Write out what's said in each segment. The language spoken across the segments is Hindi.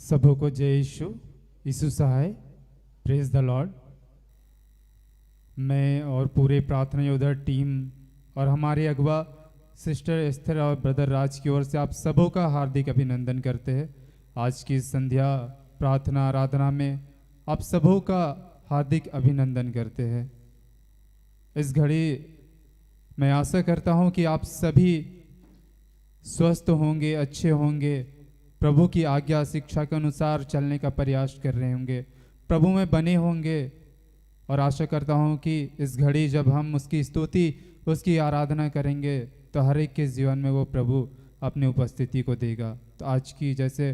सबों को जय यीशु यीशु सहाय। Praise the lord. मैं और पूरे प्रार्थना योद्धा टीम और हमारे अगवा सिस्टर एस्थर और ब्रदर राज की ओर से आप सबों का हार्दिक अभिनंदन करते हैं। आज की संध्या प्रार्थना आराधना में आप सबों का हार्दिक अभिनंदन करते हैं। इस घड़ी मैं आशा करता हूं कि आप सभी स्वस्थ होंगे, अच्छे होंगे, प्रभु की आज्ञा शिक्षा के अनुसार चलने का प्रयास कर रहे होंगे, प्रभु में बने होंगे। और आशा करता हूं कि इस घड़ी जब हम उसकी स्तुति, उसकी आराधना करेंगे तो हर एक के जीवन में वो प्रभु अपनी उपस्थिति को देगा। तो आज की जैसे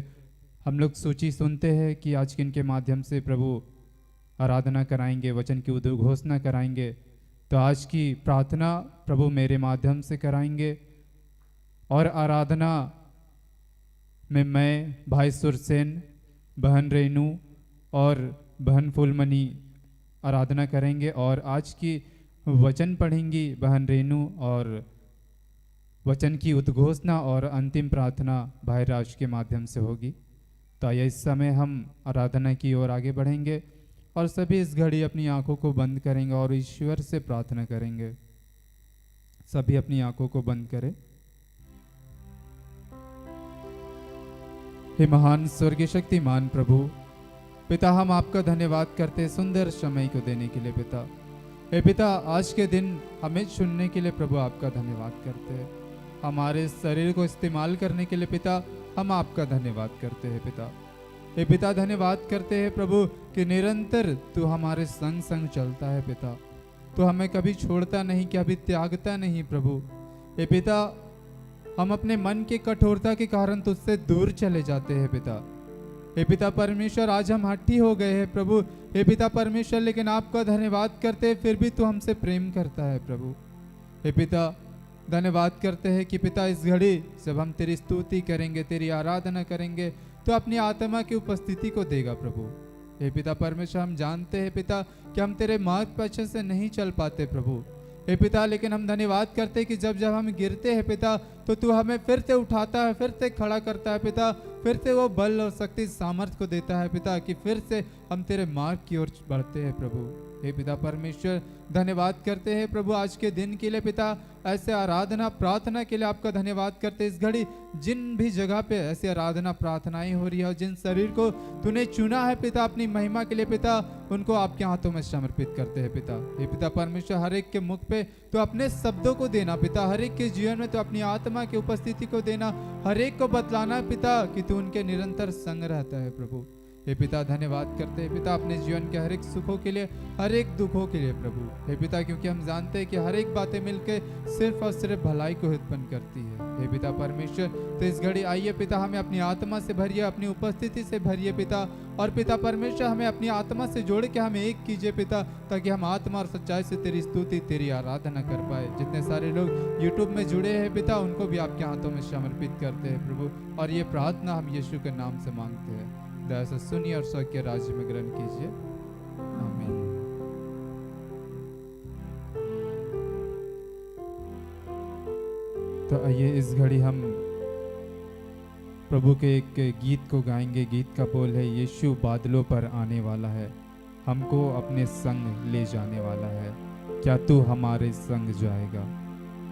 हम लोग सूची सुनते हैं कि आज किन माध्यम से प्रभु आराधना कराएंगे, वचन की उद्घोषणा कराएंगे, तो आज की प्रार्थना प्रभु मेरे माध्यम से कराएंगे। और आराधना में मैं भाई सुरसेन, बहन रेनू और बहन फूलमणि आराधना करेंगे। और आज की वचन पढ़ेंगी बहन रेनू और वचन की उद्घोषणा और अंतिम प्रार्थना भाई राज के माध्यम से होगी। तो आइए इस समय हम आराधना की ओर आगे बढ़ेंगे और सभी इस घड़ी अपनी आंखों को बंद करेंगे और ईश्वर से प्रार्थना करेंगे। सभी अपनी आंखों को बंद करें। हे महान स्वर्गीय शक्तिमान प्रभु पिता, हम आपका धन्यवाद करते हैं सुंदर समय को देने के लिए पिता। हे पिता, आज के दिन हमें चुनने के लिए प्रभु आपका धन्यवाद करते हैं। हमारे शरीर को इस्तेमाल करने के लिए पिता हम आपका धन्यवाद करते हैं पिता। हे पिता, धन्यवाद करते हैं प्रभु कि निरंतर तू हमारे संग संग चलता है पिता। तू हमें कभी छोड़ता नहीं, कभी त्यागता नहीं प्रभु। हे पिता, हम अपने मन की कठोरता के कारण तुझसे दूर चले जाते हैं पिता। हे पिता परमेश्वर, आज हम हट्टी हो गए हैं प्रभु। हे पिता परमेश्वर, लेकिन आपका धन्यवाद करते हैं फिर भी तू हमसे प्रेम करता है प्रभु। हे पिता, धन्यवाद करते हैं कि पिता इस घड़ी जब हम तेरी स्तुति करेंगे, तेरी आराधना करेंगे, तो अपनी आत्मा की उपस्थिति को देगा प्रभु। हे पिता परमेश्वर, हम जानते हैं पिता कि हम तेरे मार्ग पर अच्छे से नहीं चल पाते प्रभु। हे पिता, लेकिन हम धन्यवाद करते हैं कि जब जब हम गिरते हैं पिता तो तू हमें फिर से उठाता है, फिर से खड़ा करता है पिता, फिर से वो बल और शक्ति सामर्थ्य को देता है पिता कि फिर से हम तेरे मार्ग की ओर बढ़ते हैं प्रभु। हे पिता परमेश्वर, धन्यवाद करते हैं प्रभु आज के दिन के लिए पिता। ऐसे आराधना प्रार्थना के लिए आपका धन्यवाद करते हैं। इस घड़ी जिन भी जगह पे ऐसी आराधना प्रार्थनाएं हो रही है और जिन शरीर को तूने चुना है पिता अपनी महिमा के लिए पिता, उनको आपके हाथों में समर्पित करते हैं पिता। हे पिता परमेश्वर, हर एक के मुख पे तो अपने शब्दों को देना पिता, हर एक के जीवन में तो अपनी आत्मा की उपस्थिति को देना, हर एक को बतलाना पिता कि तू उनके निरंतर संग रहता है प्रभु। हे पिता, धन्यवाद करते हैं पिता अपने जीवन के हर एक सुखों के लिए, हर एक दुखों के लिए प्रभु। हे पिता, क्योंकि हम जानते हैं कि हर एक बातें मिलकर सिर्फ और सिर्फ भलाई को उत्पन्न करती है। हे पिता परमेश्वर, तो इस घड़ी आइए पिता, हमें अपनी आत्मा से भरिए, अपनी उपस्थिति से भरिए पिता। और पिता परमेश्वर, हमें अपनी आत्मा से जोड़ के हमें एक कीजिए पिता, ताकि हम आत्मा और सच्चाई से तेरी स्तुति, तेरी आराधना कर पाए। जितने सारे लोग यूट्यूब में जुड़े हैं पिता, उनको भी आपके हाथों में समर्पित करते हैं प्रभु। और ये प्रार्थना हम यीशु के नाम से मांगते हैं। दया से सुनिए और स्वर्ग के राज्य में ग्रहण कीजिए। आमीन। तो आइए इस घड़ी हम प्रभु के एक गीत को गाएंगे। गीत का बोल है, यीशु बादलों पर आने वाला है, हमको अपने संग ले जाने वाला है, क्या तू हमारे संग जाएगा।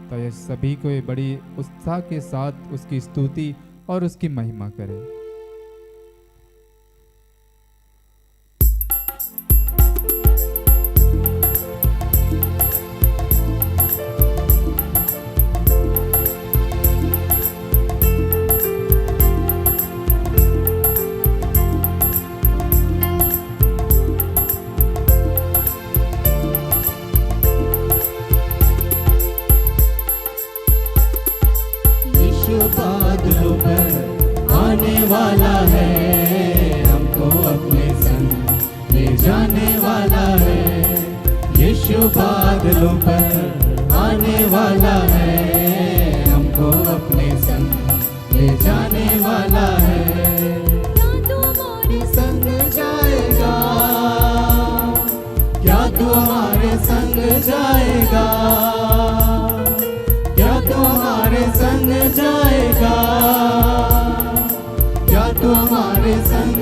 तो ये सभी को ये बड़ी उत्साह के साथ उसकी स्तुति और उसकी महिमा करें। बादलों पर आने वाला है, हमको अपने संग ले जाने वाला है। यीशु बादलों पर आने वाला है, हमको अपने संग ले जाने वाला है। क्या तू हमारे संग जाएगा, क्या तू हमारे संग जाएगा, क्या तू हमारे संग जाएगा, क्या तू हमारे संग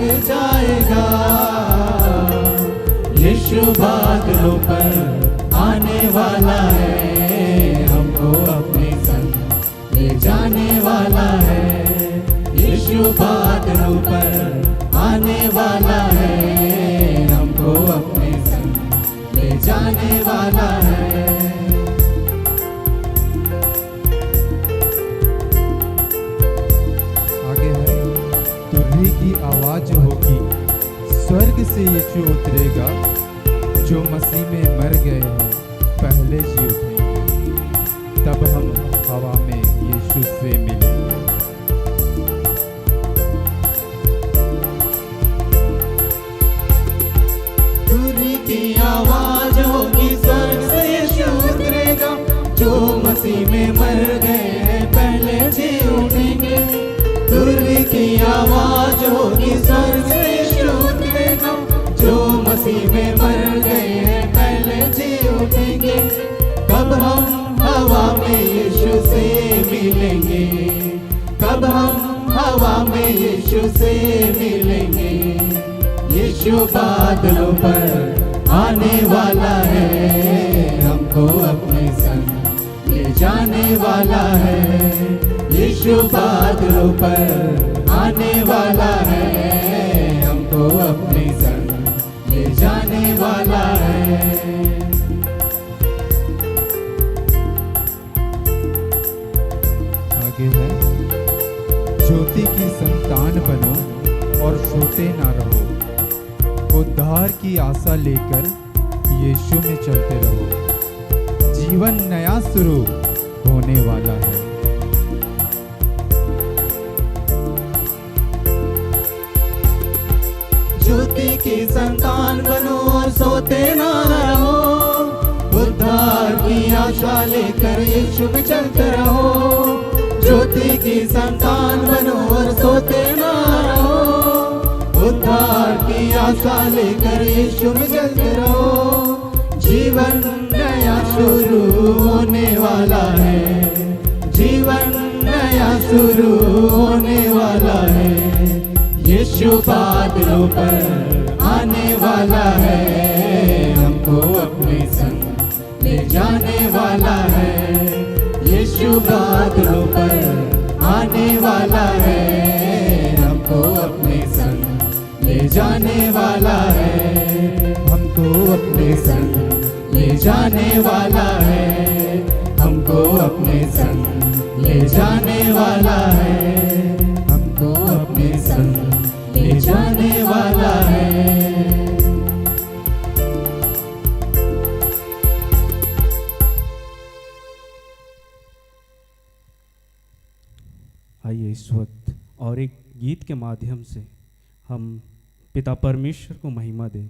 बादलों पर आने वाला है, हमको अपने संग ले जाने वाला है। यीशु बादलों पर आने वाला है, हमको अपने संग ले जाने वाला है। आगे है, तुरही की आवाज होगी, स्वर्ग से यीशु उतरेगा, जो मसीह में मर गए हैं पहले जी उठेंगे, तब हम हवा में यीशु से मिलेंगे। तुरही की आवाज होगी, स्वर्ग से यीशु उतरेगा, जो मसीह में मर गए हैं पहले जी उठेंगे। तुरही की आवाज होगी, स्वर्ग से यीशु उतरेगा, जो मसीह में मर गए हैं पहले जी उठेंगे। कब हम हवा में यीशु से मिलेंगे, कब हम हवा में यीशु से मिलेंगे। यीशु बादलों पर आने वाला है, हमको अपने संग ले जाने वाला है। यीशु बादलों पर आने वाला है, हमको अपने संग ले जाने वाला है। आगे है, ज्योति की संतान बनो और सोते ना रहो, उद्धार की आशा लेकर यीशु में चलते रहो, जीवन नया शुरू होने वाला है। ज्योति की संतान बनो और सोते ना रहो, उद्धार की आशा लेकर यीशु में चलते रहो। ज्योति की संतान बनो और सोते ना रहो, उद्धार की आशा लेकर यीशु में चलते रहो। जीवन नया शुरू होने वाला है, जीवन नया शुरू होने वाला है। यीशु बादलों पर आने वाला है, हमको अपने संग ले जाने वाला है। यीशु बादलों पर आने वाला है, हमको अपने संग ले जाने वाला है। हमको अपने संग ले जाने वाला है, हमको अपने संग ले जाने वाला है, हमको अपने संग ले जाने वाला है। आइए इस वक्त और एक गीत के माध्यम से हम पिता परमेश्वर को महिमा दें।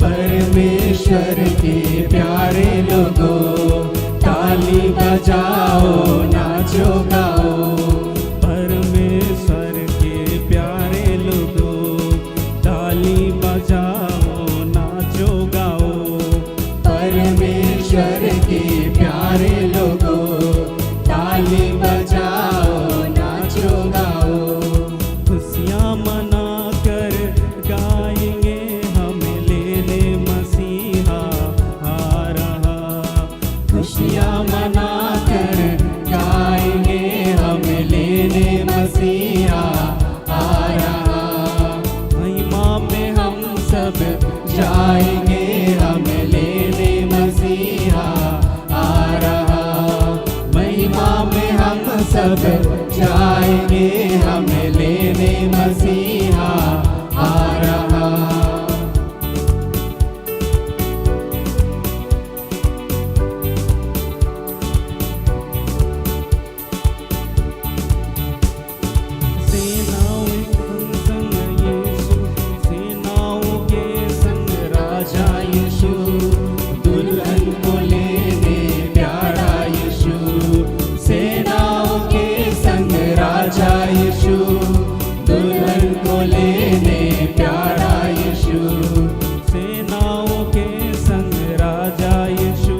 परमेश्वर के प्यारे लोगों, ताली बजाओ नाचो गाओ। परमेश्वर के प्यारे लोगों, ताली बजाओ नाचो गाओ। परमेश्वर के प्यारे लोगों, मसीहा आ रहा। सेनाओं के संग यीशु, सेनाओं के संग राजा यीशु, दुल्हन को लेने प्यारा यीशु, सेनाओं के संग राजा यीशु, दुल्हन को लेने प्यारा यीशु, सेनाओं के संग राजा यीशु,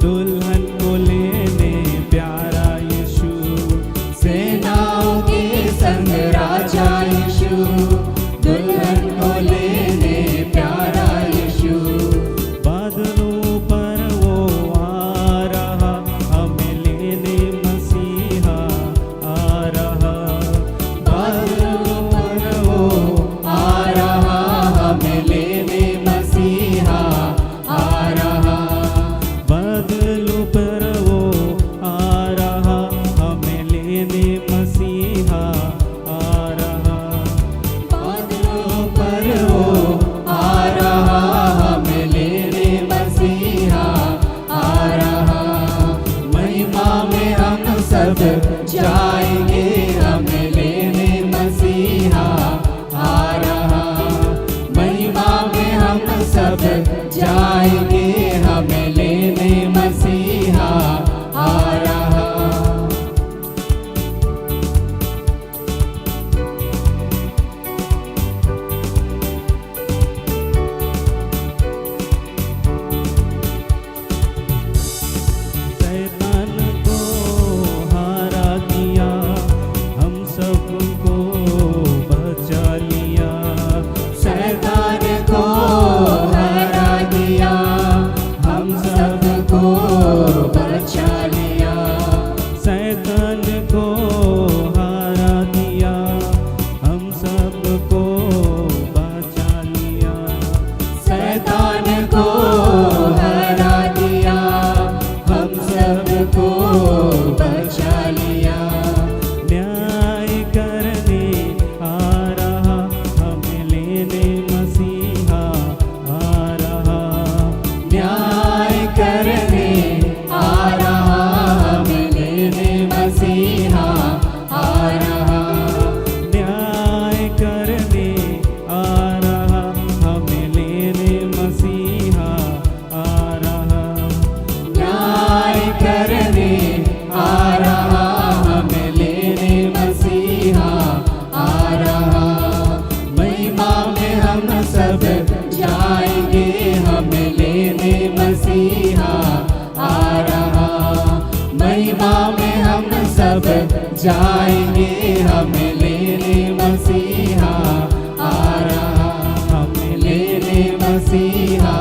दुल्हन को लेने प्यारा यीशु, सेनाओं के संग राजा यीशु, दुल्हन को लेने प्यारा यीशु, बादलों पर वो आ रहा, हमें लेने मसीहा आ रहा। बादलों पर वो आ रहा, हमें लेने मसीहा आ रहा। बादलों पर वो आ रहा, हमें लेने मसीहा आ रहा। बादलों पर वो आ रहा, हमें लेने मसीहा आ रहा। महिमा में हम सब जाएंगे, हमें लेने मसीहा आ रहा। महिमा में हम सब जाएंगे, हमें लेने मसीहा आ रहा। शैतान को हारा दिया, हम सबको बचा लिया। शैतान को हरा दिया, हम सबको बचा लिया। शैतान को हारा दिया, हम सबको बचा लिया। शैतान को हरा दिया, हम सबको बचा लिया। न्याय करने आ रहा, हमें लेने मसीहा आ रहा। न्याय करने आ रहा, हमें लेने मसीहा आ रहा। न्याय करने आ रहा, हमें लेने मसीहा आ रहा। न्याय करने आ रहा, हमें लेने मसीहा आ रहा। महिमा में हम सब जाएंगे, हमें लेने मसीहा आ रहा। महिमा में हम सब जाएंगे, हमें लेने मसीहा आ रहा। हमें लेने मसीहा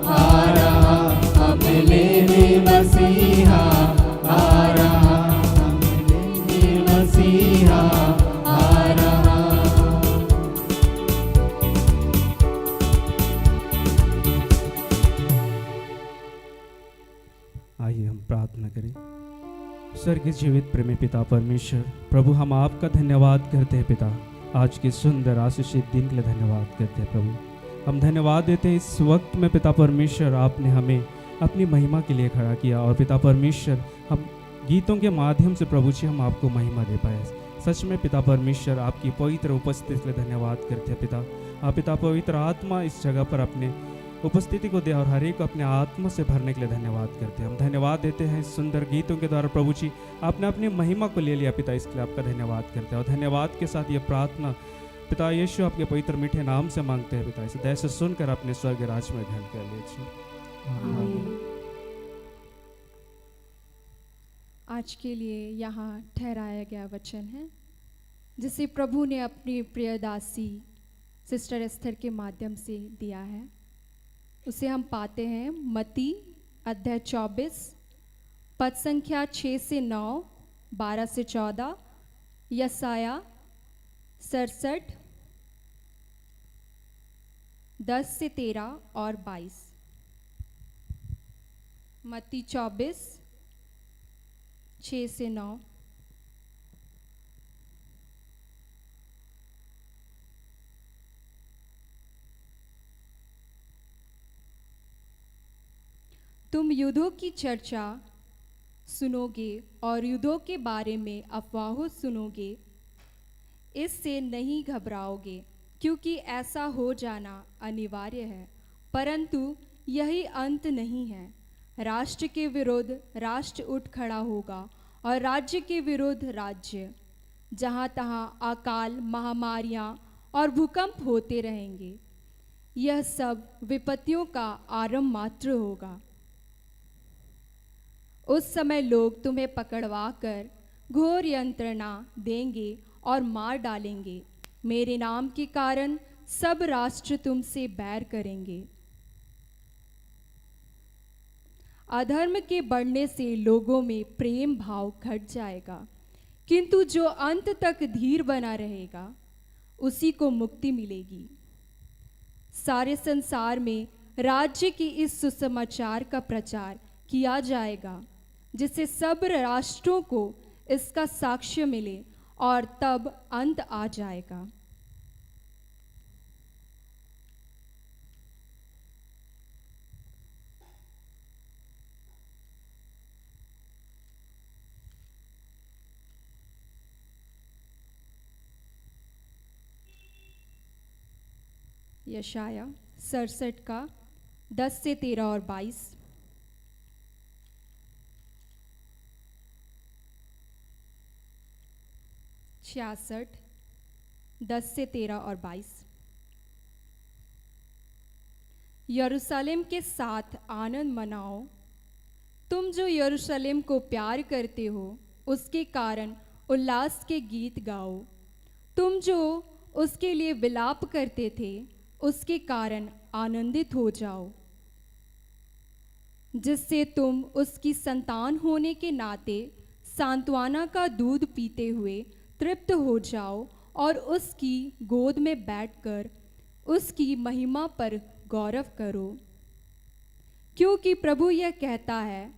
आ रहा, हमें लेने मसीहा आ रहा। हमें लेने मसीहा आ रहा। आइए हम प्रार्थना करें। स्वर्गीय जीवित प्रेमी पिता परमेश्वर, प्रभु हम आपका धन्यवाद करते हैं पिता। आज के सुंदर आशीषित दिन के लिए धन्यवाद करते हैं प्रभु। हम धन्यवाद देते हैं इस वक्त में पिता परमेश्वर, आपने हमें अपनी महिमा के लिए खड़ा किया। और पिता परमेश्वर, हम गीतों के माध्यम से प्रभु जी हम आपको महिमा दे पाए। सच में पिता परमेश्वर, आपकी पवित्र उपस्थिति के लिए धन्यवाद करते हैं पिता। आप पिता पवित्र आत्मा इस जगह पर अपने उपस्थिति को दे और हर एक को अपने आत्मा से भरने के लिए धन्यवाद करते हैं। हम धन्यवाद देते हैं इस सुंदर गीतों के द्वारा प्रभु जी आपने अपनी महिमा को ले लिया पिता, इसके लिए आपका धन्यवाद करते हैं। और धन्यवाद के साथ ये प्रार्थना पिता यीशु आपके पवित्र मीठे नाम से मांगते हैं पिता। इसे दया से सुनकर अपने स्वर्ग राज में ग्रहण कर लीजिए। आमीन। आज के लिए यहाँ ठहराया गया वचन है जिसे प्रभु ने अपनी प्रिय दासी सिस्टर एस्थर के माध्यम से दिया है। उसे हम पाते हैं मत्ती अध्याय 24 पद संख्या 6 से 9, 12 से 14, यसाया 67, 10 से 13 और 22। मत्ती 24 6 से 9। तुम युद्धों की चर्चा सुनोगे और युद्धों के बारे में अफवाहों सुनोगे, इससे नहीं घबराओगे, क्योंकि ऐसा हो जाना अनिवार्य है, परंतु यही अंत नहीं है। राष्ट्र के विरुद्ध राष्ट्र उठ खड़ा होगा और राज्य के विरुद्ध राज्य। जहाँ तहाँ अकाल, महामारियाँ और भूकंप होते रहेंगे। यह सब विपत्तियों का आरंभ मात्र होगा। उस समय लोग तुम्हें पकड़वा कर घोर यंत्रणा देंगे और मार डालेंगे। मेरे नाम के कारण सब राष्ट्र तुमसे बैर करेंगे। अधर्म के बढ़ने से लोगों में प्रेम भाव घट जाएगा, किंतु जो अंत तक धीर बना रहेगा उसी को मुक्ति मिलेगी। सारे संसार में राज्य की इस सुसमाचार का प्रचार किया जाएगा, जिससे सब राष्ट्रों को इसका साक्ष्य मिले, और तब अंत आ जाएगा। यशाया 67 का 10 से 13 और 22। छियासठ 10 से 13 और 22। यरूशलेम के साथ आनंद मनाओ, तुम जो यरूशलेम को प्यार करते हो, उसके कारण उल्लास के गीत गाओ। तुम जो उसके लिए विलाप करते थे, उसके कारण आनंदित हो जाओ, जिससे तुम उसकी संतान होने के नाते सांत्वना का दूध पीते हुए तृप्त हो जाओ और उसकी गोद में बैठकर उसकी महिमा पर गौरव करो। क्योंकि प्रभु यह कहता है,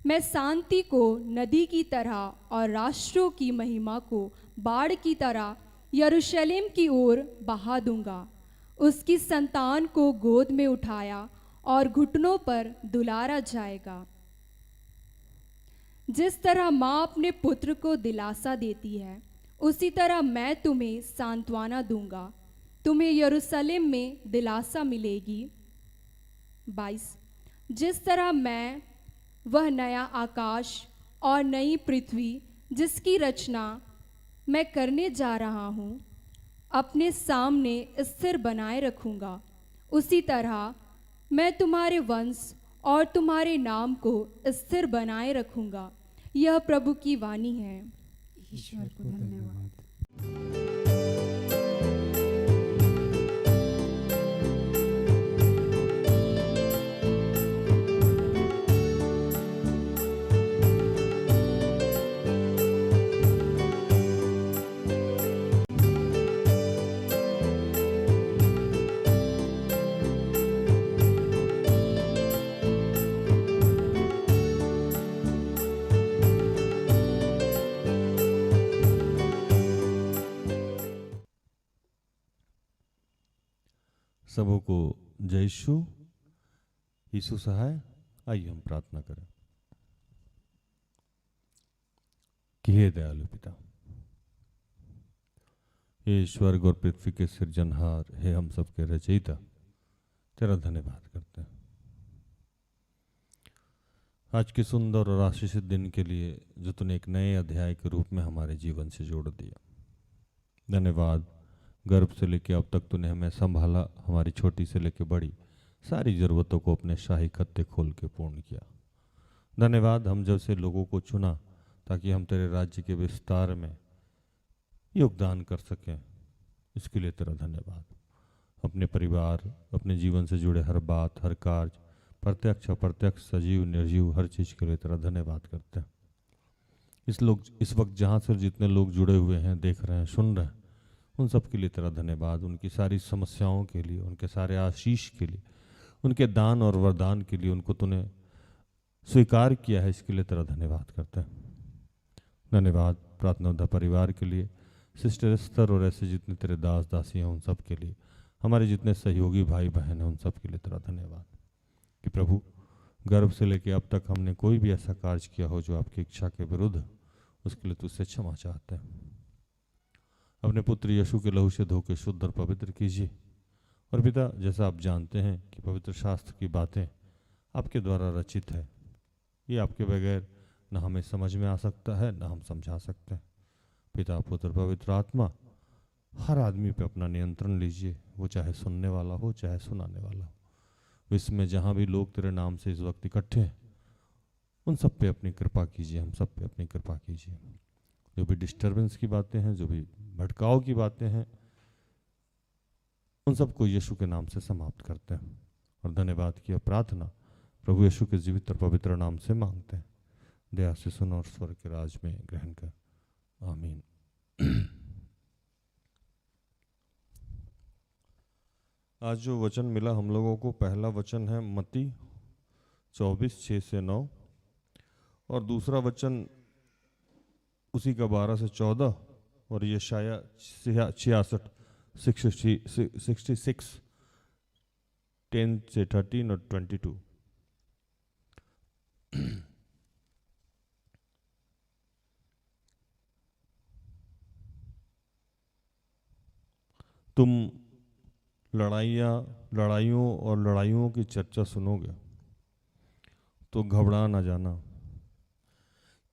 मैं शांति को नदी की तरह और राष्ट्रों की महिमा को बाढ़ की तरह यरूशलेम की ओर बहा दूंगा। उसकी संतान को गोद में उठाया और घुटनों पर दुलारा जाएगा। जिस तरह माँ अपने पुत्र को दिलासा देती है, उसी तरह मैं तुम्हें सांत्वना दूंगा। तुम्हें यरूशलेम में दिलासा मिलेगी। 22। जिस तरह मैं वह नया आकाश और नई पृथ्वी जिसकी रचना मैं करने जा रहा हूँ अपने सामने स्थिर बनाए रखूँगा, उसी तरह मैं तुम्हारे वंश और तुम्हारे नाम को स्थिर बनाए रखूँगा। यह प्रभु की वाणी है। ईश्वर को धन्यवाद। सबों को जय यीशु सहाय। आइए हम प्रार्थना करें। कि हे दयालु पिता, हे स्वर्ग और पृथ्वी के सृजनहार, हे हम सबके रचयिता, तेरा धन्यवाद करते हैं आज के सुंदर और आशीषित दिन के लिए जो तूने एक नए अध्याय के रूप में हमारे जीवन से जोड़ दिया। धन्यवाद, गर्भ से लेकर अब तक तूने हमें संभाला, हमारी छोटी से लेकर बड़ी सारी ज़रूरतों को अपने शाही खत्ते खोल के पूर्ण किया। धन्यवाद, हम जैसे लोगों को चुना ताकि हम तेरे राज्य के विस्तार में योगदान कर सकें, इसके लिए तेरा धन्यवाद। अपने परिवार, अपने जीवन से जुड़े हर बात, हर कार्य, प्रत्यक्ष अप्रत्यक्ष, सजीव निर्जीव, हर चीज़ के लिए तेरा धन्यवाद करते हैं। इस वक्त जहाँ से जितने लोग जुड़े हुए हैं, देख रहे हैं, सुन रहे हैं, उन सब के लिए तेरा धन्यवाद। उनकी सारी समस्याओं के लिए, उनके सारे आशीष के लिए, उनके दान और वरदान के लिए, उनको तूने स्वीकार किया है, इसके लिए तेरा धन्यवाद करते हैं। धन्यवाद प्रार्थना परिवार के लिए, सिस्टर एस्थर और ऐसे जितने तेरे दास दासी हैं उन सब के लिए, हमारे जितने सहयोगी भाई बहन हैं उन सब के लिए तेरा धन्यवाद। कि प्रभु गर्भ से लेकर अब तक हमने कोई भी ऐसा कार्य किया हो जो आपकी इच्छा के विरुद्ध, उसके लिए तुझसे क्षमा चाहते हैं। अपने पुत्र यीशु के लहू से धो के शुद्ध और पवित्र कीजिए। और पिता, जैसा आप जानते हैं कि पवित्र शास्त्र की बातें आपके द्वारा रचित है, ये आपके बगैर न हमें समझ में आ सकता है न हम समझा सकते हैं। पिता, पुत्र, पवित्र आत्मा हर आदमी पे अपना नियंत्रण लीजिए, वो चाहे सुनने वाला हो चाहे सुनाने वाला हो। विश्व में जहाँ भी लोग तेरे नाम से इस वक्त इकट्ठे हैं, उन सब पे अपनी कृपा कीजिए, हम सब पे अपनी कृपा कीजिए। जो भी डिस्टर्बेंस की बातें हैं, जो भी भटकाव की बातें हैं, उन सबको यीशु के नाम से समाप्त करते हैं और धन्यवाद की प्रार्थना प्रभु यीशु के जीवित और पवित्र नाम से मांगते हैं। दया से सुन और स्वर्ग के राज में ग्रहण कर। आमीन। आज जो वचन मिला हम लोगों को, पहला वचन है मत्ती 24:6-9 और दूसरा वचन उसी का 12-14 और यशाया 66 10-13 और 22। तुम लड़ाइयों और लड़ाइयों की चर्चा सुनोगे तो घबरा ना जाना,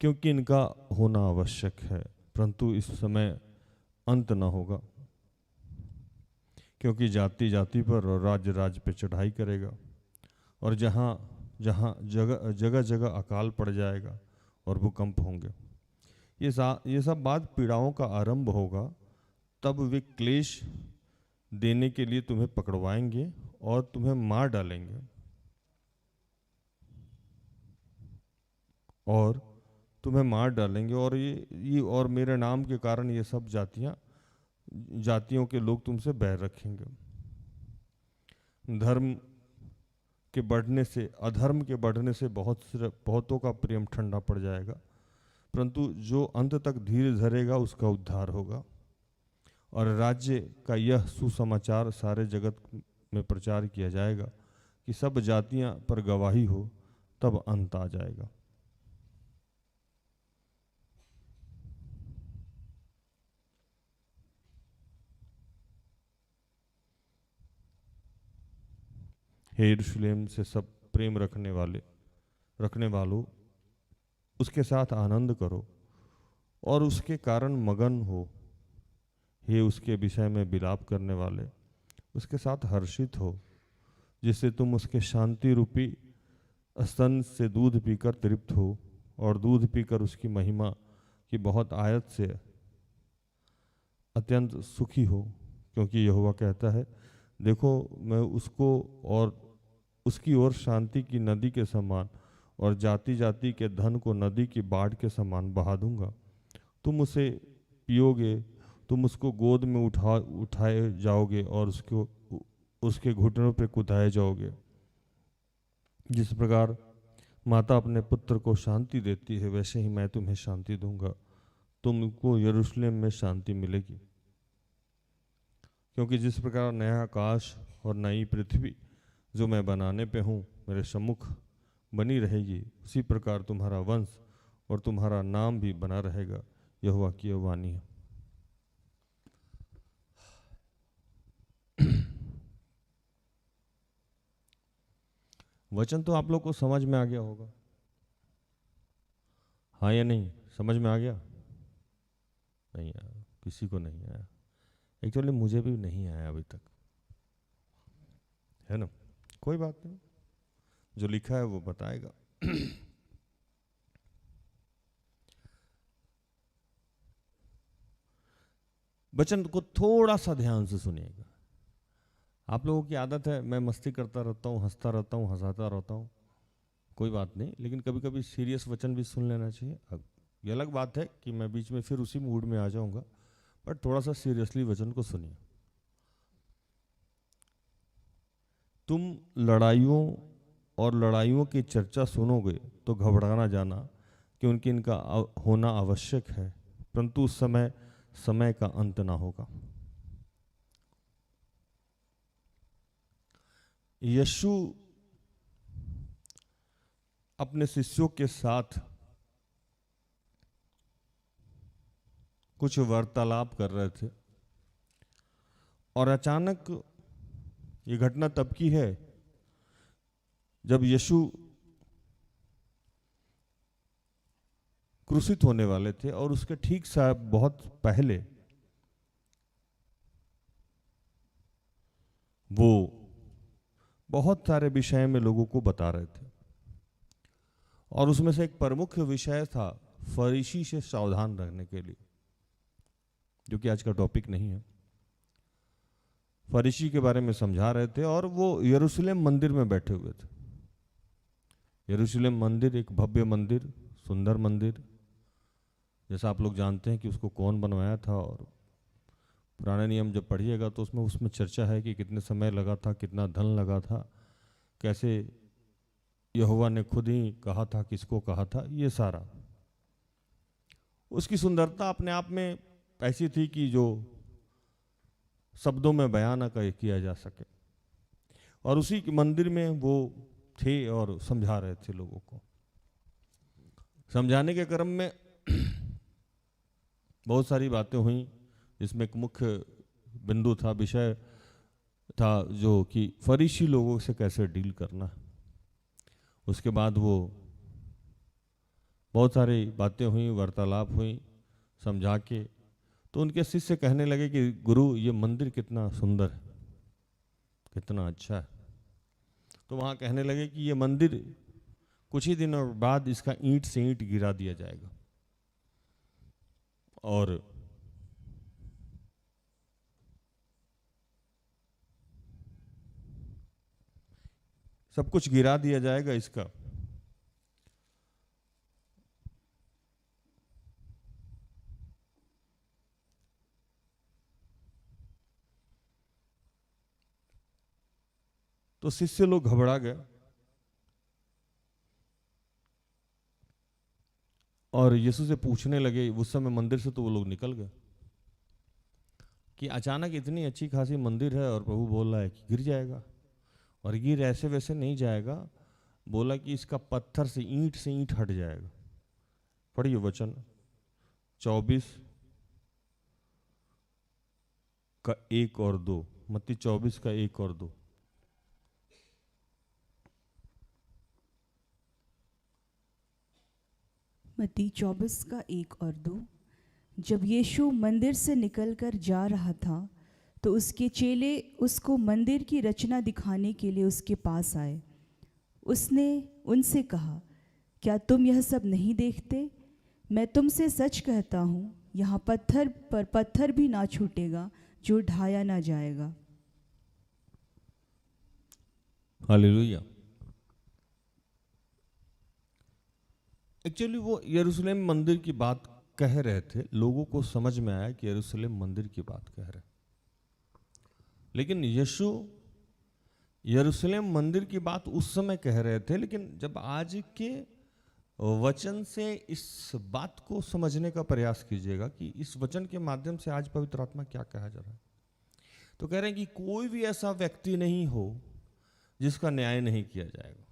क्योंकि इनका होना आवश्यक है, परंतु इस समय अंत न होगा। क्योंकि जाति जाति पर और राज्य राज्य पे चढ़ाई करेगा और जहाँ जगह जगह अकाल पड़ जाएगा और भूकंप होंगे। ये सब बात पीड़ाओं का आरंभ होगा, तब वे क्लेश देने के लिए तुम्हें पकड़वाएंगे और तुम्हें मार डालेंगे और ये और मेरे नाम के कारण ये सब जातियों के लोग तुमसे बैर रखेंगे। अधर्म के बढ़ने से बहुतों का प्रेम ठंडा पड़ जाएगा, परंतु जो अंत तक धीरे धरेगा उसका उद्धार होगा। और राज्य का यह सुसमाचार सारे जगत में प्रचार किया जाएगा कि सब जातियां पर गवाही हो, तब अंत आ जाएगा। हे यरूशलेम से सब प्रेम रखने वालों, उसके साथ आनंद करो और उसके कारण मगन हो। हे उसके विषय में विलाप करने वाले, उसके साथ हर्षित हो, जिससे तुम उसके शांति रूपी स्तन से दूध पीकर तृप्त हो और दूध पीकर उसकी महिमा की बहुत आयत से अत्यंत सुखी हो। क्योंकि यहोवा कहता है, देखो मैं उसको और उसकी ओर शांति की नदी के समान और जाति जाति के धन को नदी की बाढ़ के समान बहा दूंगा। तुम उसे पियोगे, तुम उसको गोद में उठाए जाओगे और उसके घुटनों पे कुदाए जाओगे। जिस प्रकार माता अपने पुत्र को शांति देती है, वैसे ही मैं तुम्हें शांति दूंगा। तुमको यरूशलेम में शांति मिलेगी, क्योंकि जिस प्रकार नया आकाश और नई पृथ्वी जो मैं बनाने पे हूँ मेरे सम्मुख बनी रहेगी, उसी प्रकार तुम्हारा वंश और तुम्हारा नाम भी बना रहेगा। यहोवा की यह वाणी है। वचन तो आप लोग को समझ में आ गया होगा, हाँ या नहीं? समझ में आ गया? नहीं आया, किसी को नहीं आया। एक्चुअली मुझे भी नहीं आया अभी तक, है ना? कोई बात नहीं, जो लिखा है वो बताएगा। वचन को थोड़ा सा ध्यान से सुनिएगा। आप लोगों की आदत है, मैं मस्ती करता रहता हूँ, हंसता रहता हूँ, हंसाता रहता हूँ, कोई बात नहीं, लेकिन कभी कभी सीरियस वचन भी सुन लेना चाहिए। अब ये अलग बात है कि मैं बीच में फिर उसी मूड में आ जाऊंगा, बट थोड़ा सा सीरियसली वचन को सुनिए। तुम लड़ाइयों की चर्चा सुनोगे तो घबराना जाना, क्योंकि इनका होना आवश्यक है, परंतु उस समय का अंत ना होगा। यीशु अपने शिष्यों के साथ कुछ वार्तालाप कर रहे थे और अचानक ये घटना तब की है जब यीशु क्रूसित होने वाले थे और उसके ठीक बहुत पहले वो बहुत सारे विषय में लोगों को बता रहे थे और उसमें से एक प्रमुख विषय था फरीसी से सावधान रहने के लिए, जो कि आज का टॉपिक नहीं है। फरीसी के बारे में समझा रहे थे और वो यरूशलेम मंदिर में बैठे हुए थे। यरूशलेम मंदिर एक भव्य मंदिर, सुंदर मंदिर, जैसा आप लोग जानते हैं कि उसको कौन बनवाया था, और पुराने नियम जब पढ़िएगा तो उसमें चर्चा है कि कितने समय लगा था, कितना धन लगा था, कैसे यहोवा ने खुद ही कहा था, किसको कहा था, ये सारा। उसकी सुंदरता अपने आप में ऐसी थी कि जो शब्दों में बयान न किया जा सके, और उसी के मंदिर में वो थे और समझा रहे थे लोगों को। समझाने के क्रम में बहुत सारी बातें हुई, जिसमें एक मुख्य बिंदु था, विषय था जो कि फरीसी लोगों से कैसे डील करना। उसके बाद वो बहुत सारी बातें हुई, वार्तालाप हुई समझा के। तो उनके शिष्य कहने लगे कि गुरु, ये मंदिर कितना सुंदर है, कितना अच्छा है। तो वहाँ कहने लगे कि ये मंदिर कुछ ही दिनों बाद इसका ईंट से ईंट गिरा दिया जाएगा और सब कुछ गिरा दिया जाएगा इसका। तो शिष्य लोग घबरा गए और यीशु से पूछने लगे। उस समय मंदिर से तो वो लोग निकल गए कि अचानक इतनी अच्छी खासी मंदिर है और प्रभु बोल रहा है कि गिर जाएगा, और गिर ऐसे वैसे नहीं जाएगा। बोला कि इसका पत्थर से ईंट हट जाएगा। पढ़िए वचन 24 का 1 और 2, मत्ती 24 का 1 और 2। मत्ती 24 का 1 और 2। जब यीशु मंदिर से निकलकर जा रहा था तो उसके चेले उसको मंदिर की रचना दिखाने के लिए उसके पास आए। उसने उनसे कहा, क्या तुम यह सब नहीं देखते? मैं तुमसे सच कहता हूँ, यहाँ पत्थर पर पत्थर भी ना छूटेगा जो ढाया ना जाएगा। हालेलुया। एक्चुअली वो यरूशलेम मंदिर की बात कह रहे थे, लोगों को समझ में आया कि यरूशलेम मंदिर की बात कह रहे, लेकिन यीशु यरूशलेम मंदिर की बात उस समय कह रहे थे। लेकिन जब आज के वचन से इस बात को समझने का प्रयास कीजिएगा कि इस वचन के माध्यम से आज पवित्र आत्मा क्या कहा जा रहा है, तो कह रहे हैं कि कोई भी ऐसा व्यक्ति नहीं हो जिसका न्याय नहीं किया जाएगा।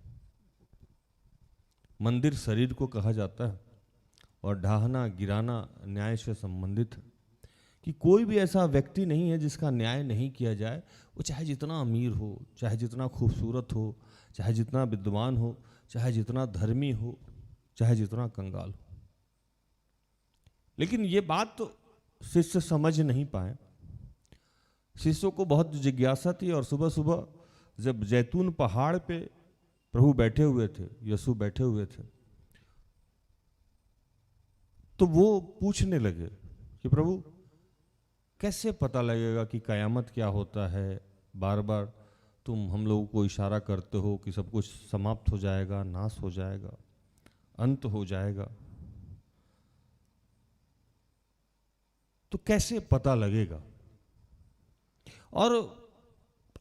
मंदिर शरीर को कहा जाता है और ढाहना गिराना न्याय से संबंधित है, कि कोई भी ऐसा व्यक्ति नहीं है जिसका न्याय नहीं किया जाए। वो चाहे जितना अमीर हो, चाहे जितना खूबसूरत हो, चाहे जितना विद्वान हो, चाहे जितना धर्मी हो, चाहे जितना कंगाल हो। लेकिन ये बात तो शिष्य समझ नहीं पाए। शिष्यों को बहुत जिज्ञासा थी और सुबह सुबह जब जैतून पहाड़ पे प्रभु बैठे हुए थे, यीशु बैठे हुए थे, तो वो पूछने लगे कि प्रभु कैसे पता लगेगा कि कयामत क्या होता है? बार बार तुम हम लोगों को इशारा करते हो कि सब कुछ समाप्त हो जाएगा, नाश हो जाएगा, अंत हो जाएगा, तो कैसे पता लगेगा? और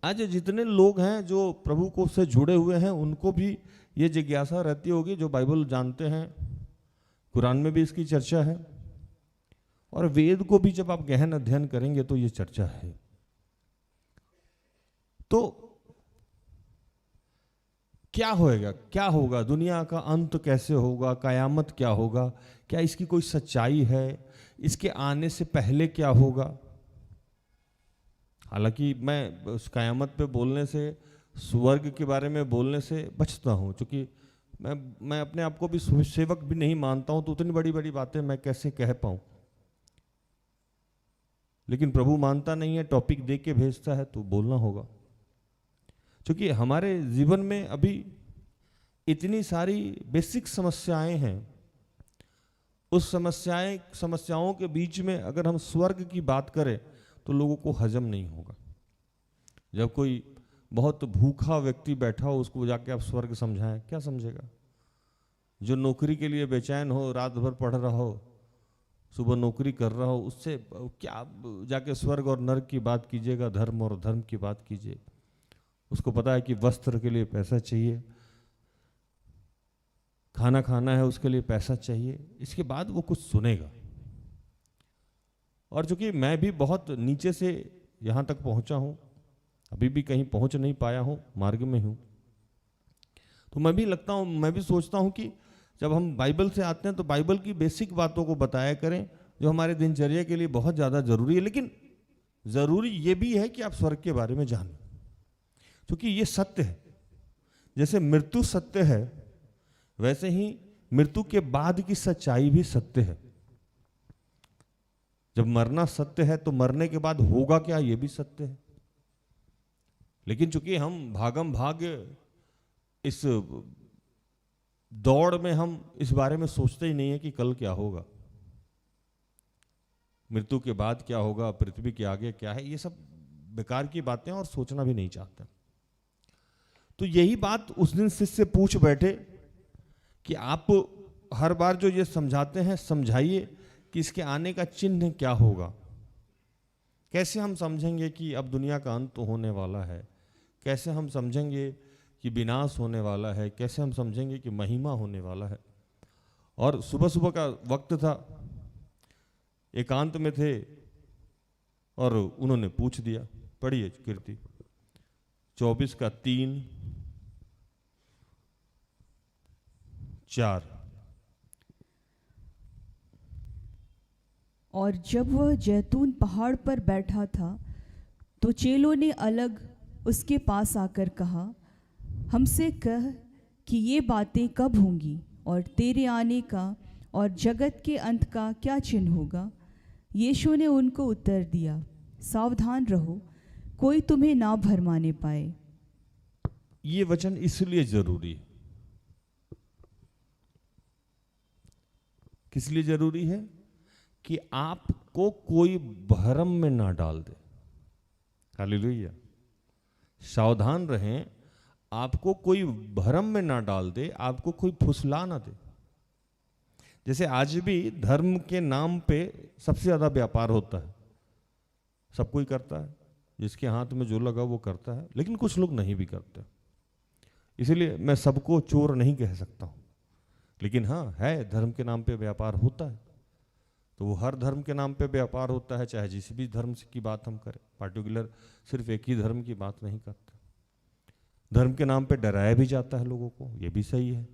आज जितने लोग हैं जो प्रभु को से जुड़े हुए हैं, उनको भी ये जिज्ञासा रहती होगी, जो बाइबल जानते हैं। कुरान में भी इसकी चर्चा है और वेद को भी जब आप गहन अध्ययन करेंगे तो ये चर्चा है। तो क्या होएगा, क्या होगा, दुनिया का अंत कैसे होगा, कयामत क्या होगा, क्या इसकी कोई सच्चाई है, इसके आने से पहले क्या होगा। हालांकि मैं उस कयामत पे बोलने से, स्वर्ग के बारे में बोलने से बचता हूँ, क्योंकि मैं अपने आप को भी सेवक भी नहीं मानता हूँ, तो उतनी बड़ी बड़ी बातें मैं कैसे कह पाऊँ। लेकिन प्रभु मानता नहीं है, टॉपिक दे के भेजता है तो बोलना होगा, क्योंकि हमारे जीवन में अभी इतनी सारी बेसिक समस्याएं हैं। उस समस्याओं के बीच में अगर हम स्वर्ग की बात करें तो लोगों को हजम नहीं होगा। जब कोई बहुत भूखा व्यक्ति बैठा हो, उसको जाके आप स्वर्ग समझाएं, क्या समझेगा। जो नौकरी के लिए बेचैन हो, रात भर पढ़ रहा हो, सुबह नौकरी कर रहा हो, उससे क्या जाके स्वर्ग और नरक की बात कीजिएगा, धर्म और धर्म की बात कीजिए। उसको पता है कि वस्त्र के लिए पैसा चाहिए, खाना खाना है उसके लिए पैसा चाहिए, इसके बाद वो कुछ सुनेगा। और चूंकि मैं भी बहुत नीचे से यहाँ तक पहुँचा हूँ, अभी भी कहीं पहुँच नहीं पाया हूँ, मार्ग में हूँ, तो मैं भी सोचता हूँ कि जब हम बाइबल से आते हैं तो बाइबल की बेसिक बातों को बताया करें, जो हमारे दिनचर्या के लिए बहुत ज़्यादा जरूरी है। लेकिन ज़रूरी ये भी है कि आप स्वर्ग के बारे में जानें, क्योंकि ये सत्य है। जैसे मृत्यु सत्य है, वैसे ही मृत्यु के बाद की सच्चाई भी सत्य है। जब मरना सत्य है तो मरने के बाद होगा क्या, ये भी सत्य है। लेकिन चूंकि हम भागम भाग इस दौड़ में हम इस बारे में सोचते ही नहीं है कि कल क्या होगा, मृत्यु के बाद क्या होगा, पृथ्वी के आगे क्या है, ये सब बेकार की बातें और सोचना भी नहीं चाहते। तो यही बात उस दिन शिष्य पूछ बैठे कि आप हर बार जो ये समझाते हैं, समझाइए कि इसके आने का चिन्ह क्या होगा। कैसे हम समझेंगे कि अब दुनिया का अंत होने वाला है, कैसे हम समझेंगे कि विनाश होने वाला है, कैसे हम समझेंगे कि महिमा होने वाला है। और सुबह सुबह का वक्त था, एकांत में थे और उन्होंने पूछ दिया। पढ़िए कीर्ति 24:3-4। और जब वह जैतून पहाड़ पर बैठा था तो चेलों ने अलग उसके पास आकर कहा, हमसे कह कि ये बातें कब होंगी और तेरे आने का और जगत के अंत का क्या चिन्ह होगा। यीशु ने उनको उत्तर दिया, सावधान रहो, कोई तुम्हें ना भरमाने पाए। ये वचन इसलिए जरूरी है, किस लिए जरूरी है कि आपको कोई भ्रम में ना डाल दे। हालेलुया। सावधान रहें, आपको कोई भ्रम में ना डाल दे, आपको कोई फुसला ना दे। जैसे आज भी धर्म के नाम पे सबसे ज्यादा व्यापार होता है, सब कोई करता है, जिसके हाथ में जो लगा वो करता है, लेकिन कुछ लोग नहीं भी करते। इसीलिए मैं सबको चोर नहीं कह सकता हूं, लेकिन हाँ है, धर्म के नाम पे व्यापार होता है। तो वो हर धर्म के नाम पे व्यापार होता है, चाहे जिस भी धर्म की बात हम करें, पार्टिकुलर सिर्फ एक ही धर्म की बात नहीं करते। धर्म के नाम पे डराया भी जाता है लोगों को, ये भी सही है।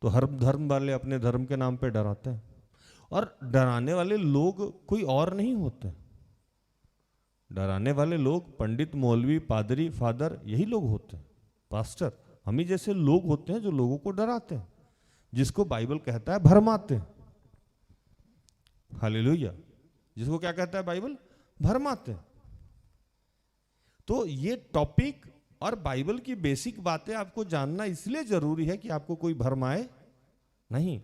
तो हर धर्म वाले अपने धर्म के नाम पे डराते हैं, और डराने वाले लोग कोई और नहीं होते। डराने वाले लोग पंडित, मौलवी, पादरी, फादर, यही लोग होते हैं, पास्टर, हम ही जैसे लोग होते हैं जो लोगों को डराते हैं, जिसको बाइबल कहता है भरमाते हैं। हालेलुया। जिसको क्या कहता है बाइबल? भरमाते हैं। तो ये टॉपिक और बाइबल की बेसिक बातें आपको जानना इसलिए जरूरी है कि आपको कोई भरमाए नहीं।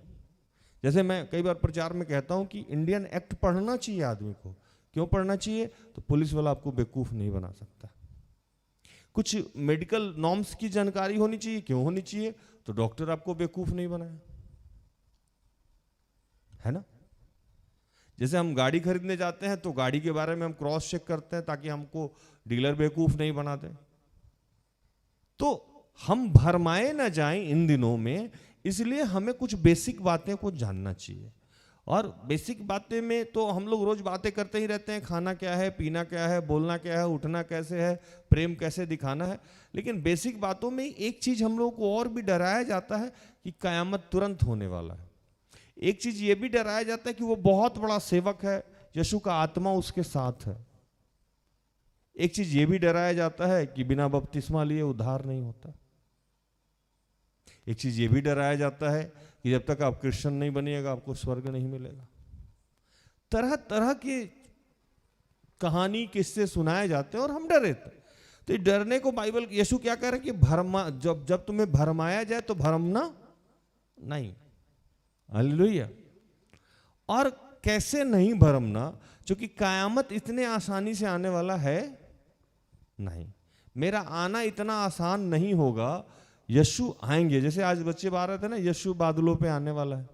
जैसे मैं कई बार प्रचार में कहता हूं कि इंडियन एक्ट पढ़ना चाहिए आदमी को। क्यों पढ़ना चाहिए? तो पुलिस वाला आपको बेवकूफ नहीं बना सकता। कुछ मेडिकल नॉर्म्स की जानकारी होनी चाहिए। क्यों होनी चाहिए? तो डॉक्टर आपको बेवकूफ नहीं बनाए, है ना। जैसे हम गाड़ी खरीदने जाते हैं तो गाड़ी के बारे में हम क्रॉस चेक करते हैं ताकि हमको डीलर बेवकूफ नहीं बना दे। तो हम भरमाए ना जाएं इन दिनों में, इसलिए हमें कुछ बेसिक बातें को जानना चाहिए। और बेसिक बातें में तो हम लोग रोज बातें करते ही रहते हैं, खाना क्या है, पीना क्या है, बोलना क्या है, उठना कैसे है, प्रेम कैसे दिखाना है। लेकिन बेसिक बातों में एक चीज हम लोग को और भी डराया जाता है कि कयामत तुरंत होने वाला है। एक चीज ये भी डराया जाता है कि वो बहुत बड़ा सेवक है, यीशु का आत्मा उसके साथ है। एक चीज ये भी डराया जाता है कि बिना बपतिस्मा लिए उद्धार नहीं होता। एक चीज ये भी डराया जाता है कि जब तक आप क्रिश्चियन नहीं बनिएगा आपको स्वर्ग नहीं मिलेगा। तरह तरह की कहानी किस्से सुनाए जाते हैं और हम डरे थे। तो ये डरने को बाइबल यीशु क्या कह रहे हैं कि भरमा, जब तुम्हें भरमाया जाए तो भरमना नहीं। हालेलुया। और कैसे नहीं भरमना, क्योंकि कयामत इतने आसानी से आने वाला है नहीं। मेरा आना इतना आसान नहीं होगा। यीशु आएंगे, जैसे आज बच्चे बाहर रहे थे ना, यीशु बादलों पे आने वाला है,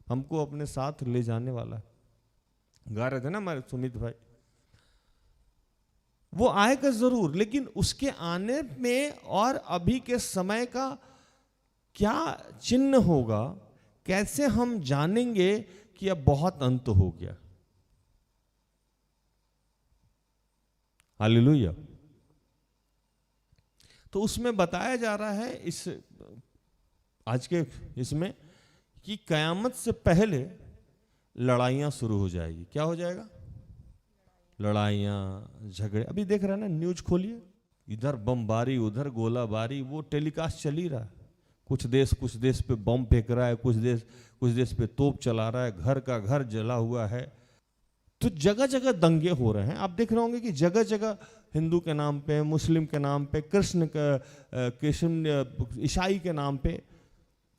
हमको अपने साथ ले जाने वाला है, गा रहे थे ना हमारे सुमित भाई। वो आएगा जरूर, लेकिन उसके आने में और अभी के समय का क्या चिन्ह होगा, कैसे हम जानेंगे कि अब बहुत अंत हो गया। हालेलुया। तो उसमें बताया जा रहा है इस आज के इसमें कि कयामत से पहले लड़ाइयां शुरू हो जाएगी। क्या हो जाएगा? लड़ाइयां, झगड़े। अभी देख रहे हैं ना, न्यूज खोलिए, इधर बमबारी उधर गोलाबारी, वो टेलीकास्ट चल ही रहा है। कुछ देश पे बम फेंक रहा है, कुछ देश पे तोप चला रहा है, घर का घर जला हुआ है। तो जगह जगह दंगे हो रहे हैं। आप देख रहे होंगे कि जगह जगह हिंदू के नाम पे, मुस्लिम के नाम पे, कृष्ण ईसाई के नाम पे,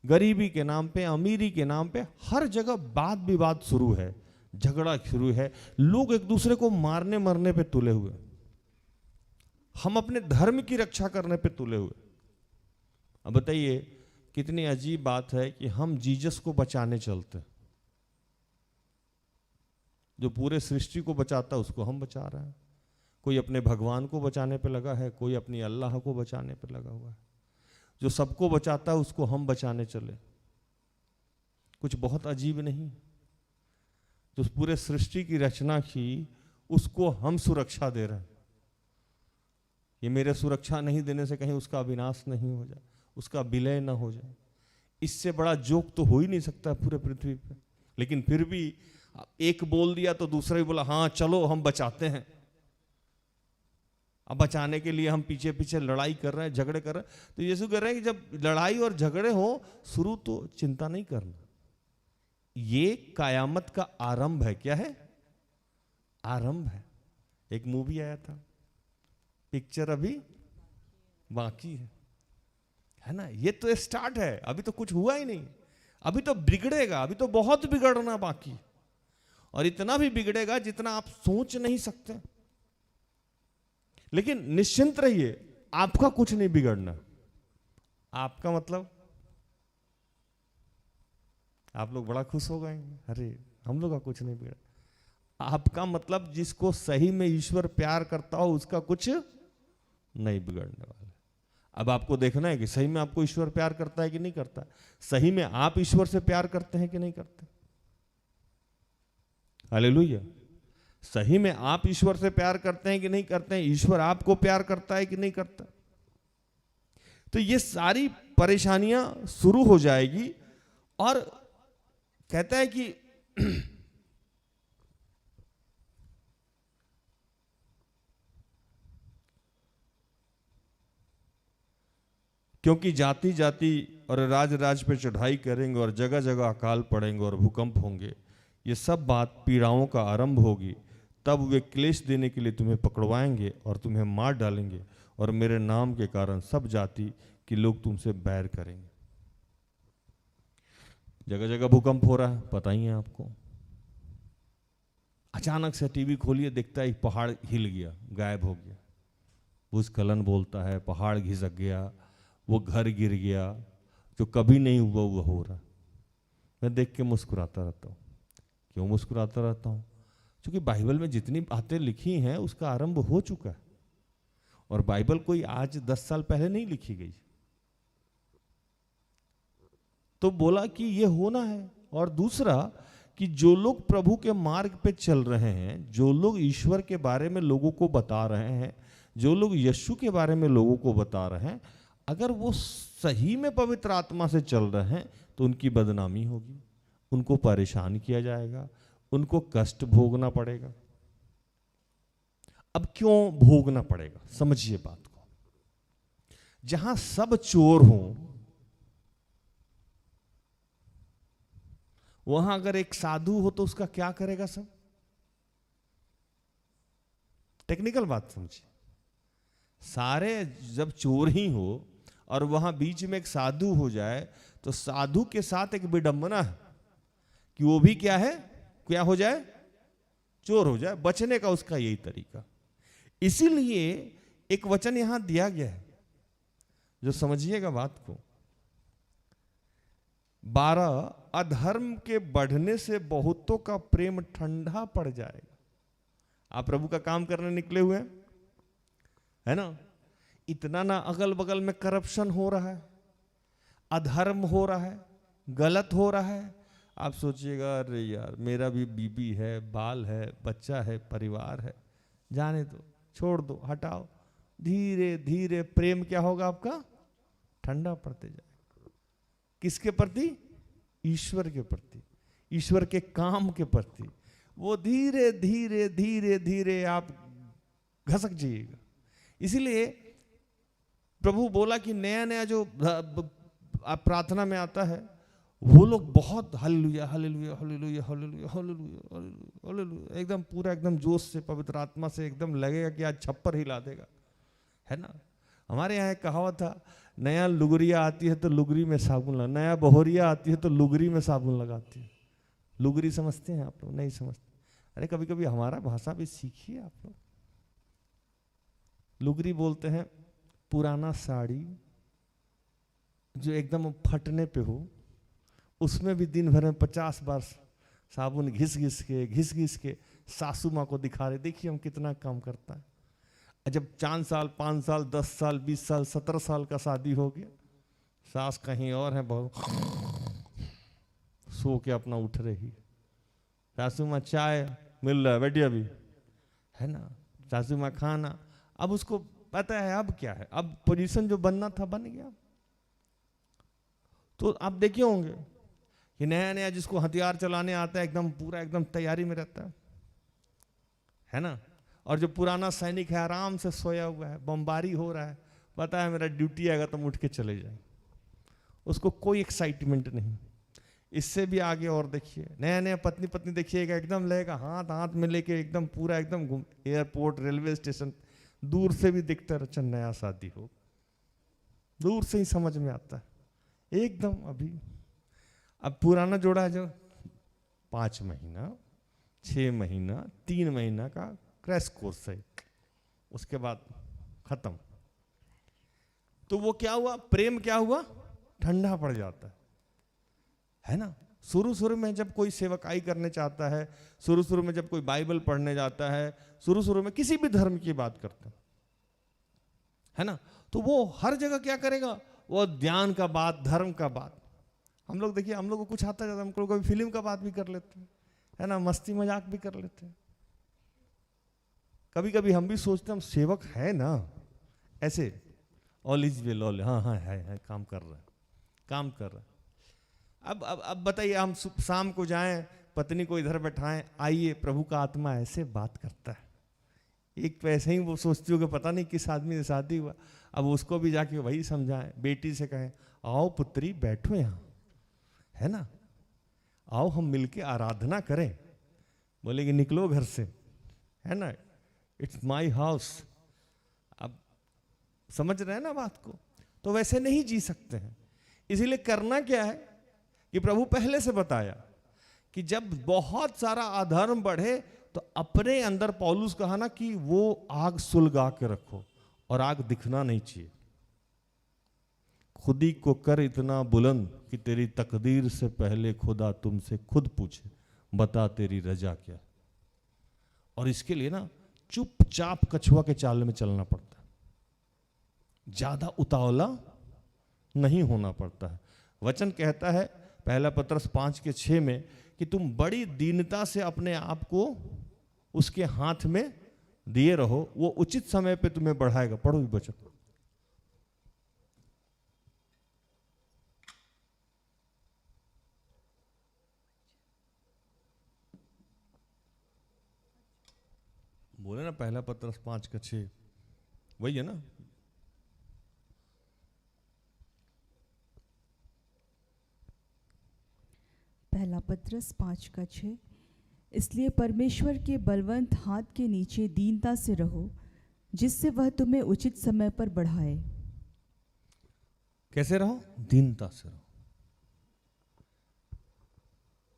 गरीबी के नाम पे, अमीरी के नाम पे, हर जगह वाद विवाद शुरू है, झगड़ा शुरू है। लोग एक दूसरे को मारने मरने पे तुले हुए, हम अपने धर्म की रक्षा करने पे तुले हुए। अब बताइए कितनी अजीब बात है कि हम जीसस को बचाने चलते हैं। जो पूरे सृष्टि को बचाता है उसको हम बचा रहे हैं। कोई अपने भगवान को बचाने पे लगा है, कोई अपनी अल्लाह को बचाने पे लगा हुआ है। जो सबको बचाता है उसको हम बचाने चले। कुछ बहुत अजीब नहीं? जो पूरे सृष्टि की रचना की उसको हम सुरक्षा दे रहे हैं। ये मेरे सुरक्षा नहीं देने से कहीं उसका विनाश नहीं हो जाए, उसका विलय ना हो जाए। इससे बड़ा जोक तो हो ही नहीं सकता पूरे पृथ्वी पे। लेकिन फिर भी एक बोल दिया तो दूसरा भी बोला, हाँ चलो हम बचाते हैं। अब बचाने के लिए हम पीछे पीछे लड़ाई कर रहे हैं, झगड़े कर रहे हैं। तो यीशु कह रहे हैं कि जब लड़ाई और झगड़े हो शुरू, तो चिंता नहीं करना। ये कयामत का आरंभ है। क्या है? आरंभ है। एक मूवी आया था, पिक्चर अभी बाकी है ना। ये तो स्टार्ट है, अभी तो कुछ हुआ ही नहीं। अभी तो बिगड़ेगा, अभी तो बहुत बिगड़ना बाकी, और इतना भी बिगड़ेगा जितना आप सोच नहीं सकते। लेकिन निश्चिंत रहिए, आपका कुछ नहीं बिगड़ना। आपका मतलब, आप लोग बड़ा खुश हो गए, अरे हम लोग का कुछ नहीं बिगड़ा। आपका मतलब जिसको सही में ईश्वर प्यार करता हो उसका कुछ नहीं बिगड़ने वाला। अब आपको देखना है कि सही में आपको ईश्वर प्यार करता है कि नहीं करता। सही में आप ईश्वर से प्यार करते हैं कि नहीं करते? हालेलुया। सही में आप ईश्वर से प्यार करते हैं कि नहीं करते हैं? ईश्वर आपको प्यार करता है कि नहीं करता? तो ये सारी परेशानियां शुरू हो जाएगी। और कहता है कि क्योंकि जाति जाति और राज राज पे चढ़ाई करेंगे और जगह जगह अकाल पड़ेंगे और भूकंप होंगे। ये सब बात पीड़ाओं का आरंभ होगी। तब वे क्लेश देने के लिए तुम्हें पकड़वाएंगे और तुम्हें मार डालेंगे, और मेरे नाम के कारण सब जाति के लोग तुमसे बैर करेंगे। जगह जगह भूकंप हो रहा है, पता ही है आपको। अचानक से टीवी खोलिए, दिखता है एक पहाड़ हिल गया, गायब हो गया। भूस्खलन बोलता है, पहाड़ घिसक गया, वो घर गिर गया, जो कभी नहीं हुआ वो हो रहा। मैं देख के मुस्कुराता रहता हूँ। क्यों मुस्कुराता रहता हूँ? क्योंकि बाइबल में जितनी बातें लिखी हैं उसका आरंभ हो चुका है। और बाइबल कोई आज 10 साल पहले नहीं लिखी गई। तो बोला कि ये होना है। और दूसरा कि जो लोग प्रभु के मार्ग पे चल रहे हैं, जो लोग ईश्वर के बारे में लोगों को बता रहे हैं, जो लोग यीशु के बारे में लोगों को बता रहे हैं, अगर वो सही में पवित्र आत्मा से चल रहे हैं तो उनकी बदनामी होगी, उनको परेशान किया जाएगा, उनको कष्ट भोगना पड़ेगा। अब क्यों भोगना पड़ेगा, समझिए बात को। जहां सब चोर हों वहां अगर एक साधु हो तो उसका क्या करेगा सब? टेक्निकल बात समझिए। सारे जब चोर ही हो और वहां बीच में एक साधु हो जाए तो साधु के साथ एक विडंबना है कि वो भी क्या है, क्या हो जाए, चोर हो जाए। बचने का उसका यही तरीका। इसीलिए एक वचन यहां दिया गया है, जो समझिएगा बात को। 12 अधर्म के बढ़ने से बहुतों का प्रेम ठंडा पड़ जाएगा। आप प्रभु का काम करने निकले हुए हैं, है ना? इतना ना अगल बगल में करप्शन हो रहा है, अधर्म हो रहा है, गलत हो रहा है। आप सोचिएगा अरे यार मेरा भी बीबी है, बाल है, बच्चा है, परिवार है, जाने दो, छोड़ दो, हटाओ। धीरे धीरे प्रेम क्या होगा आपका? ठंडा पड़ते जाएगा। किसके प्रति? ईश्वर के प्रति, ईश्वर के काम के प्रति। वो धीरे धीरे धीरे धीरे आप घसक जाइएगा। इसीलिए प्रभु बोला कि नया नया जो प्रार्थना में आता है वो लोग बहुत hallelujah hallelujah hallelujah hallelujah hallelujah hallelujah एकदम पूरा एकदम जोश से पवित्र आत्मा से एकदम लगेगा कि आज छप्पर हिला देगा, है ना? हमारे यहाँ एक कहावत था, नया लुगरिया आती है तो लुगरी में साबुन लगा, नया बहोरिया आती है तो लुगरी में साबुन लगाती है। लुगरी समझते हैं आप लोग? नहीं समझते। अरे कभी कभी हमारा भाषा भी सीखिए आप लोग। लुगरी बोलते हैं पुराना साड़ी जो एकदम फटने पे हो, उसमें भी दिन भर में 50 बार साबुन घिस घिस के सासू माँ को दिखा रहे, देखिए हम कितना काम करता है। जब 4 साल 5 साल 10 साल 20 साल 17 साल का शादी हो गया, सास कहीं और है, बहुत सो के अपना उठ रही, सासू माँ चाय मिल रहा है बैठिए अभी, है ना? सासू माँ खाना। अब उसको पता है अब क्या है, अब पोजीशन जो बनना था बन गया। तो आप देखे होंगे कि नया नया जिसको हथियार चलाने आता है एकदम पूरा एकदम तैयारी में रहता है ना? और जो पुराना सैनिक है आराम से सोया हुआ है, बमबारी हो रहा है, पता है मेरा ड्यूटी आएगा तो उठ के चले जाए, उसको कोई एक्साइटमेंट नहीं। इससे भी आगे और देखिए, नया नया पत्नी पत्नी देखिएगा एकदम लगेगा हाथ हाथ में लेके एकदम पूरा एकदम घूम, एयरपोर्ट रेलवे स्टेशन दूर से भी दिखता है, अच्छा नया शादी हो, दूर से ही समझ में आता है एकदम। अभी अब पुराना जोड़ा है जो 5 महीना 6 महीना 3 महीना का क्रैश कोर्स है, उसके बाद खत्म। तो वो क्या हुआ, प्रेम क्या हुआ, ठंडा पड़ जाता है ना? शुरू में जब कोई सेवकाई करने चाहता है, शुरू में जब कोई बाइबल पढ़ने जाता है, शुरू में किसी भी धर्म की बात करता है ना, तो वो हर जगह क्या करेगा, वो ध्यान का बात, धर्म का बात। हम लोग देखिए, हम लोग को कुछ आता जाता, हम लोग कभी फिल्म का बात भी कर लेते हैं, है ना, मस्ती मजाक भी कर लेते हैं। कभी कभी हम भी सोचते हैं हम सेवक है ना, ऐसे ऑल इज वेल, ऑल हाँ है काम कर रहा है, काम कर रहा है। अब बताइए, हम शाम को जाएं, पत्नी को इधर बैठाएं, आइए प्रभु का आत्मा ऐसे बात करता है। एक तो ऐसे ही वो सोचती हो कि पता नहीं किस आदमी से शादी हुआ, अब उसको भी जाके वही समझाएं, बेटी से कहें आओ पुत्री बैठो यहाँ, है ना, आओ हम मिलके आराधना करें, बोलेगी निकलो घर से, है ना, इट्स माई हाउस। अब समझ रहे हैं ना बात को? तो वैसे नहीं जी सकते हैं। इसीलिए करना क्या है कि प्रभु पहले से बताया कि जब बहुत सारा अधर्म बढ़े तो अपने अंदर, पौलुस कहा ना कि वो आग सुलगा के रखो, और आग दिखना नहीं चाहिए। खुद ही को कर इतना बुलंद कि तेरी तकदीर से पहले खुदा तुमसे खुद पूछे, बता तेरी रजा क्या। और इसके लिए ना चुपचाप कछुआ के चाल में चलना पड़ता है, ज्यादा उतावला नहीं होना पड़ता है। वचन कहता है 1 पत्रस 5:6 में कि तुम बड़ी दीनता से अपने आप को उसके हाथ में दिए रहो, वो उचित समय पे तुम्हें बढ़ाएगा। पढ़ो भी बच्चों। बोले ना पहला पत्रस 5:6 वही है ना। पहला पत्रस 5:6 इसलिए परमेश्वर के बलवंत हाथ के नीचे दीनता से रहो, जिससे वह तुम्हें उचित समय पर बढ़ाए। कैसे रहो? दीनता से रहो,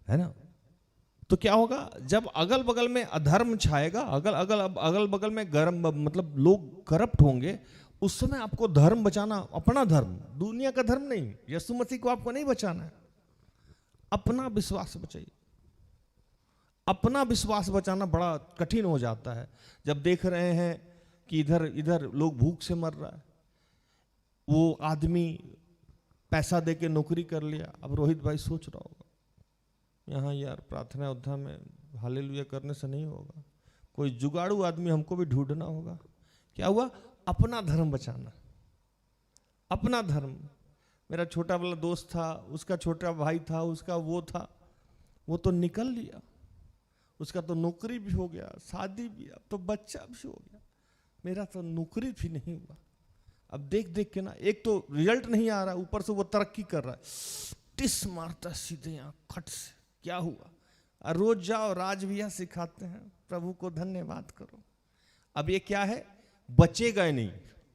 है ना। तो क्या होगा? जब अगल बगल में अधर्म छाएगा, अगल बगल में गर्म मतलब लोग करप्ट होंगे, उस समय आपको धर्म बचाना, अपना धर्म, दुनिया का धर्म नहीं, यीशु मसीह को आपको नहीं बचाना है, अपना विश्वास बचाइए। अपना विश्वास बचाना बड़ा कठिन हो जाता है जब देख रहे हैं कि इधर इधर लोग भूख से मर रहा है। वो आदमी पैसा दे के नौकरी कर लिया। अब रोहित भाई सोच रहा होगा, यहाँ यार प्रार्थना उद्धा में हालेलुया करने से नहीं होगा, कोई जुगाड़ू आदमी हमको भी ढूंढना होगा। क्या हुआ? अपना धर्म बचाना, अपना धर्म। मेरा छोटा वाला दोस्त था, उसका छोटा भाई था, उसका वो था, वो तो निकल लिया, उसका तो नौकरी भी हो गया, शादी भी, अब तो बच्चा भी हो गया। मेरा तो नौकरी भी नहीं हुआ। अब देख देख के ना, एक तो रिजल्ट नहीं आ रहा, ऊपर से वो तरक्की कर रहा है, टिस मारता सीधे यहाँ खट से। क्या हुआ? और रोज जाओ, राज भैया सिखाते हैं, प्रभु को धन्यवाद करो। अब ये क्या है? बचेगा ही नहीं,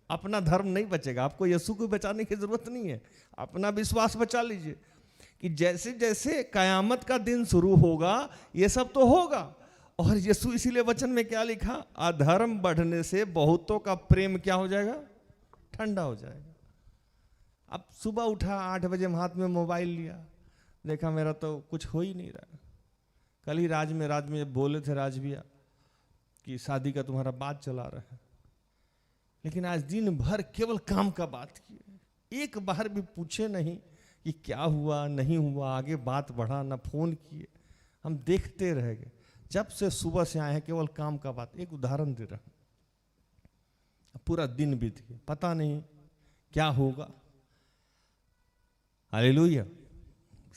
अपना धर्म नहीं बचेगा। आपको यीशु को बचाने की जरूरत नहीं है, अपना विश्वास बचा लीजिए कि जैसे जैसे कयामत का दिन शुरू होगा ये सब तो होगा। और यीशु इसीलिए वचन में क्या लिखा? अधर्म बढ़ने से बहुतों का प्रेम क्या हो जाएगा? ठंडा हो जाएगा। अब सुबह उठा 8 बजे, हाथ में मोबाइल लिया, देखा मेरा तो कुछ हो ही नहीं रहा। कल ही राज में बोले थे राज भैया कि शादी का तुम्हारा बात चला रहा है, लेकिन आज दिन भर केवल काम का बात किए, एक बार भी पूछे नहीं कि क्या हुआ नहीं हुआ, आगे बात बढ़ा, ना फोन किए, हम देखते रह गए। जब से सुबह से आए हैं केवल काम का बात। एक उदाहरण दे रहा हूं, पूरा दिन बीत गया, पता नहीं क्या होगा। हालेलुया।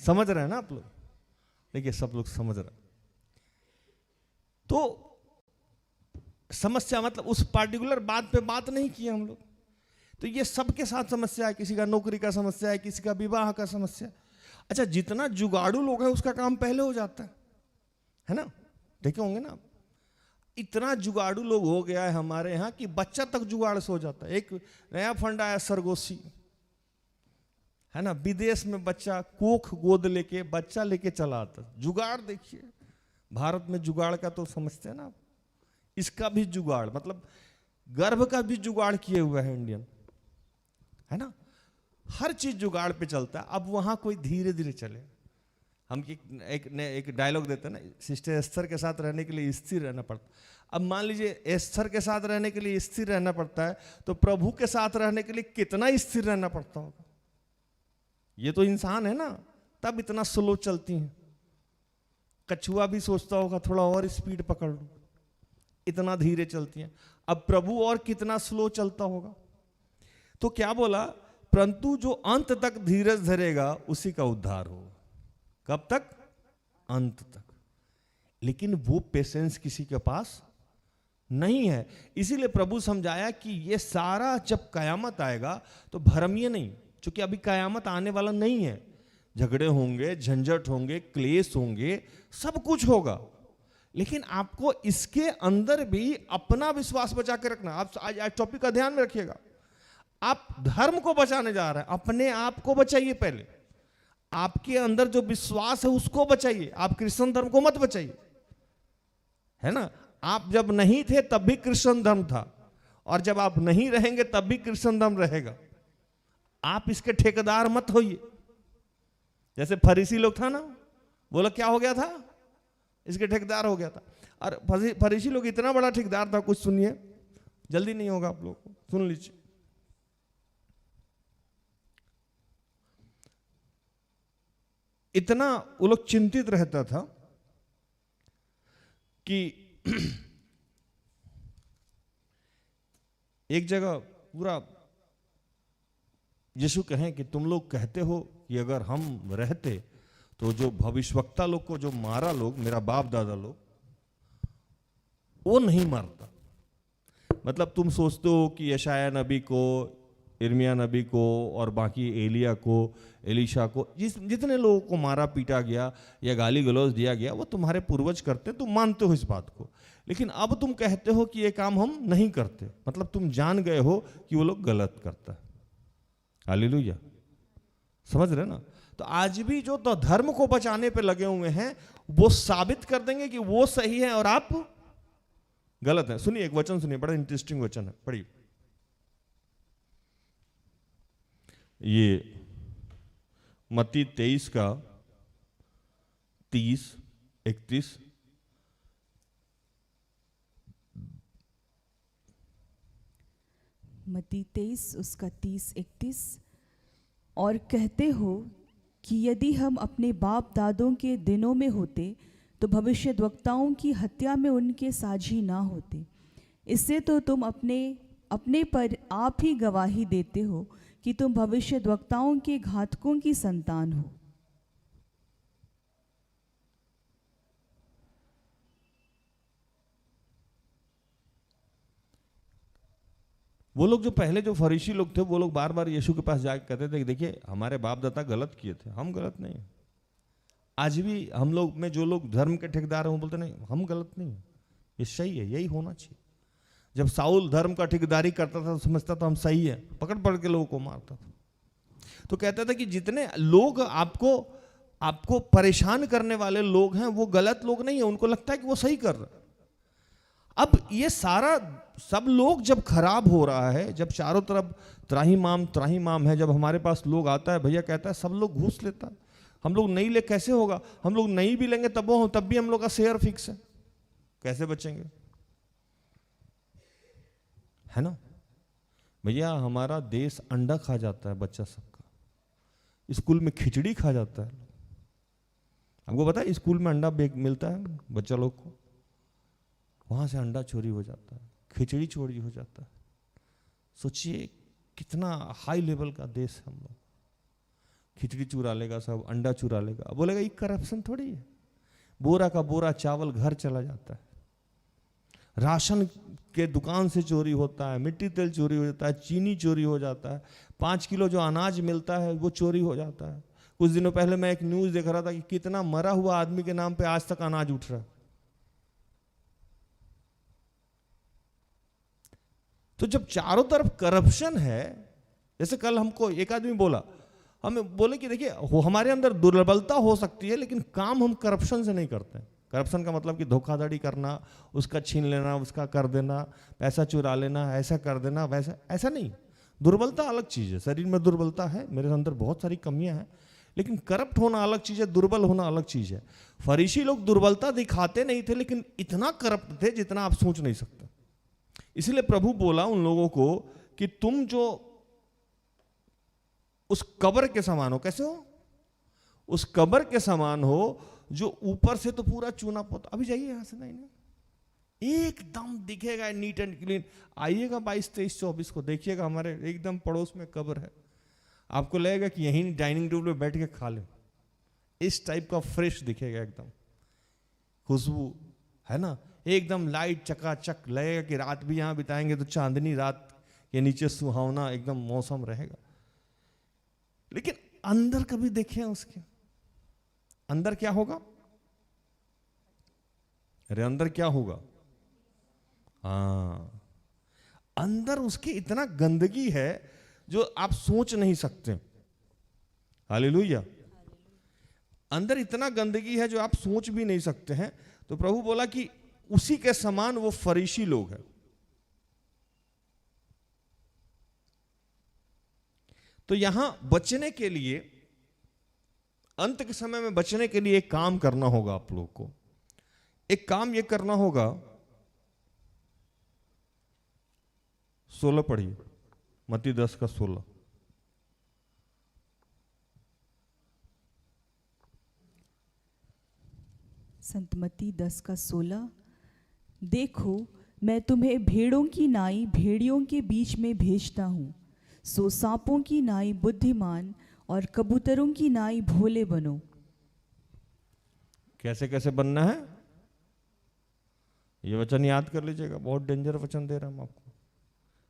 समझ रहे हैं ना आप लोग? देखिए सब लोग समझ रहे। तो समस्या मतलब उस पार्टिकुलर बात पे बात नहीं की हम लोग। तो ये सबके साथ समस्या है, किसी का नौकरी का समस्या है, किसी का विवाह का समस्या। अच्छा, जितना जुगाड़ू लोग हैं उसका काम पहले हो जाता है ना? देखे होंगे ना, इतना जुगाड़ू लोग हो गया है हमारे यहाँ कि बच्चा तक जुगाड़ से हो जाता है। एक नया फंड आया सरगोशी, है ना, विदेश में बच्चा कोख गोद लेके बच्चा लेके चला आता। जुगाड़ देखिए, भारत में जुगाड़ का तो समझते हैं ना आप, इसका भी जुगाड़ मतलब गर्भ का भी जुगाड़ किए हुए है इंडियन, है ना। हर चीज जुगाड़ पे चलता है। अब वहां कोई धीरे धीरे चले। हम एक डायलॉग देते हैं ना, सिस्टर एस्थर के साथ रहने के लिए स्थिर रहना पड़ता। अब मान लीजिए एस्थर के साथ रहने के लिए स्थिर रहना पड़ता है, तो प्रभु के साथ रहने के लिए कितना स्थिर रहना पड़ता होगा। ये तो इंसान है ना, तब इतना स्लो चलती हैं। कछुआ भी सोचता होगा थोड़ा और स्पीड पकड़ लूं, इतना धीरे चलती हैं। अब प्रभु और कितना स्लो चलता होगा। तो क्या बोला? परंतु जो अंत तक धीरज धरेगा उसी का उद्धार होगा। कब तक? अंत तक। लेकिन वो पेशेंस किसी के पास नहीं है। इसीलिए प्रभु समझाया कि ये सारा जब कयामत आएगा तो भरमिए नहीं, क्योंकि अभी कयामत आने वाला नहीं है। झगड़े होंगे, झंझट होंगे, क्लेश होंगे, सब कुछ होगा, लेकिन आपको इसके अंदर भी अपना विश्वास बचा के रखना। आप आज टॉपिक का ध्यान में रखिएगा। आप धर्म को बचाने जा रहे हैं, अपने आप को बचाइए। पहले आपके अंदर जो विश्वास है उसको बचाइए। आप क्रिश्चियन धर्म को मत बचाइए, है ना। आप जब नहीं थे तब भी क्रिश्चियन धर्म था, और जब आप नहीं रहेंगे तब भी क्रिश्चियन धर्म रहेगा। आप इसके ठेकेदार मत होइए। जैसे फरीसी लोग था ना, बोला क्या हो गया था? इसके ठेकेदार हो गया था। और फरीसी लोग इतना बड़ा ठेकेदार था, कुछ सुनिए, जल्दी नहीं होगा आप लोग को, सुन लीजिए। इतना वो लोग चिंतित रहता था कि एक जगह पूरा यीशु कहें कि तुम लोग कहते हो कि अगर हम रहते तो जो भविष्यवक्ता लोग को जो मारा लोग, मेरा बाप दादा लोग, वो नहीं मारता। मतलब तुम सोचते हो कि यशाया नबी को, इर्मिया नबी को और बाकी एलिया को, एलीशा को, जितने लोगों को मारा पीटा गया या गाली गलौज दिया गया वो तुम्हारे पूर्वज करते, तुम मानते हो इस बात को। लेकिन अब तुम कहते हो कि ये काम हम नहीं करते, मतलब तुम जान गए हो कि वो लोग गलत करता है। हालेलुया, समझ रहे ना? तो आज भी जो तो धर्म को बचाने पे लगे हुए हैं वो साबित कर देंगे कि वो सही है और आप गलत है। सुनिए एक वचन सुनिए, बड़ा इंटरेस्टिंग वचन है, पढ़िए। ये मत्ती 23 का 30-31। मत्ती 23 उसका 30-31। और कहते हो कि यदि हम अपने बाप दादों के दिनों में होते तो भविष्यद्वक्ताओं की हत्या में उनके साझी ना होते। इससे तो तुम अपने पर आप ही गवाही देते हो कि तुम भविष्यद्वक्ताओं के घातकों की संतान हो। वो लोग जो पहले जो फरीसी लोग थे वो लोग बार बार यीशु के पास जाकर कहते थे कि देखिए हमारे बाप दादा गलत किए थे, हम गलत नहीं हैं। आज भी हम लोग में जो लोग धर्म के ठेकेदार हैं वो बोलते नहीं हम गलत नहीं हैं, ये सही है, यही होना चाहिए। जब साउल धर्म का ठेकेदारी करता था तो समझता था हम सही है, पकड़ पकड़ के लोगों को मारता था। तो कहता था कि जितने लोग आपको परेशान करने वाले लोग हैं वो गलत लोग नहीं है, उनको लगता है कि वो सही कर रहे हैं। अब ये सारा सब लोग जब खराब हो रहा है, जब चारों तरफ त्राहीमाम है, जब हमारे पास लोग आता है, भैया कहता है सब लोग घूस लेता है, हम लोग नहीं ले कैसे होगा, हम लोग नहीं भी लेंगे तब भी हम लोग का शेयर फिक्स है, कैसे बचेंगे? है ना भैया? हमारा देश अंडा खा जाता है बच्चा सबका, स्कूल में खिचड़ी खा जाता है। आपको पता है स्कूल में अंडा मिलता है बच्चा लोग को, वहां से अंडा चोरी हो जाता है, खिचड़ी चोरी हो जाता है। सोचिए कितना हाई लेवल का देश है हम लोग। खिचड़ी चुरा लेगा सब, अंडा चुरा लेगा, बोलेगा ये करप्शन थोड़ी है। बोरा का बोरा चावल घर चला जाता है, राशन के दुकान से चोरी होता है, मिट्टी तेल चोरी हो जाता है, चीनी चोरी हो जाता है, 5 किलो जो अनाज मिलता है वो चोरी हो जाता है। कुछ दिनों पहले मैं एक न्यूज देख रहा था कि कितना मरा हुआ आदमी के नाम पे आज तक अनाज उठ रहा है। तो जब चारों तरफ करप्शन है, जैसे कल हमको एक आदमी बोला, हमें बोले कि देखिए हमारे अंदर दुर्बलता हो सकती है लेकिन काम हम करप्शन से नहीं करते हैं। करप्शन का मतलब कि धोखाधड़ी करना, उसका छीन लेना, उसका कर देना, पैसा चुरा लेना, ऐसा कर देना, वैसा, ऐसा नहीं। दुर्बलता अलग चीज है, शरीर में दुर्बलता है, मेरे अंदर बहुत सारी कमियां हैं, लेकिन करप्ट होना अलग चीज है, दुर्बल होना अलग चीज है। फरीसी लोग दुर्बलता दिखाते नहीं थे लेकिन इतना करप्ट थे जितना आप सोच नहीं सकते। इसलिए प्रभु बोला उन लोगों को कि तुम जो उस कब्र के समान हो, कैसे हो? उस कब्र के समान हो जो ऊपर से तो पूरा चूना पोता, अभी जाइए यहां से, नहीं एकदम दिखेगा नीट एंड क्लीन। आइएगा 22, 23, 24 को देखिएगा, हमारे एकदम पड़ोस में कब्र है, आपको लगेगा कि यहीं डाइनिंग टेबल पे बैठ के खा ले, इस टाइप का फ्रेश दिखेगा, एकदम खुशबू है ना, एकदम लाइट चकाचक, लगेगा कि रात भी यहां बिताएंगे तो चांदनी रात के नीचे सुहावना एकदम मौसम रहेगा। लेकिन अंदर कभी देखे उसके अंदर क्या होगा? अरे अंदर क्या होगा? हाँ, अंदर उसके इतना गंदगी है जो आप सोच नहीं सकते। हालेलुया। अंदर इतना गंदगी है जो आप सोच भी नहीं सकते हैं। तो प्रभु बोला कि उसी के समान वो फरीसी लोग हैं। तो यहां बचने के लिए, अंत के समय में बचने के लिए एक काम करना होगा आप लोग को। एक काम ये करना होगा, 16 पढ़िए, मत्ती 10 का 16। संत मत्ती 10:16। देखो मैं तुम्हें भेड़ों की नाई भेड़ियों के बीच में भेजता हूँ, सो सांपों की नाई बुद्धिमान और कबूतरों की नाई भोले बनो। कैसे कैसे बनना है ये वचन याद कर लीजिएगा, बहुत डेंजर वचन दे रहे हैं हम आपको।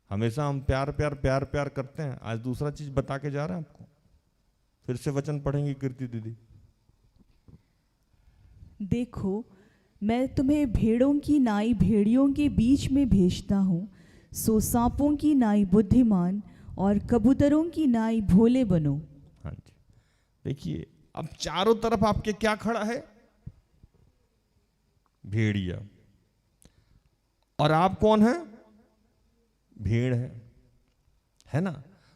हमेशा हम प्यार प्यार प्यार प्यार करते हैं, आज दूसरा चीज बता के जा रहे हैं आपको। फिर से वचन पढ़ेंगे कीर्ति दीदी। देखो मैं तुम्हें भेड़ों की नाई भेड़ियों के बीच में भेजता हूँ, सो सांपों की नाई बुद्धिमान और कबूतरों की नाई भोले बनो। हाँ जी, देखिए अब चारों तरफ आपके क्या खड़ा है? भेड़िया। और आप कौन है? भेड़ है ना?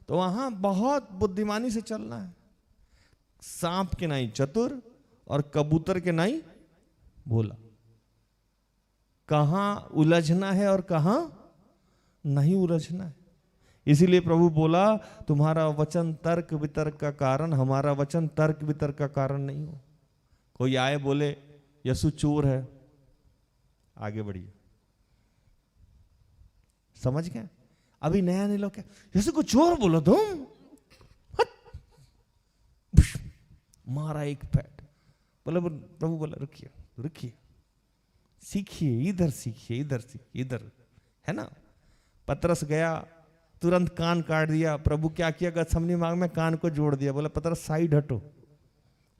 तो वहां बहुत बुद्धिमानी से चलना है। सांप के नाई चतुर और कबूतर के नाई भोला। कहां उलझना है और कहां नहीं उलझना है। इसीलिए प्रभु बोला तुम्हारा वचन तर्क वितर्क का कारण, हमारा वचन तर्क वितर्क का कारण नहीं हो। कोई आए बोले यसु चोर है, आगे बढ़िए। समझ गए? अभी नया नहीं लोग क्या यसु को चोर बोलो तुम, मारा एक पैट। बोले प्रभु बोला रुकिए रुकिए, सीखिए, इधर सीखिए, इधर सीखिए, इधर है ना। पतरस गया, तुरंत कान काट दिया। प्रभु क्या किया? गथसेमनी मार्ग में कान को जोड़ दिया। बोला पतरस साइड हटो,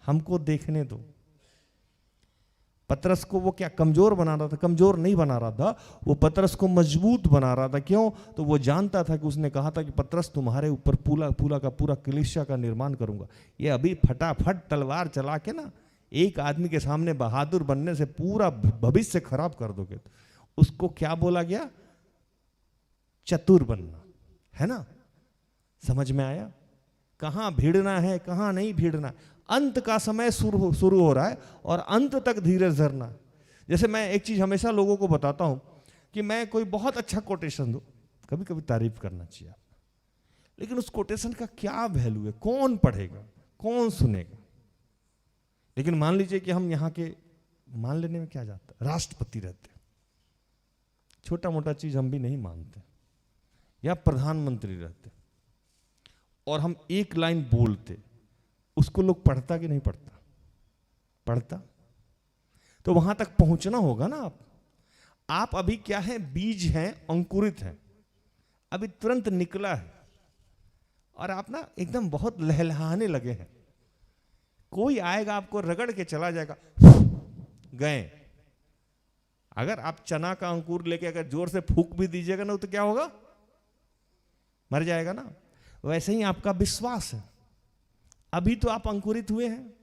हमको देखने दो। पतरस को वो क्या कमजोर बना रहा था? कमजोर नहीं बना रहा था, वो पतरस को मजबूत बना रहा था। क्यों? तो वो जानता था कि उसने कहा था कि पतरस तुम्हारे ऊपर पूरा का पूरा कलीसिया का निर्माण करूंगा। ये अभी फटाफट तलवार चला के ना एक आदमी के सामने बहादुर बनने से पूरा भविष्य खराब कर दोगे। उसको क्या बोला गया? चतुर बनना, है ना। समझ में आया? कहां भिड़ना है, कहां नहीं भिड़ना। अंत का समय शुरू हो रहा है और अंत तक धीरज धरना। जैसे मैं एक चीज हमेशा लोगों को बताता हूं कि मैं कोई बहुत अच्छा कोटेशन दूं, कभी कभी तारीफ करना चाहिए आप, लेकिन उस कोटेशन का क्या वैल्यू है? कौन पढ़ेगा, कौन सुनेगा? लेकिन मान लीजिए कि हम यहाँ के, मान लेने में क्या जाता है, राष्ट्रपति रहते, छोटा मोटा चीज हम भी नहीं मानते, या प्रधानमंत्री रहते और हम एक लाइन बोलते, उसको लोग पढ़ता कि नहीं पढ़ता? पढ़ता। तो वहां तक पहुंचना होगा ना। आप अभी क्या है? बीज हैं, अंकुरित हैं, अभी तुरंत निकला है और आप ना एकदम बहुत लहलहाने लगे हैं। कोई आएगा आपको रगड़ के चला जाएगा, गए। अगर आप चना का अंकुर लेके अगर जोर से फूंक भी दीजिएगा ना तो क्या होगा? मर जाएगा ना। वैसे ही आपका विश्वास है, अभी तो आप अंकुरित हुए हैं,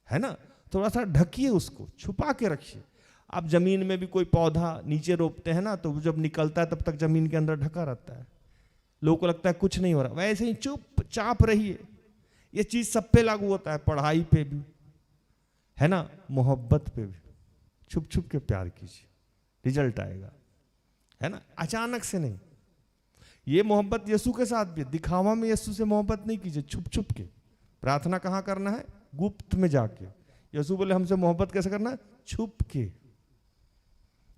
है ना। थोड़ा सा ढकिए उसको, छुपा के रखिए। आप जमीन में भी कोई पौधा नीचे रोपते हैं ना, तो जब निकलता है तब तक जमीन के अंदर ढका रहता है, लोगों को लगता है कुछ नहीं हो रहा। वैसे ही चुपचाप रहिए। ये चीज सब पे लागू होता है, पढ़ाई पे भी, है ना, मोहब्बत पे भी। छुप छुप के प्यार कीजिए, रिजल्ट आएगा, है ना, अचानक से नहीं। ये मोहब्बत यीशु के साथ भी, दिखावा में यीशु से मोहब्बत नहीं कीजिए, छुप छुप के। प्रार्थना कहाँ करना है? गुप्त में जाके। यीशु बोले हमसे मोहब्बत कैसे करना है? छुप के,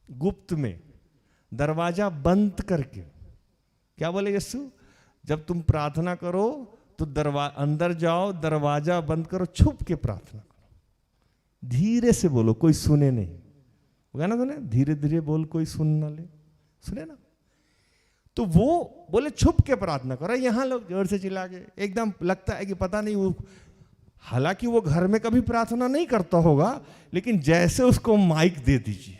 गुप्त में, दरवाजा बंद करके। क्या बोले यीशु? जब तुम प्रार्थना करो तो अंदर जाओ, दरवाजा बंद करो, छुप के प्रार्थना करो, धीरे से बोलो, कोई सुने नहीं। वो ना सुने, धीरे धीरे बोल, कोई सुन ना ले, सुने ना। तो वो बोले छुप के प्रार्थना करो। यहां लोग जोर से चिल्ला के, एकदम लगता है कि पता नहीं वो, हालांकि वो घर में कभी प्रार्थना नहीं करता होगा, लेकिन जैसे उसको माइक दे दीजिए,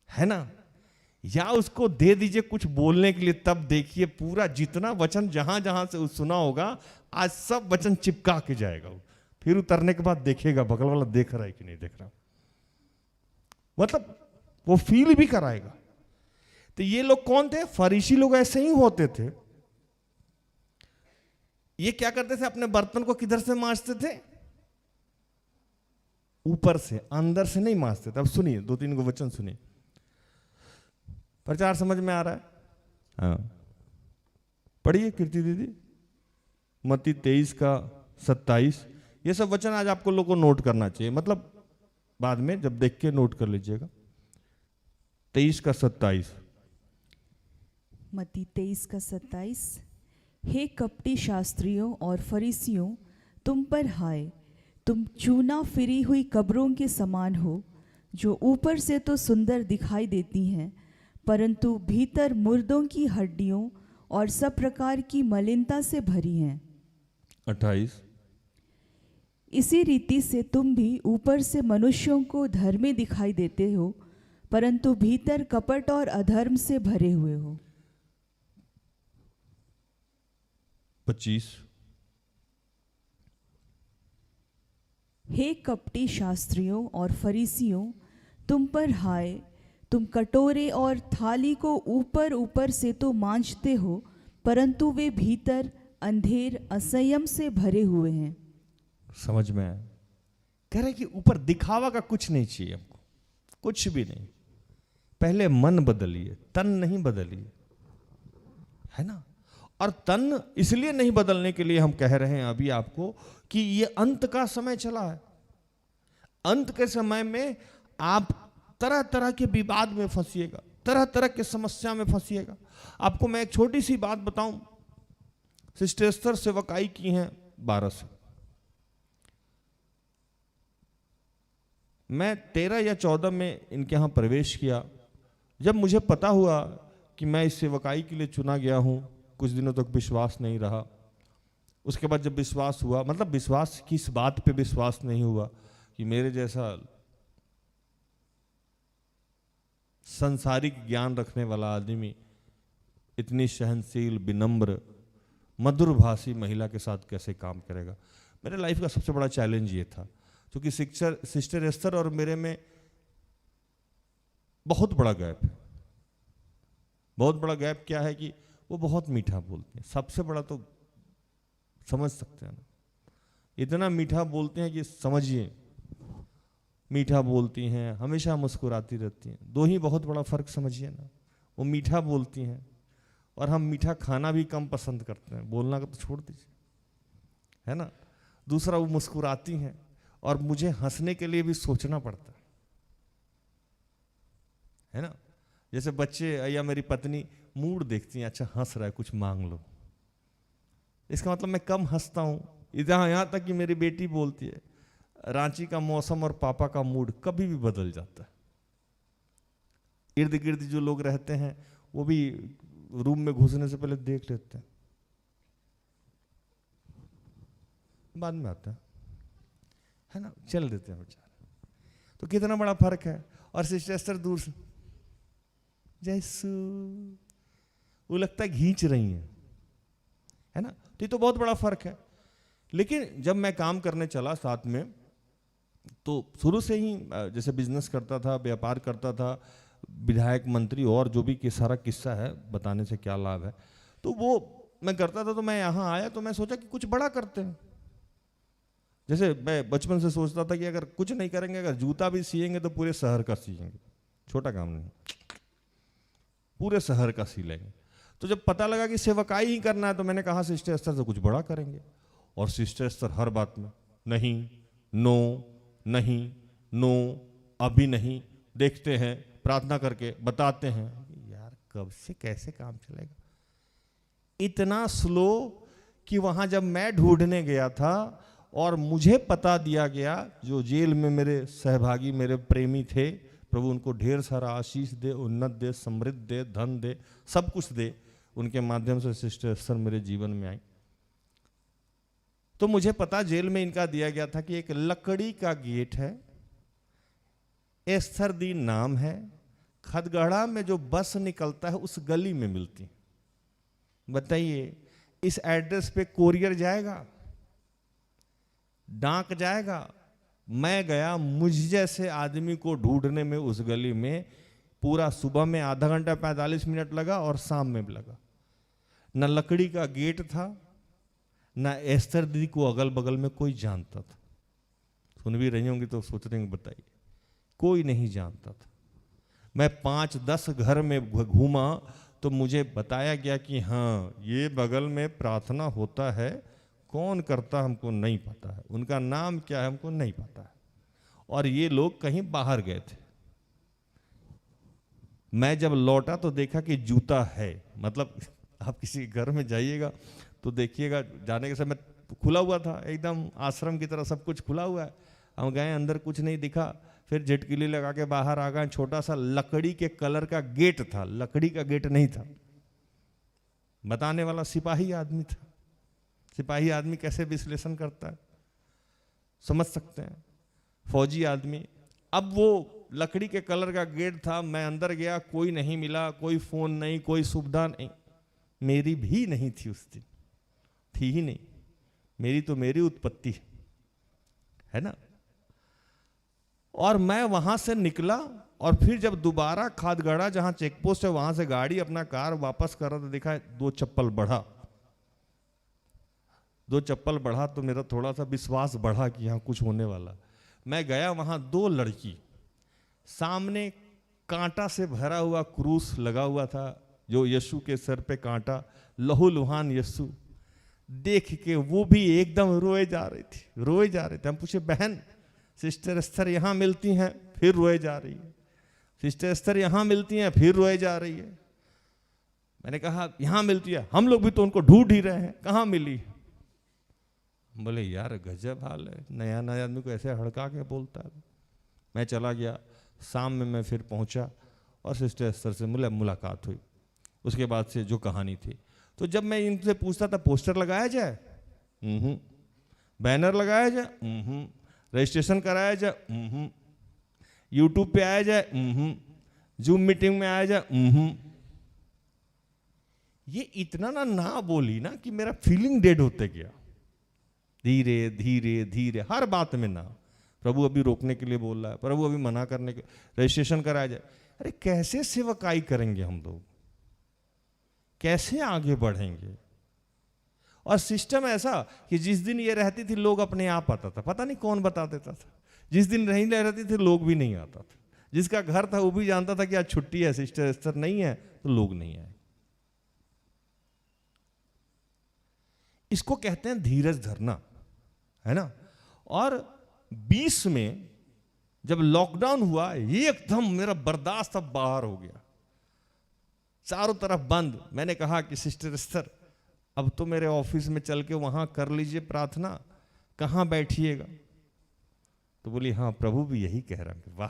है ना, या उसको दे दीजिए कुछ बोलने के लिए, तब देखिए पूरा जितना वचन जहां जहां से सुना होगा, आज सब वचन चिपका के जाएगा। फिर उतरने के बाद देखेगा बगल वाला देख रहा है कि नहीं देख रहा, मतलब वो फील भी कराएगा। तो ये लोग कौन थे? फरीसी लोग ऐसे ही होते थे। ये क्या करते थे? अपने बर्तन को किधर से मांजते थे? ऊपर से, अंदर से नहीं मांजते थे। अब सुनिए, 2-3 को वचन सुनिए, प्रचार समझ में आ रहा है? हाँ, पढ़िए कीर्ति दीदी, मत्ती 23 का 27। ये सब वचन आज आपको लोगों को नोट करना चाहिए। मतलब बाद में जब देख के नोट कर लीजिएगा। 23 का 27। मत्ती 23 का 27। हे कपटी शास्त्रियों और फरीसियों, तुम पर हाय, तुम चूना फिरी हुई कब्रों के समान हो, जो ऊपर से तो सुंदर दिखाई देती हैं, परंतु भीतर मुर्दों की हड्डियों और सब प्रकार की मलिनता से भरी हैं। 28। इसी रीति से तुम भी ऊपर से मनुष्यों को धर्मी दिखाई देते हो, परंतु भीतर कपट और अधर्म से भरे हुए हो। 25। हे कपटी शास्त्रियों और फरीसियों, तुम पर हाय, तुम कटोरे और थाली को ऊपर ऊपर से तो मांजते हो, परंतु वे भीतर अंधेर असंयम से भरे हुए हैं। समझ में आया? कह रहे कि ऊपर दिखावा का कुछ नहीं चाहिए हमको, कुछ भी नहीं। पहले मन बदलिए, तन नहीं बदलिए, है ना। और तन इसलिए नहीं बदलने के लिए हम कह रहे हैं अभी आपको कि ये अंत का समय चला है। अंत के समय में आप तरह तरह के विवाद में फंसिएगा, तरह तरह के समस्या में फंसिएगा। आपको मैं एक छोटी सी बात बताऊं, सिस्टर एस्थर सेवकाई की हैं 12 से। मैं 13 या 14 में इनके यहाँ प्रवेश किया। जब मुझे पता हुआ कि मैं इस सेवकाई के लिए चुना गया हूँ, कुछ दिनों तक विश्वास नहीं रहा। उसके बाद जब विश्वास हुआ, मतलब विश्वास किस बात पे विश्वास नहीं हुआ कि मेरे जैसा संसारिक ज्ञान रखने वाला आदमी इतनी सहनशील, विनम्र, मधुरभाषी महिला के साथ कैसे काम करेगा। मेरे लाइफ का सबसे बड़ा चैलेंज ये था, क्योंकि सिस्टर एस्थर और मेरे में बहुत बड़ा गैप है। बहुत बड़ा गैप क्या है कि वो बहुत मीठा बोलती हैं। सबसे बड़ा तो समझ सकते हैं ना, इतना मीठा बोलते हैं कि समझिए, मीठा बोलती हैं, हमेशा मुस्कुराती रहती हैं। दो ही बहुत बड़ा फर्क समझिए ना। वो मीठा बोलती हैं और हम मीठा खाना भी कम पसंद करते हैं, बोलना का तो छोड़ दीजिए, है ना। दूसरा, वो मुस्कुराती हैं और मुझे हंसने के लिए भी सोचना पड़ता है ना। जैसे बच्चे या मेरी पत्नी मूड देखती हैं, अच्छा हंस रहा है, कुछ मांग लो, इसका मतलब मैं कम हंसता हूँ। यहाँ तक कि मेरी बेटी बोलती है, रांची का मौसम और पापा का मूड कभी भी बदल जाता है। इर्द गिर्द जो लोग रहते हैं वो भी रूम में घुसने से पहले देख लेते हैं, बाद में आता है ना, चल देते हैं बेचारे। तो कितना बड़ा फर्क है। और सिस्टर एस्थर दूर से जैसू, वो लगता है खींच रही है ना। तो ये तो बहुत बड़ा फर्क है। लेकिन जब मैं काम करने चला साथ में, तो शुरू से ही जैसे बिजनेस करता था, व्यापार करता था, विधायक, मंत्री और जो भी कि सारा किस्सा है, बताने से क्या लाभ है, तो वो मैं करता था। तो मैं यहाँ आया तो मैं सोचा कि कुछ बड़ा करते हैं। जैसे मैं बचपन से सोचता था कि अगर कुछ नहीं करेंगे, अगर जूता भी सिएंगे तो पूरे शहर का सिएंगे, छोटा काम नहीं, पूरे शहर का सी लेंगे। तो जब पता लगा कि सेवकाई ही करना है, तो मैंने कहा सिस्टर एस्थर से कुछ बड़ा करेंगे। और सिस्टर एस्थर हर बात में नहीं, नो, नहीं, नो, अभी नहीं, देखते हैं, प्रार्थना करके बताते हैं। यार कब से कैसे काम चलेगा। इतना स्लो कि वहां जब मैं ढूंढने गया था और मुझे पता दिया गया, जो जेल में मेरे सहभागी, मेरे प्रेमी थे, प्रभु उनको ढेर सारा आशीष दे, उन्नत दे, समृद्ध दे, धन दे, सब कुछ दे, उनके माध्यम से सिस्टर एस्थर मेरे जीवन में आई। तो मुझे पता जेल में इनका दिया गया था कि एक लकड़ी का गेट है, एस्थर दी नाम है, खदगढ़ा में जो बस निकलता है उस गली में मिलती। बताइए, इस एड्रेस पे कोरियर जाएगा, डाक जाएगा। मैं गया, मुझ जैसे आदमी को ढूंढने में उस गली में पूरा सुबह में आधा घंटा 45 मिनट लगा और शाम में भी लगा। न लकड़ी का गेट था, न एस्थर दीदी को अगल बगल में कोई जानता था। सुन भी रही होंगी तो सोच रहे होंगे, बताइए, कोई नहीं जानता था। मैं 5-10 घर में घूमा तो मुझे बताया गया कि हाँ ये बगल में प्रार्थना होता है, कौन करता हमको नहीं पता है, उनका नाम क्या है हमको नहीं पता है। और ये लोग कहीं बाहर गए थे। मैं जब लौटा तो देखा कि जूता है। मतलब आप किसी घर में जाइएगा तो देखिएगा, जाने के समय खुला हुआ था, एकदम आश्रम की तरह सब कुछ खुला हुआ है। हम गए, अंदर कुछ नहीं दिखा, फिर झटकिली लगा के बाहर आ गए। छोटा सा लकड़ी के कलर का गेट था, लकड़ी का गेट नहीं था। बताने वाला सिपाही आदमी था। सिपाही आदमी कैसे विश्लेषण करता है समझ सकते हैं, फौजी आदमी। अब वो लकड़ी के कलर का गेट था, मैं अंदर गया, कोई नहीं मिला, कोई फोन नहीं, कोई सुविधा नहीं। मेरी भी नहीं थी उस दिन, थी ही नहीं। मेरी तो मेरी उत्पत्ति है ना। और मैं वहां से निकला और फिर जब दोबारा खादगढ़ा जहां चेक पोस्ट है वहां से गाड़ी अपना कार वापस कर रहा था, देखा 2 चप्पल बढ़ा। 2 चप्पल बढ़ा तो मेरा थोड़ा सा विश्वास बढ़ा कि यहाँ कुछ होने वाला। मैं गया वहां, 2 लड़की सामने कांटा से भरा हुआ क्रूस लगा हुआ था, जो यीशु के सर पे कांटा, लहू लुहान यीशु। देख के वो भी एकदम रोए जा रही थी, रोए जा रहे थे। हम पूछे, बहन सिस्टर एस्थर यहाँ मिलती हैं? फिर रोए जा रही है। सिस्टर एस्थर यहाँ मिलती हैं? फिर रोए जा रही है। मैंने कहा यहाँ मिलती है, हम लोग भी तो उनको ढूंढ ही रहे हैं, कहाँ मिली? बोले यार गजब हाल है, नया नया आदमी को ऐसे हड़का के बोलता है। मैं चला गया, शाम में मैं फिर पहुंचा और सिस्टर एस्थर से मुलाकात हुई। उसके बाद से जो कहानी थी, तो जब मैं इनसे पूछता था पोस्टर लगाया जाए, बैनर लगाया जाए, रजिस्ट्रेशन कराया जाए, यूट्यूब पे आया जाए, जूम मीटिंग में आया जाए, ये इतना ना बोली ना कि मेरा फीलिंग डेड होते गया। धीरे धीरे धीरे हर बात में ना, प्रभु अभी रोकने के लिए बोल रहा है, प्रभु अभी मना करने के, रजिस्ट्रेशन कराया जाए। अरे कैसे सेवकाई करेंगे हम लोग, कैसे आगे बढ़ेंगे? और सिस्टम ऐसा कि जिस दिन ये रहती थी लोग अपने आप आता था, पता नहीं कौन बता देता था। जिस दिन नहीं रहती थी लोग भी नहीं आता था। जिसका घर था वो भी जानता था कि आज छुट्टी है, सिस्टर एस्थर नहीं है, तो लोग नहीं आए। इसको कहते हैं धीरज धरना, है ना। और 20 में जब लॉकडाउन हुआ, एकदम मेरा बर्दाश्त अब बाहर हो गया, चारों तरफ बंद। मैंने कहा कि सिस्टर एस्थर अब तो मेरे ऑफिस में चल के वहां कर लीजिए प्रार्थना, कहां बैठिएगा? तो बोली हाँ प्रभु भी यही कह रहा है। वाह,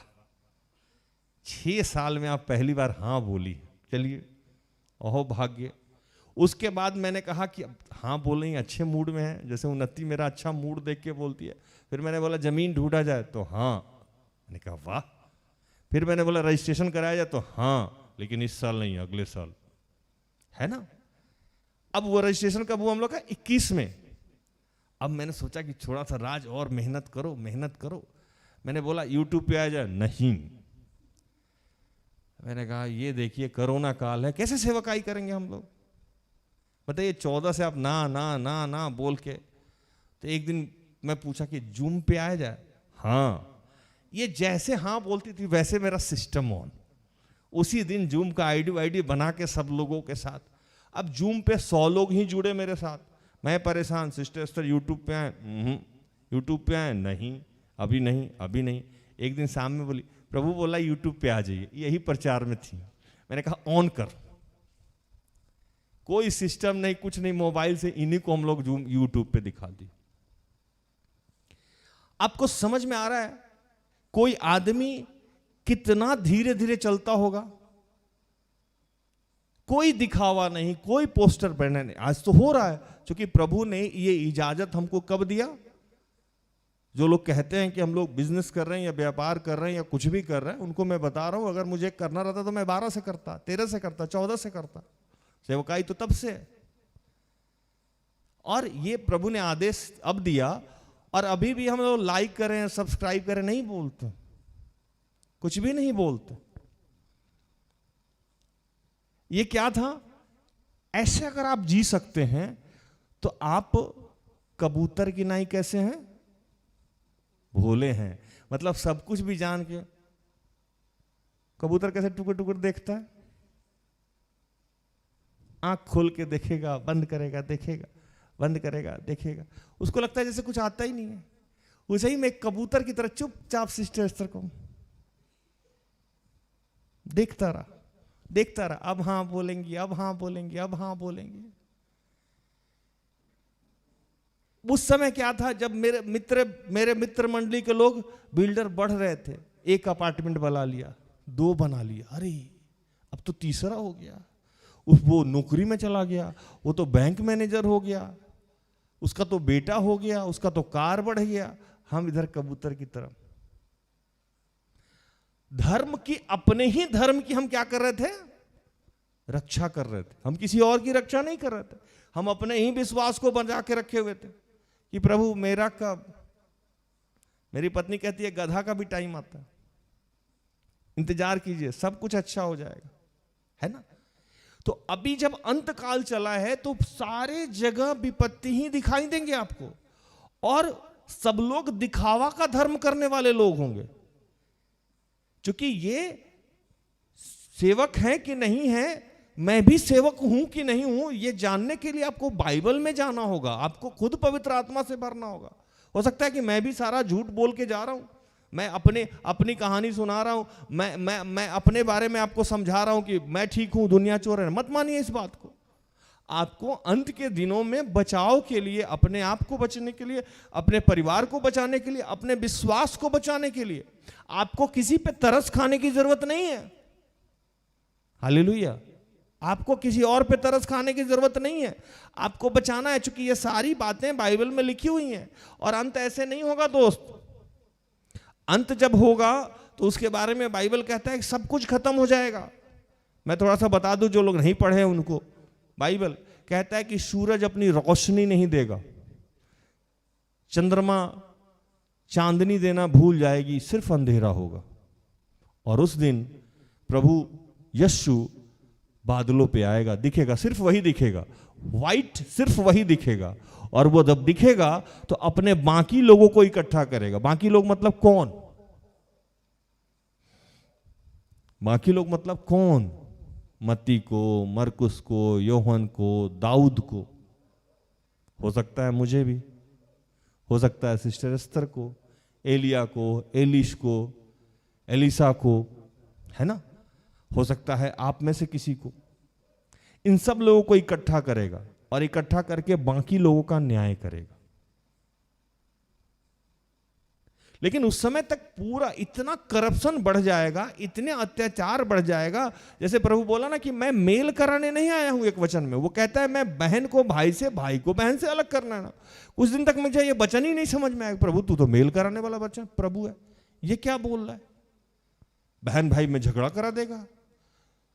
6 साल में आप पहली बार हाँ बोली, चलिए अहो भाग्य। उसके बाद मैंने कहा कि अब हाँ बोल रही, अच्छे मूड में है, जैसे उन्नति मेरा अच्छा मूड देख के बोलती है। फिर मैंने बोला जमीन ढूंढा जाए, तो हाँ। मैंने कहा वाह। फिर मैंने बोला रजिस्ट्रेशन कराया जाए, तो हाँ, लेकिन इस साल नहीं, अगले साल, है ना। अब वो रजिस्ट्रेशन कब हुआ हम लोग का? 21 में। अब मैंने सोचा कि थोड़ा सा राज और मेहनत करो, मेहनत करो। मैंने बोला यूट्यूब पे आ जाए, नहीं। मैंने कहा ये देखिए कोरोना काल है, कैसे सेवकाई करेंगे हम लोग? बताइए 14 से आप ना ना ना ना बोल के। तो एक दिन मैं पूछा कि जूम पे आया जाए, हाँ। ये जैसे हाँ बोलती थी वैसे मेरा सिस्टम ऑन। उसी दिन जूम का आईडी बना के सब लोगों के साथ। अब जूम पे 100 लोग ही जुड़े मेरे साथ। मैं परेशान, सिस्टर एस्थर यूट्यूब पे आए, यूट्यूब पे आए, नहीं अभी नहीं, अभी नहीं। एक दिन शाम में बोली प्रभु बोला यूट्यूब पे आ जाइए, यही प्रचार में थी। मैंने कहा ऑन कर। कोई सिस्टम नहीं, कुछ नहीं, मोबाइल से इन्हीं को हम लोग जूम यूट्यूब पे दिखा दी। आपको समझ में आ रहा है कोई आदमी कितना धीरे धीरे चलता होगा? कोई दिखावा नहीं, कोई पोस्टर पहनना नहीं। आज तो हो रहा है, क्योंकि प्रभु ने ये इजाजत हमको कब दिया? जो लोग कहते हैं कि हम लोग बिजनेस कर रहे हैं या व्यापार कर रहे हैं या कुछ भी कर रहे हैं, उनको मैं बता रहा हूं, अगर मुझे करना रहता तो मैं 12 से करता, 13 से करता, 14 से करता। सेवकाई तो तब से है। और ये प्रभु ने आदेश अब दिया, और अभी भी हम लोग लाइक करें, सब्सक्राइब करें, नहीं बोलते, कुछ भी नहीं बोलते। ये क्या था? ऐसे अगर आप जी सकते हैं तो आप कबूतर की नाई कैसे हैं? भोले हैं। मतलब सब कुछ भी जान के। कबूतर कैसे टुकड़ टुकड़ देखता है? आंख खोल के देखेगा, बंद करेगा, देखेगा, बंद करेगा, देखेगा। उसको लगता है जैसे कुछ आता ही नहीं है। वैसे ही मैं एक कबूतर की तरह चुपचाप सिस्टर एस्थर को देखता रहा। अब हाँ बोलेंगी, अब हाँ बोलेंगी, अब हाँ बोलेंगी। उस समय क्या था, जब मेरे मित्र मंडली के लोग बिल्डर बढ़ रहे थे, एक अपार्टमेंट बना लिया, 2 बना लिया, अरे अब तो तीसरा हो गया, वो नौकरी में चला गया, वो तो बैंक मैनेजर हो गया, उसका तो बेटा हो गया, उसका तो कार बढ़ गया। हम इधर कबूतर की तरफ धर्म की, अपने ही धर्म की हम क्या कर रहे थे, रक्षा कर रहे थे। हम किसी और की रक्षा नहीं कर रहे थे, हम अपने ही विश्वास को बचा के रखे हुए थे कि प्रभु मेरा कब। मेरी पत्नी कहती है गधा का भी टाइम आता है, इंतजार कीजिए, सब कुछ अच्छा हो जाएगा, है ना। तो अभी जब अंत काल चला है तो सारे जगह विपत्ति ही दिखाई देंगे आपको, और सब लोग दिखावा का धर्म करने वाले लोग होंगे। क्योंकि ये सेवक हैं कि नहीं है, मैं भी सेवक हूं कि नहीं हूं, ये जानने के लिए आपको बाइबल में जाना होगा, आपको खुद पवित्र आत्मा से भरना होगा। हो सकता है कि मैं भी सारा झूठ बोल के जा रहा हूं, मैं अपनी कहानी सुना रहा हूं, मैं अपने बारे में आपको समझा रहा हूं कि मैं ठीक हूं, दुनिया चोर है। मत मानिए इस बात को। आपको अंत के दिनों में बचाव के लिए, अपने आप को बचने के लिए, अपने परिवार को बचाने के लिए, अपने विश्वास को बचाने के लिए आपको किसी पे तरस खाने की जरूरत नहीं है। हालेलुया। आपको किसी और पे तरस खाने की जरूरत नहीं है, आपको बचाना है। चूंकि ये सारी बातें बाइबल में लिखी हुई हैं, और अंत ऐसे नहीं होगा दोस्त। अंत जब होगा तो उसके बारे में बाइबल कहता है कि सब कुछ खत्म हो जाएगा। मैं थोड़ा सा बता दूं जो लोग नहीं पढ़े हैं उनको, बाइबल कहता है कि सूरज अपनी रोशनी नहीं देगा, चंद्रमा चांदनी देना भूल जाएगी, सिर्फ अंधेरा होगा। और उस दिन प्रभु यीशु बादलों पे आएगा, दिखेगा, सिर्फ वही दिखेगा, वाइट सिर्फ वही दिखेगा। और वो जब दिखेगा तो अपने बाकी लोगों को इकट्ठा करेगा। बाकी लोग मतलब कौन? बाकी लोग मतलब कौन? मत्ती को, मरकुस को, योहन को, दाऊद को, हो सकता है मुझे भी, हो सकता है सिस्टर एस्थर को, एलिया को, एलिश को, एलिसा को, है ना, हो सकता है आप में से किसी को। इन सब लोगों को इकट्ठा करेगा और इकट्ठा करके बाकी लोगों का न्याय करेगा। लेकिन उस समय तक पूरा इतना करप्शन बढ़ जाएगा, इतने अत्याचार बढ़ जाएगा। जैसे प्रभु बोला ना कि मैं मेल कराने नहीं आया हूं, एक वचन में वो कहता है मैं बहन को भाई से, भाई को बहन से अलग करना है ना। कुछ दिन तक मुझे ये वचन ही नहीं समझ में आया, प्रभु तू तो मेल कराने वाला वचन प्रभु है, ये क्या बोल रहा है? बहन भाई में झगड़ा करा देगा,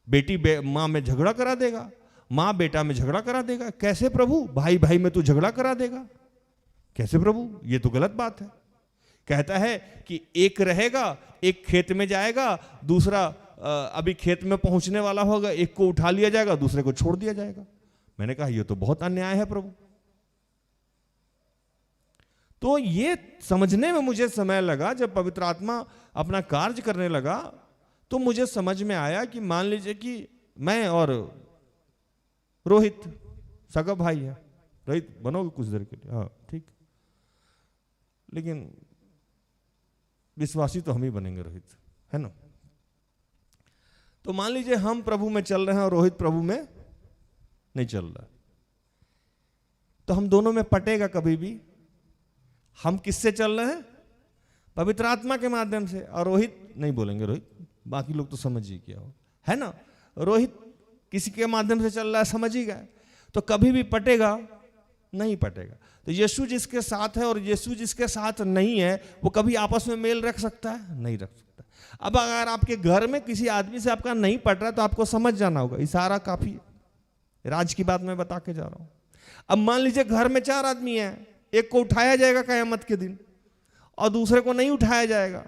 बेटी माँ में झगड़ा करा देगा, माँ बेटा में झगड़ा करा देगा। कैसे प्रभु? भाई भाई में तू झगड़ा करा देगा? कैसे प्रभु? ये तो गलत बात है। कहता है कि एक रहेगा, एक खेत में जाएगा, दूसरा अभी खेत में पहुंचने वाला होगा, एक को उठा लिया जाएगा, दूसरे को छोड़ दिया जाएगा। मैंने कहा ये तो बहुत अन्याय है प्रभु। तो ये समझने में मुझे समय लगा, जब पवित्र आत्मा अपना कार्य करने लगा तो मुझे समझ में आया कि मान लीजिए कि मैं और रोहित सगा भाई है। रोहित बनोगे कुछ देर के लिए? हाँ ठीक, लेकिन विश्वासी तो हम ही बनेंगे रोहित, है ना। तो मान लीजिए हम प्रभु में चल रहे हैं और रोहित प्रभु में नहीं चल रहा, तो हम दोनों में पटेगा कभी भी? हम किससे चल रहे हैं? पवित्र आत्मा के माध्यम से। और रोहित नहीं बोलेंगे रोहित, बाकी लोग तो समझ ही गया हो, है ना। रोहित किसी के माध्यम से चल रहा है, समझ ही गए। तो कभी भी पटेगा? नहीं पटेगा। तो यीशु जिसके साथ है और यीशु जिसके साथ नहीं है, वो कभी आपस में मेल रख सकता है? नहीं रख सकता। अब अगर आपके घर में किसी आदमी से आपका नहीं पट रहा है तो आपको समझ जाना होगा, इशारा काफी है। राज की बात मैं बता के जा रहा हूं। अब मान लीजिए घर में 4 आदमी हैं, एक को उठाया जाएगा कयामत के दिन और दूसरे को नहीं उठाया जाएगा,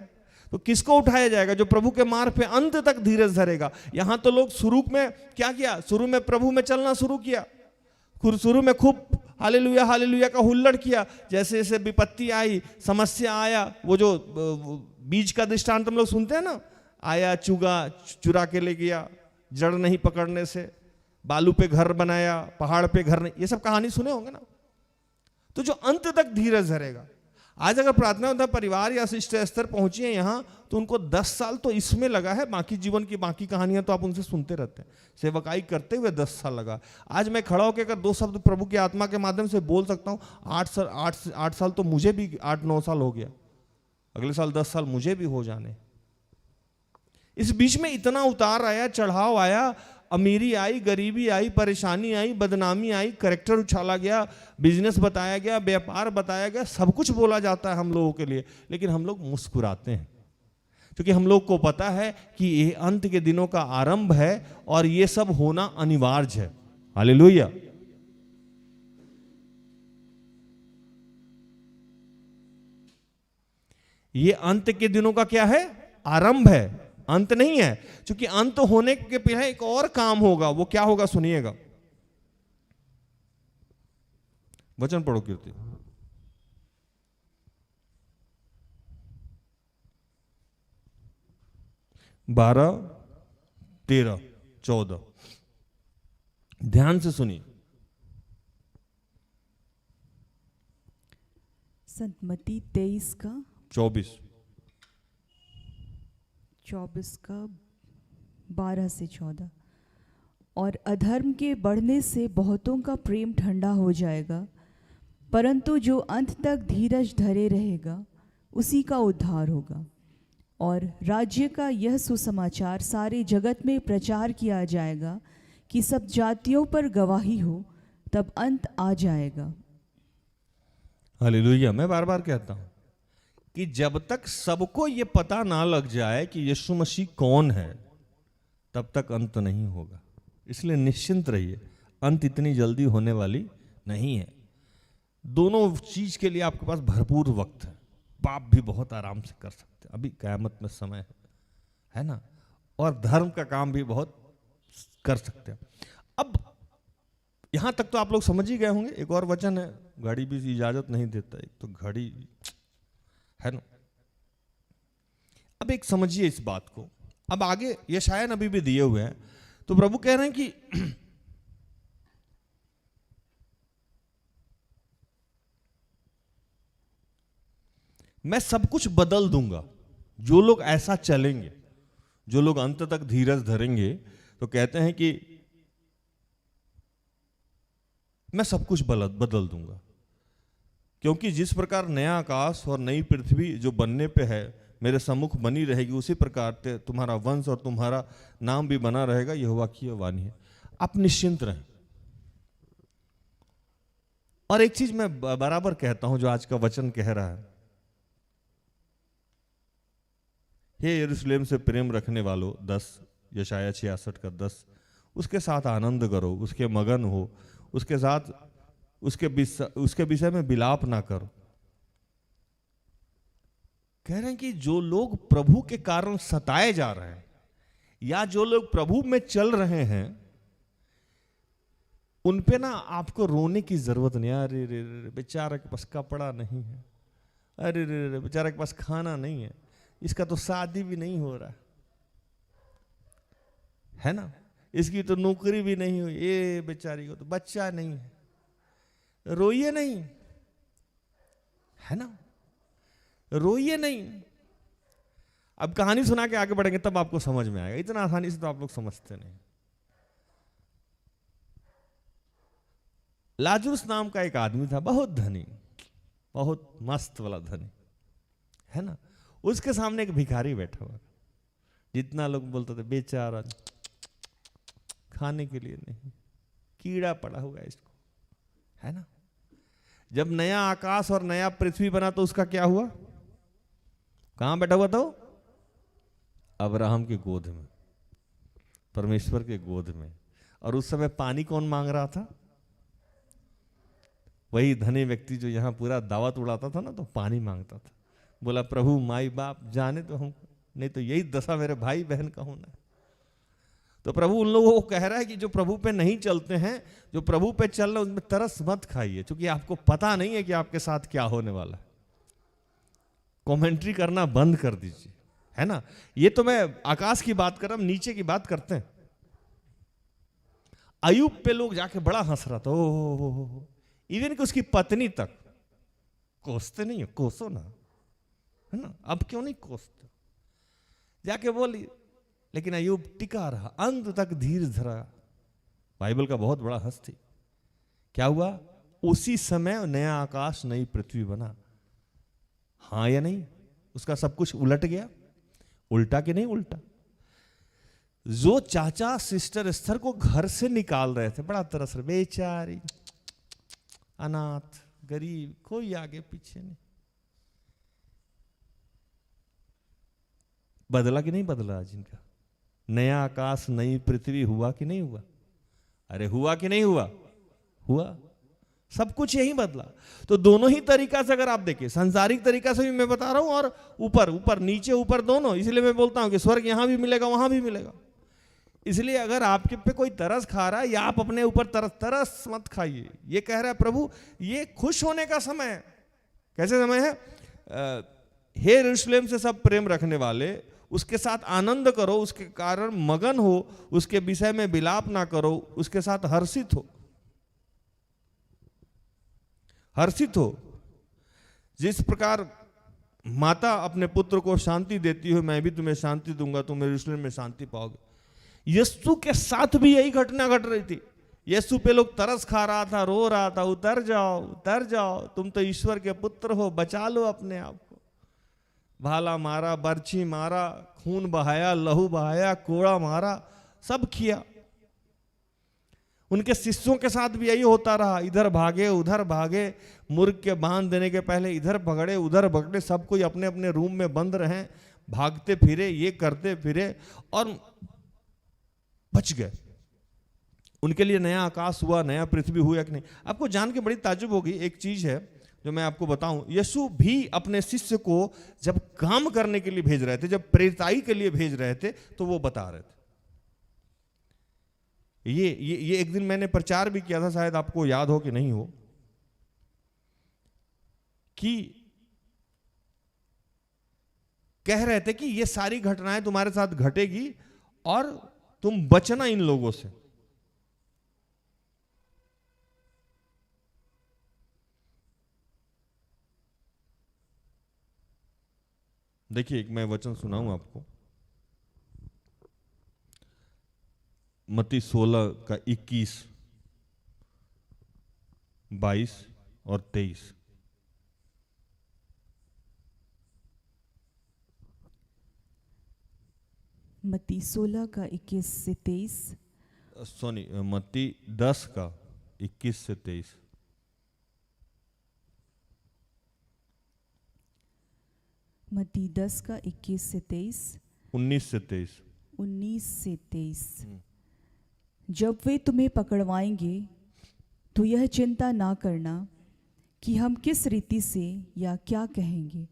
तो किसको उठाया जाएगा? जो प्रभु के मार्ग पे अंत तक धीरज धरेगा। यहां तो लोग शुरू में क्या किया? शुरू में प्रभु में चलना शुरू किया, शुरू में खूब हालेलुया हालेलुया का हुल्लड़ किया। जैसे जैसे विपत्ति आई, समस्या आया, वो जो बीज का दृष्टांत हम लोग सुनते हैं ना, आया चुगा चुरा के ले गया, जड़ नहीं पकड़ने से, बालू पे घर बनाया, पहाड़ पे घर नहीं, ये सब कहानी सुने होंगे ना। तो जो अंत तक धीरज धरेगा, आज अगर प्रार्थना उनका परिवार या सिस्टर एस्थर पहुंची है यहाँ, तो उनको 10 साल तो इसमें लगा है, बाकी जीवन की बाकी कहानियां तो आप उनसे सुनते रहते हैं। सेवकाई करते हुए 10 साल लगा। आज मैं खड़ा होकर अगर 2 शब्द प्रभु की आत्मा के माध्यम से बोल सकता हूँ, 8 साल तो मुझे भी 8-9 साल हो गया, अगले साल 10 साल मुझे भी हो जाने। इस बीच में इतना उतार आया, चढ़ाव आया, अमीरी आई, गरीबी आई, परेशानी आई, बदनामी आई, कैरेक्टर उछाला गया, बिजनेस बताया गया, व्यापार बताया गया, सब कुछ बोला जाता है हम लोगों के लिए, लेकिन हम लोग मुस्कुराते हैं क्योंकि हम लोग को पता है कि ये अंत के दिनों का आरंभ है और ये सब होना अनिवार्य है। हालेलुया। ये अंत के दिनों का क्या है? आरंभ है, अंत नहीं है। क्योंकि अंत होने के पीछे एक और काम होगा। वो क्या होगा? सुनिएगा, वचन पढ़ो कीर्ति। 12, 13, 14 ध्यान से सुनिए। संत मत्ती 23 का 24 का 12 से 14। और अधर्म के बढ़ने से बहुतों का प्रेम ठंडा हो जाएगा, परंतु जो अंत तक धीरज धरे रहेगा उसी का उद्धार होगा। और राज्य का यह सुसमाचार सारे जगत में प्रचार किया जाएगा कि सब जातियों पर गवाही हो, तब अंत आ जाएगा। हालेलुया। मैं बार बार कहता हूं कि जब तक सबको ये पता ना लग जाए कि यीशु मसीह कौन है, तब तक अंत नहीं होगा। इसलिए निश्चिंत रहिए, अंत इतनी जल्दी होने वाली नहीं है। दोनों चीज के लिए आपके पास भरपूर वक्त है। पाप भी बहुत आराम से कर सकते हैं, अभी कयामत में समय है ना, और धर्म का काम भी बहुत कर सकते हैं। अब यहां तक तो आप लोग समझ ही गए होंगे। एक और वचन है, घड़ी भी इजाजत नहीं देता, एक तो घड़ी है ना। अब एक समझिए इस बात को। अब आगे यशाया नबी भी दिए हुए हैं, तो प्रभु कह रहे हैं कि मैं सब कुछ बदल दूंगा। जो लोग ऐसा चलेंगे, जो लोग अंत तक धीरज धरेंगे, तो कहते हैं कि मैं सब कुछ बदल दूंगा। क्योंकि जिस प्रकार नया आकाश और नई पृथ्वी जो बनने पे है मेरे सम्मुख बनी रहेगी, उसी प्रकार तुम्हारा वंश और तुम्हारा नाम भी बना रहेगा। यहोवा की वाणी है। आप निश्चिंत रहें। और एक चीज मैं बराबर कहता हूं, जो आज का वचन कह रहा है, हे यरूशलेम से प्रेम रखने वालों, 10 यशाया 66 का 10, उसके साथ आनंद करो, उसके मगन हो, उसके साथ उसके विषय में विलाप ना करो। कह रहे हैं कि जो लोग प्रभु के कारण सताए जा रहे हैं, या जो लोग प्रभु में चल रहे हैं, उन पे ना आपको रोने की जरूरत नहीं। अरे रे रे, बेचारा के पास कपड़ा नहीं है, अरे रे रे, बेचारा के पास खाना नहीं है, इसका तो शादी भी नहीं हो रहा है ना, इसकी तो नौकरी भी नहीं हुई, ये बेचारी को तो बच्चा नहीं है। रोइए नहीं, है ना, रोइए नहीं। अब कहानी सुना के आगे बढ़ेंगे तब आपको समझ में आएगा। इतना आसानी से तो आप लोग समझते नहीं। लाजरुस नाम का एक आदमी था, बहुत धनी, बहुत मस्त वाला धनी, है ना। उसके सामने एक भिखारी बैठा हुआ, जितना लोग बोलते थे बेचारा, खाने के लिए नहीं, कीड़ा पड़ा हुआ है इसको, है ना। जब नया आकाश और नया पृथ्वी बना तो उसका क्या हुआ? कहां बैठा हुआ था वो? अब्राहम की गोद में, परमेश्वर के गोद में। और उस समय पानी कौन मांग रहा था? वही धनी व्यक्ति जो यहां पूरा दावत उड़ाता था ना, तो पानी मांगता था। बोला प्रभु माई बाप जाने तो हम, नहीं तो यही दशा मेरे भाई बहन का होना है। तो प्रभु उन लोगों को कह रहा है कि जो प्रभु पे नहीं चलते हैं, जो प्रभु पे चल रहे हैं, उनमें तरस मत खाइए, क्योंकि आपको पता नहीं है कि आपके साथ क्या होने वाला है। कमेंट्री करना बंद कर दीजिए, है ना। ये तो मैं आकाश की बात कर रहा हूं, नीचे की बात करते हैं। अय्यूब पे लोग जाके बड़ा हंस रहा था, ओ इवन कि उसकी पत्नी तक कोसते नहीं हो, कोसो ना, है ना। अब क्यों नहीं कोसते, जाके बोली। लेकिन अय्यूब टिका रहा, अंत तक धीर धरा। बाइबल का बहुत बड़ा हस्ती। क्या हुआ? उसी समय नया आकाश नई पृथ्वी बना। हाँ या नहीं? उसका सब कुछ उलट गया। उल्टा कि नहीं उल्टा? जो चाचा सिस्टर एस्थर को घर से निकाल रहे थे, बड़ा तरस रहे, बेचारी अनाथ गरीब, कोई आगे पीछे नहीं। बदला कि नहीं बदला? आज इनका नया आकाश नई पृथ्वी हुआ कि नहीं हुआ? अरे हुआ कि नहीं हुआ? हुआ। सब कुछ यही बदला। तो दोनों ही तरीका से अगर आप देखें, सांसारिक तरीका से भी मैं बता रहा हूं और ऊपर ऊपर नीचे ऊपर दोनों। इसलिए मैं बोलता हूं कि स्वर्ग यहां भी मिलेगा वहां भी मिलेगा। इसलिए अगर आपके पे कोई तरस खा रहा है या आप अपने ऊपर तरस मत खाइए। ये कह रहा है प्रभु, ये खुश होने का समय है। कैसे समय है? हे यरूशलेम से सब प्रेम रखने वाले, उसके साथ आनंद करो, उसके कारण मगन हो, उसके विषय में विलाप ना करो, उसके साथ हर्षित हो। हर्षित हो। जिस प्रकार माता अपने पुत्र को शांति देती हो, मैं भी तुम्हें शांति दूंगा, तुम यरूशलेम में शांति पाओगे। यीशु के साथ भी यही घटना घट रही थी। यीशु पे लोग तरस खा रहा था, रो रहा था, उतर जाओ उतर जाओ, तुम तो ईश्वर के पुत्र हो, बचा लो अपने आप को। भाला मारा, बर्छी मारा, खून बहाया, लहू बहाया, कोड़ा मारा, सब किया। उनके शिष्यों के साथ भी यही होता रहा। इधर भागे उधर भागे, मुर्ग के बांध देने के पहले इधर भगड़े उधर भगड़े, सब कोई अपने अपने रूम में बंद रहे, भागते फिरे, ये करते फिरे और बच गए। उनके लिए नया आकाश हुआ, नया पृथ्वी हुआ कि नहीं? आपको जान के बड़ी ताज्जुब होगी। एक चीज है जो मैं आपको बताऊं, यीशु भी अपने शिष्य को जब काम करने के लिए भेज रहे थे, जब प्रेरिताई के लिए भेज रहे थे, तो वो बता रहे थे। ये एक दिन मैंने प्रचार भी किया था, शायद आपको याद हो कि नहीं हो, कि कह रहे थे कि ये सारी घटनाएं तुम्हारे साथ घटेगी और तुम बचना इन लोगों से। देखिए, एक मैं वचन सुनाऊं आपको, मत्ती 16 का 21, 22 और 23। मत्ती 16 का 21 से 23। सॉरी, मत्ती 10 का 21 से 23। मत्ती 10 का 21 से 23, 19 से 23। 19 से 23। जब वे तुम्हें पकड़वाएंगे तो यह चिंता ना करना कि हम किस रीति से या क्या कहेंगे,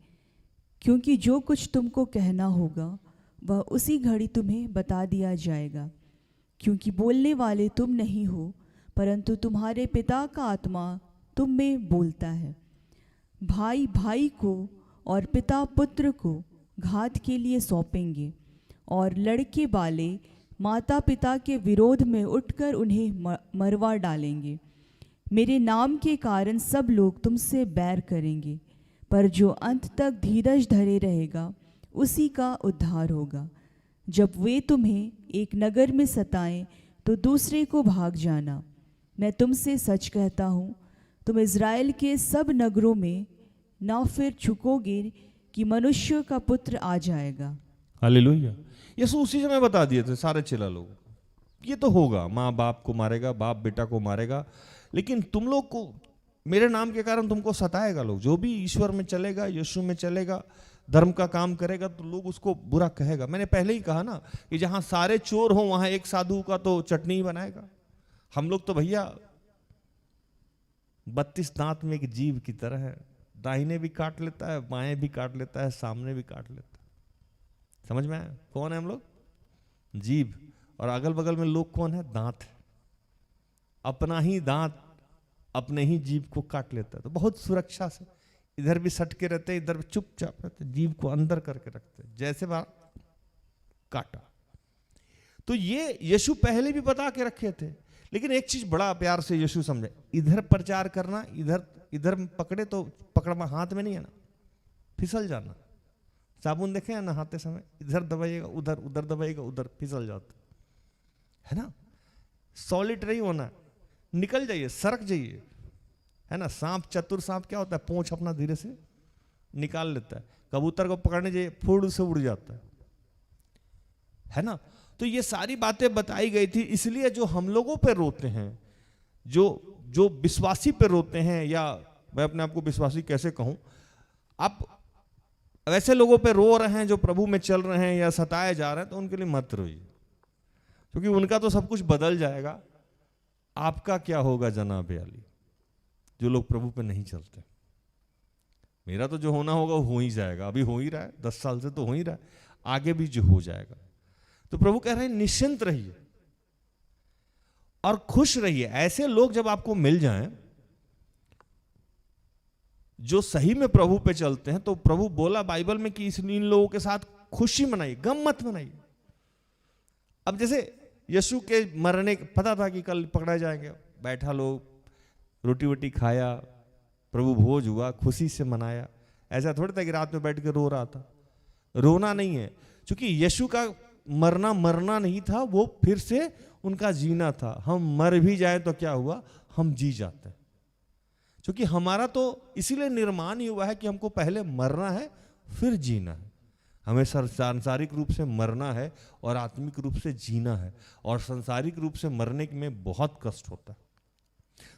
क्योंकि जो कुछ तुमको कहना होगा वह उसी घड़ी तुम्हें बता दिया जाएगा। क्योंकि बोलने वाले तुम नहीं हो, परंतु तुम्हारे पिता का आत्मा तुम में बोलता है। भाई भाई को और पिता पुत्र को घात के लिए सौंपेंगे, और लड़के वाले माता पिता के विरोध में उठकर उन्हें मरवा डालेंगे। मेरे नाम के कारण सब लोग तुमसे बैर करेंगे, पर जो अंत तक धीरज धरे रहेगा उसी का उद्धार होगा। जब वे तुम्हें एक नगर में सताएं तो दूसरे को भाग जाना। मैं तुमसे सच कहता हूँ, तुम इज़राइल के सब नगरों में ना फिर चुकोगे कि मनुष्य का पुत्र आ जाएगा। हालेलुया। यीशु उसी समय बता दिए थे सारे चेला लोगों को, ये तो होगा, माँ बाप को मारेगा, बाप बेटा को मारेगा, लेकिन तुम लोग को मेरे नाम के कारण तुमको सताएगा लोग। जो भी ईश्वर में चलेगा, यीशु में चलेगा, धर्म का काम करेगा, तो लोग उसको बुरा कहेगा। मैंने पहले ही कहा ना कि जहां सारे चोर हो वहां एक साधु का तो चटनी ही बनाएगा। हम लोग तो भैया 32 दांत में एक जीव की तरह है, दाहिने भी काट लेता है, बाएं भी काट लेता है, सामने भी काट लेता है। समझ में आया? कौन है हम लोग? जीव। और अगल बगल में लोग कौन है? दांत है। अपना ही दांत अपने ही जीव को काट लेता है। तो बहुत सुरक्षा से इधर भी सटके रहते हैं, इधर भी चुपचाप रहते, जीव को अंदर करके रखते, जैसे बात काटा। तो ये यीशु पहले भी बता के रखे थे, लेकिन एक चीज बड़ा प्यार से यीशु समझे, इधर प्रचार करना, इधर इधर पकड़े तो पकड़ना हाथ में नहीं है ना, फिसल जाना। साबुन देखे हैं नहाते समय, इधर दबाइएगा उधर, उधर दबाइएगा उधर, फिसल जाता है ना। सॉलिटरी होना, निकल जाइए, सरक जाइए, है ना। सांप, चतुर सांप क्या होता है, पूंछ अपना धीरे से निकाल लेता है, कबूतर को पकड़ने जाइए फुड़ से उड़ जाता है ना। तो ये सारी बातें बताई गई थी, इसलिए जो हम लोगों पे रोते हैं, जो विश्वासी पे रोते हैं, या मैं अपने आप को विश्वासी कैसे कहूं, आप वैसे लोगों पे रो रहे हैं जो प्रभु में चल रहे हैं या सताए जा रहे हैं, तो उनके लिए मत रोइए, क्योंकि उनका तो सब कुछ बदल जाएगा। आपका क्या होगा जनाब अली, जो लोग प्रभु पे नहीं चलते। मेरा तो जो होना होगा वो हो ही जाएगा, अभी हो ही रहा है, 10 साल से तो हो ही रहा है, आगे भी जो हो जाएगा। तो प्रभु कह रहे हैं निश्चिंत रहिए और खुश रहिए। ऐसे लोग जब आपको मिल जाएं जो सही में प्रभु पे चलते हैं, तो प्रभु बोला बाइबल में कि इन लोगों के साथ खुशी मनाइए, गम मत मनाइए। अब जैसे यीशु के मरने, पता था कि कल पकड़ा जाएंगे, बैठा लोग रोटी वोटी खाया, प्रभु भोज हुआ, खुशी से मनाया। ऐसा थोड़ा था कि रात में बैठ के रो रहा था, रोना नहीं है, क्योंकि यीशु का मरना नहीं था, वो फिर से उनका जीना था। हम मर भी जाए तो क्या हुआ, हम जी जाते हैं, क्योंकि हमारा तो इसीलिए निर्माण ही हुआ है कि हमको पहले मरना है फिर जीना है। हमें सांसारिक रूप से मरना है और आत्मिक रूप से जीना है, और सांसारिक रूप से मरने में बहुत कष्ट होता है।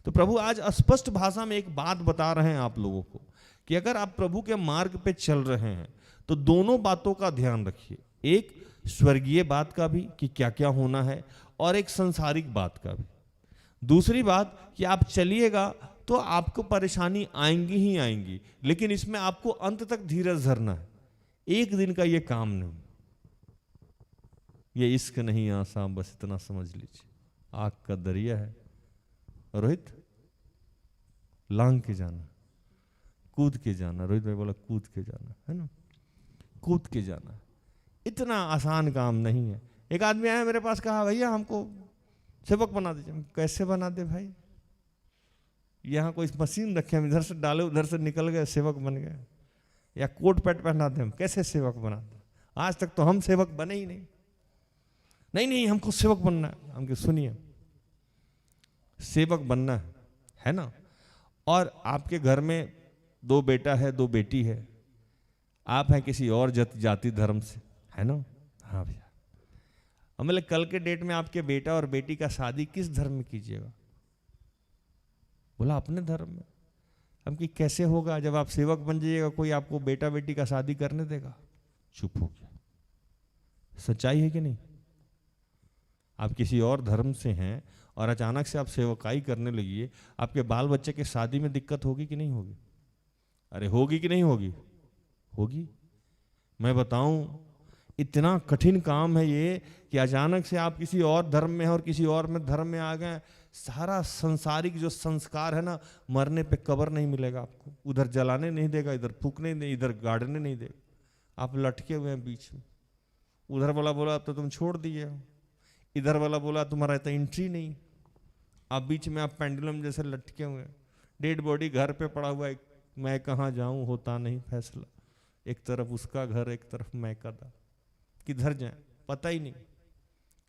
तो प्रभु आज स्पष्ट भाषा में एक बात बता रहे हैं आप लोगों को कि अगर आप प्रभु के मार्ग पे चल रहे हैं तो दोनों बातों का ध्यान रखिए, एक स्वर्गीय बात का भी कि क्या क्या होना है, और एक संसारिक बात का भी। दूसरी बात कि आप चलिएगा तो आपको परेशानी आएंगी ही आएंगी, लेकिन इसमें आपको अंत तक धीरज धरना है। एक दिन का ये काम नहीं, ये इश्क नहीं आसान, बस इतना समझ लीजिए। आग का दरिया है, रोहित लांग के जाना, कूद के जाना। रोहित भाई बोला कूद के जाना, है ना, कूद के जाना। इतना आसान काम नहीं है। एक आदमी आया मेरे पास, कहा भैया हमको सेवक बना दीजिए। कैसे बना दे भाई, यहाँ कोई मशीन रखे, हम इधर से डाले उधर से निकल गए, सेवक बन गए। या कोट पैंट पहना दे, हम कैसे सेवक बना दे। आज तक तो हम सेवक बने ही नहीं। नहीं हमको सेवक बनना है। हमको सुनिए, सेवक बनना है ना। और आपके घर में 2 बेटा है 2 बेटी है, आप हैं किसी और जाति धर्म से, है ना। हाँ भैया, मतलब कल के डेट में आपके बेटा और बेटी का शादी किस धर्म में कीजिएगा? बोला अपने धर्म में। हम कि कैसे होगा, जब आप सेवक बन जाइएगा कोई आपको बेटा बेटी का शादी करने देगा? चुप हो गया। सच्चाई है कि नहीं? आप किसी और धर्म से हैं और अचानक से आप सेवकाई करने लगिए, आपके बाल बच्चे के शादी में दिक्कत होगी कि नहीं होगी? अरे होगी कि नहीं होगी? होगी। मैं बताऊं, इतना कठिन काम है ये कि अचानक से आप किसी और धर्म में हैं और किसी और में धर्म में आ गए, सारा संसारिक जो संस्कार है ना, मरने पे कब्र नहीं मिलेगा आपको, उधर जलाने नहीं देगा, इधर फूकने नहीं, इधर गाड़ने नहीं देगा। आप लटके हुए हैं बीच में। उधर वाला बोला अब तो तुम छोड़ दिए हो, इधर वाला बोला तुम्हारा तो एंट्री नहीं। आप बीच में आप पेंडुलम जैसे लटके हुए हैं। डेड बॉडी घर पे पड़ा हुआ है, मैं कहाँ जाऊं होता नहीं फैसला। एक तरफ उसका घर, एक तरफ मैं कदा, किधर जाए पता ही नहीं,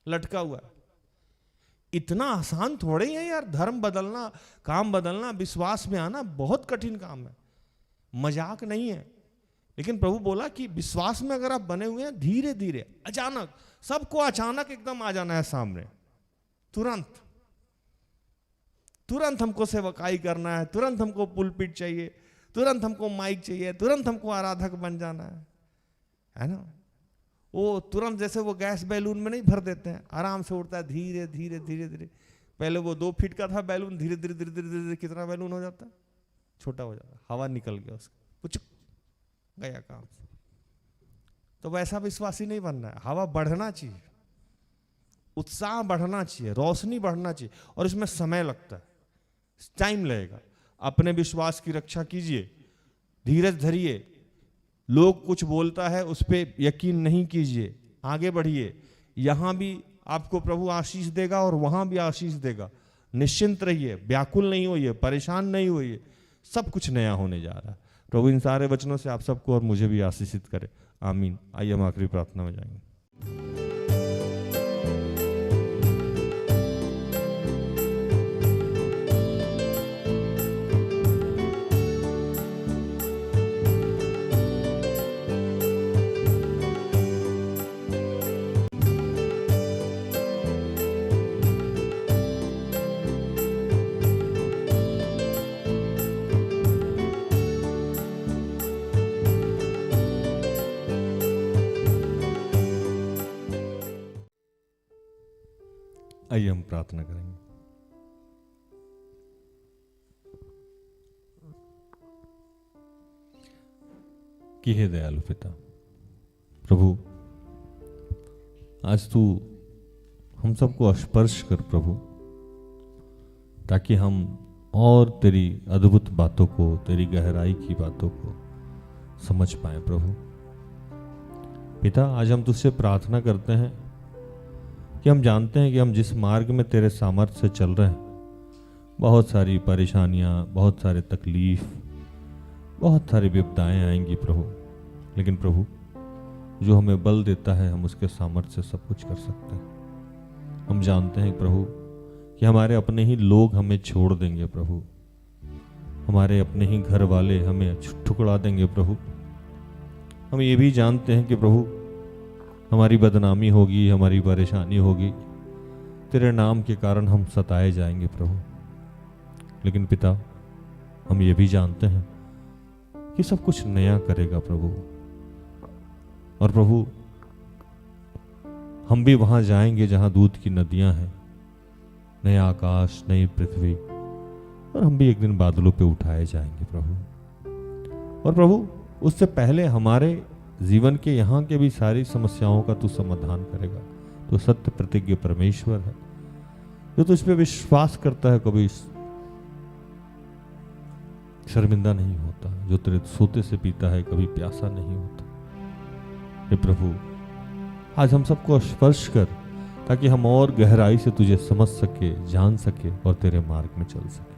लटका हुआ है। इतना आसान थोड़े ही है यार, धर्म बदलना, काम बदलना, विश्वास में आना बहुत कठिन काम है, मजाक नहीं है। लेकिन प्रभु बोला कि विश्वास में अगर आप बने हुए हैं, धीरे धीरे, अचानक, सबको अचानक एकदम आ जाना है सामने, तुरंत तुरंत हमको सेवकाई करना है, तुरंत हमको पुलपिट चाहिए, तुरंत हमको माइक चाहिए, तुरंत हमको आराधक बन जाना है ना। वो तुरंत जैसे वो गैस बैलून में नहीं भर देते हैं, आराम से उड़ता है, धीरे धीरे धीरे धीरे। पहले वो 2 फीट का था बैलून, धीरे धीरे धीरे धीरे धीरे कितना बैलून हो जाता है, छोटा हो जाता है, हवा निकल गया उसका, कुछ गया काम। तो वैसा विश्वासी नहीं बनना है। हवा बढ़ना चाहिए, उत्साह बढ़ना चाहिए, रोशनी बढ़ना चाहिए, और इसमें समय लगता है, टाइम लगेगा। अपने विश्वास की रक्षा कीजिए, धीरज धरिए। लोग कुछ बोलता है उस पर यकीन नहीं कीजिए, आगे बढ़िए। यहाँ भी आपको प्रभु आशीष देगा और वहां भी आशीष देगा। निश्चिंत रहिए, व्याकुल नहीं होइए, परेशान नहीं होइए, सब कुछ नया होने जा रहा है। प्रभु इन सारे वचनों से आप सबको और मुझे भी आशीषित करे, आमीन। आइए हम आखिरी प्रार्थना में जाएंगे। आइए हम प्रार्थना करेंगे। कि हे दयालु पिता, प्रभु आज तू हम सबको स्पर्श कर प्रभु, ताकि हम और तेरी अद्भुत बातों को, तेरी गहराई की बातों को समझ पाए प्रभु। पिता आज हम तुझसे प्रार्थना करते हैं कि हम जानते हैं कि हम जिस मार्ग में तेरे सामर्थ्य से चल रहे हैं, बहुत सारी परेशानियां, बहुत सारे तकलीफ, बहुत सारी विपदाएं आएंगी प्रभु, लेकिन प्रभु जो हमें बल देता है हम उसके सामर्थ्य से सब कुछ कर सकते हैं। हम जानते हैं प्रभु कि हमारे अपने ही लोग हमें छोड़ देंगे प्रभु, हमारे अपने ही घर वाले हमें ठुकरा देंगे प्रभु। हम ये भी जानते हैं कि प्रभु हमारी बदनामी होगी, हमारी परेशानी होगी, तेरे नाम के कारण हम सताए जाएंगे प्रभु। लेकिन पिता हम ये भी जानते हैं कि सब कुछ नया करेगा प्रभु, और प्रभु हम भी वहां जाएंगे जहां दूध की नदियां हैं, नया आकाश, नई पृथ्वी, और हम भी एक दिन बादलों पे उठाए जाएंगे प्रभु। और प्रभु उससे पहले हमारे जीवन के यहाँ के भी सारी समस्याओं का तू समाधान करेगा। तो सत्य प्रतिज्ञ परमेश्वर है, जो तुझ पे विश्वास करता है कभी शर्मिंदा नहीं होता, जो तेरे सोते से पीता है कभी प्यासा नहीं होता। हे प्रभु आज हम सबको स्पर्श कर, ताकि हम और गहराई से तुझे समझ सके, जान सके और तेरे मार्ग में चल सके।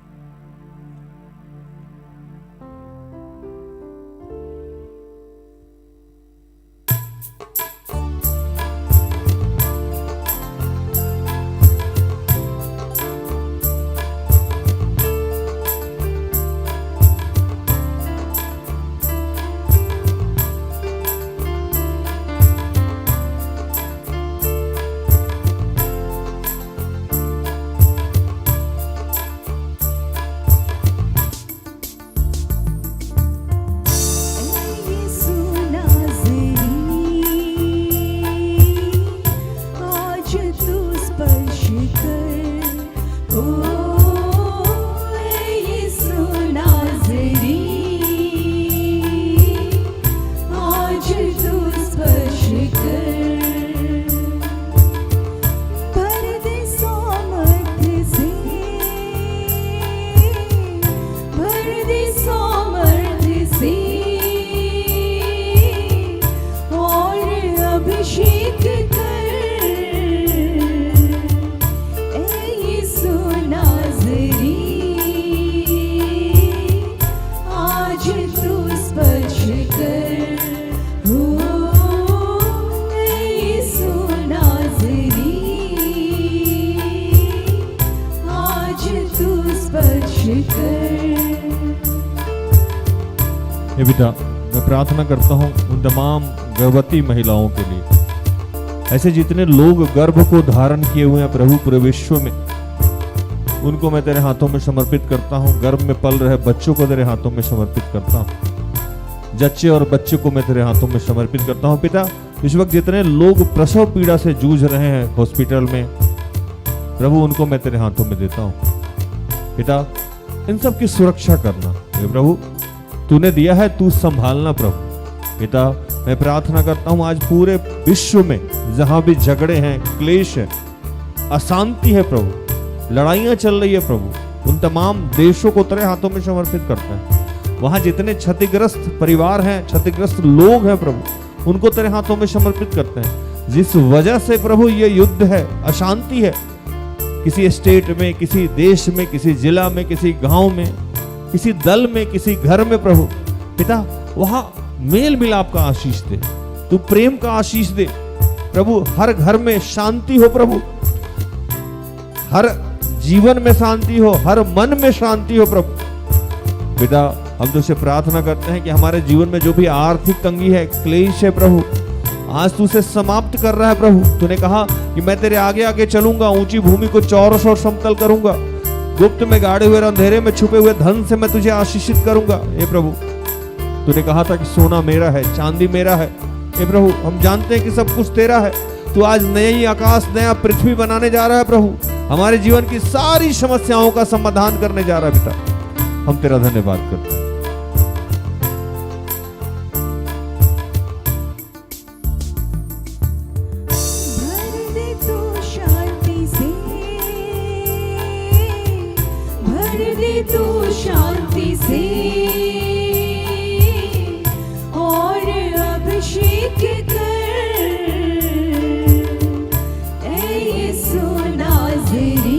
हे पिता मैं प्रार्थना करता हूँ उन तमाम गर्भवती महिलाओं के लिए, ऐसे जितने लोग गर्भ को धारण किए हुए हैं प्रभु पूरे विश्व में, उनको मैं तेरे हाथों में समर्पित करता हूँ। गर्भ में पल रहे बच्चों को तेरे हाथों में समर्पित करता हूँ, जच्चे और बच्चे को मैं तेरे हाथों में समर्पित करता हूँ। पिता इस वक्त जितने लोग प्रसव पीड़ा से जूझ रहे हैं हॉस्पिटल में, प्रभु उनको मैं तेरे हाथों में देता हूँ। पिता इन सब की सुरक्षा करना प्रभु, तूने दिया है, तू संभालना प्रभु। पिता मैं प्रार्थना करता हूँ आज पूरे विश्व में जहां भी झगड़े हैं, क्लेश है, अशांति है प्रभु, लड़ाइयां चल रही है प्रभु, उन तमाम देशों को तेरे हाथों में समर्पित करते हैं। वहां जितने क्षतिग्रस्त परिवार हैं, क्षतिग्रस्त लोग हैं प्रभु, उनको तेरे हाथों में समर्पित करते हैं। जिस वजह से प्रभु ये युद्ध है, अशांति है, किसी स्टेट में, किसी देश में, किसी जिला में, किसी गांव में, किसी दल में, किसी घर में प्रभु पिता, वहां मेल मिलाप का आशीष दे, तू प्रेम का आशीष दे प्रभु। हर घर में शांति हो प्रभु, हर जीवन में शांति हो, हर मन में शांति हो प्रभु। पिता, हम तुझसे प्रार्थना करते हैं कि हमारे जीवन में जो भी आर्थिक तंगी है, क्लेश है प्रभु, आज तू उसे समाप्त कर रहा है प्रभु। तूने कहा कि मैं तेरे आगे आगे चलूंगा, ऊंची भूमि को चौरस और समतल करूंगा, गुप्त में गाड़े हुए अंधेरे में छुपे हुए धन से मैं तुझे आशीषित करूंगा। हे प्रभु, तूने कहा था कि सोना मेरा है, चांदी मेरा है। हे प्रभु, हम जानते हैं कि सब कुछ तेरा है। तू आज नई आकाश, नया पृथ्वी बनाने जा रहा है प्रभु। हमारे जीवन की सारी समस्याओं का समाधान करने जा रहा है पिता। हम तेरा धन्यवाद करते हैं। भर दे तू शांति से, भर दे तू शांति से, और अभिषेक कर ऐ यीशु नाज़री।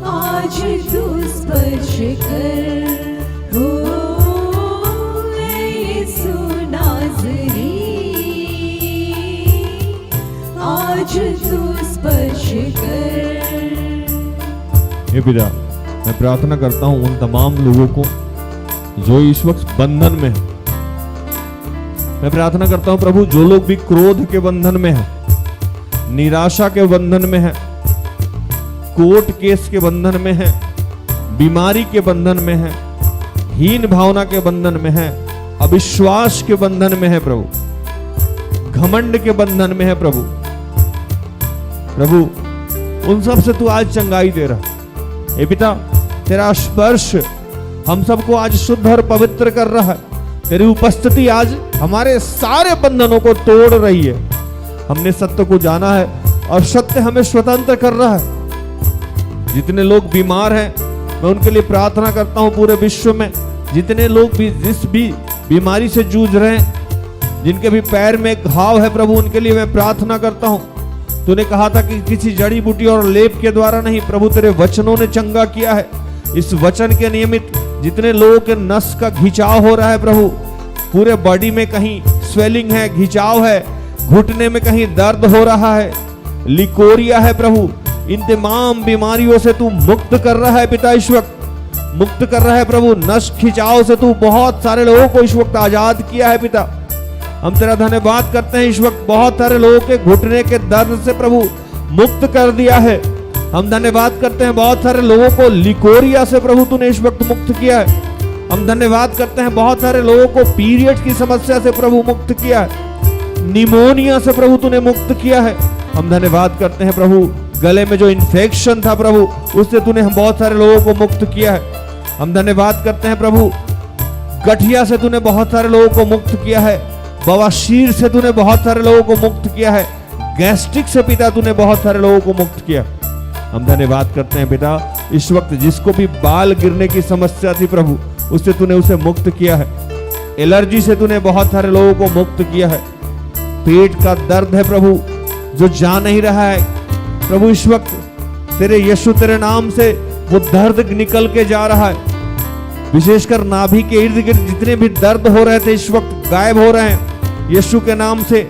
आज तू स्पर्श कर, हो ऐ यीशु नाज़री। आज तू स्पर्श कर। हे पिता, मैं प्रार्थना करता हूं उन तमाम लोगों को जो इस वक्त बंधन में है। मैं प्रार्थना करता हूं प्रभु, जो लोग भी क्रोध के बंधन में है, निराशा के बंधन में है, कोर्ट केस के बंधन में है, बीमारी के बंधन में है, हीन भावना के बंधन में है, अविश्वास के बंधन में है प्रभु, घमंड के बंधन में है प्रभु। प्रभु, उन सब से तू आज चंगाई दे रहा। हे पिता, तेरा स्पर्श हम सबको आज शुद्ध और पवित्र कर रहा है। तेरी उपस्थिति आज हमारे सारे बंधनों को तोड़ रही है। हमने सत्य को जाना है और सत्य हमें स्वतंत्र कर रहा है। जितने लोग बीमार हैं, मैं उनके लिए प्रार्थना करता हूं। पूरे विश्व में जितने लोग भी जिस भी बीमारी से जूझ रहे हैं, जिनके भी पैर में घाव है प्रभु, उनके लिए मैं प्रार्थना करता हूं। तूने कहा था कि किसी जड़ी बूटी और लेप के द्वारा नहीं प्रभु, तेरे वचनों ने चंगा किया है। इस वचन के नियमित जितने लोगों के नस का घिंचाव हो रहा है प्रभु, पूरे बॉडी में कहीं स्वेलिंग है, घिंचाव है, घुटने में कहीं दर्द हो रहा है, लिकोरिया है प्रभु, इन तमाम बीमारियों से तू मुक्त कर रहा है पिता। इस वक्त मुक्त कर रहा है प्रभु। नस खिंचाव से तू बहुत सारे लोगों को इस वक्त आजाद किया है पिता। हम तेरा धन्यवाद करते हैं। इस वक्त बहुत सारे लोगों के घुटने के दर्द से प्रभु मुक्त कर दिया है। हम धन्यवाद करते हैं। बहुत सारे लोगों को लिकोरिया से प्रभु तूने इस वक्त मुक्त किया है। हम धन्यवाद करते हैं। बहुत सारे लोगों को पीरियड की समस्या से प्रभु मुक्त किया है। निमोनिया से प्रभु तूने मुक्त किया है। हम धन्यवाद करते हैं प्रभु। गले में जो इन्फेक्शन था प्रभु, उससे तूने हम बहुत सारे लोगों को मुक्त किया है। हम धन्यवाद करते हैं प्रभु। गठिया से तूने बहुत सारे लोगों को मुक्त किया है। बवासीर से तूने बहुत सारे लोगों को मुक्त किया है। गैस्ट्रिक से पिता तूने बहुत सारे लोगों को मुक्त किया। हम धन्यवाद करते हैं पिता। इस वक्त जिसको भी बाल गिरने की समस्या थी प्रभु, उससे तूने उसे मुक्त किया है। एलर्जी से तूने बहुत सारे लोगों को मुक्त किया है। पेट का दर्द है प्रभु जो जा नहीं रहा है प्रभु, इस वक्त तेरे यीशु तेरे नाम से वो दर्द निकल के जा रहा है। विशेषकर नाभि के इर्द गिर्द जितने भी दर्द हो रहे थे इस वक्त गायब हो रहे हैं यीशु के नाम से।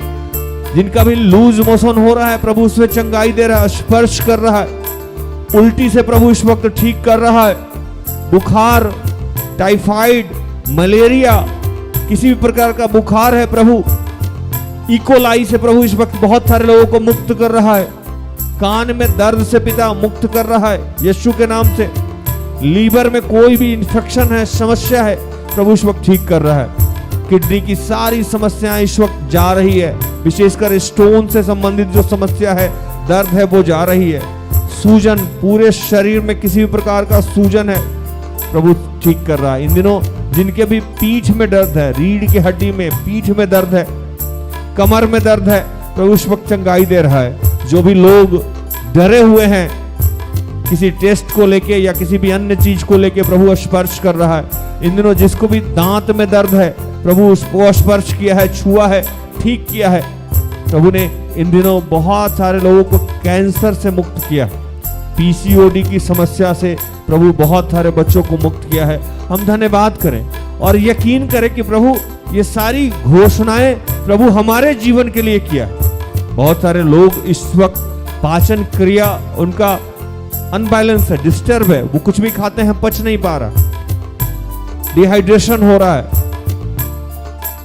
जिनका भी लूज मोशन हो रहा है प्रभु, उसमें चंगाई दे रहा है, स्पर्श कर रहा है। उल्टी से प्रभु इस वक्त ठीक कर रहा है। बुखार, टाइफाइड, मलेरिया, किसी भी प्रकार का बुखार है प्रभु, इकोलाई से प्रभु इस वक्त बहुत सारे लोगों को मुक्त कर रहा है। कान में दर्द से पिता मुक्त कर रहा है यीशु के नाम से। लीवर में कोई भी इंफेक्शन है, समस्या है प्रभु इस वक्त ठीक कर रहा है। किडनी की सारी समस्याएं इस वक्त जा रही है। विशेषकर स्टोन से संबंधित जो समस्या है, दर्द है, वो जा रही है। सूजन, पूरे शरीर में किसी भी प्रकार का सूजन है प्रभु ठीक कर रहा है। इन दिनों जिनके भी पीठ में दर्द है, रीढ़ की हड्डी में, पीठ में दर्द है, कमर में दर्द है प्रभु इस वक्त चंगाई दे रहा है। जो भी लोग डरे हुए हैं किसी टेस्ट को लेके या किसी भी अन्य चीज को लेके, प्रभु स्पर्श कर रहा है। इन दिनों जिसको भी दांत में दर्द है प्रभु उसको स्पर्श किया है, छुआ है, ठीक किया है। प्रभु ने इन दिनों बहुत सारे लोगों को कैंसर से मुक्त किया, पीसीओडी की समस्या से प्रभु बहुत सारे बच्चों को मुक्त किया है। हम धन्यवाद करें और यकीन करें कि प्रभु ये सारी घोषणाएं प्रभु हमारे जीवन के लिए किया है। बहुत सारे लोग इस वक्त पाचन क्रिया उनका अनबैलेंस है, डिस्टर्ब है, वो कुछ भी खाते हैं पच नहीं पा रहा, डिहाइड्रेशन हो रहा है,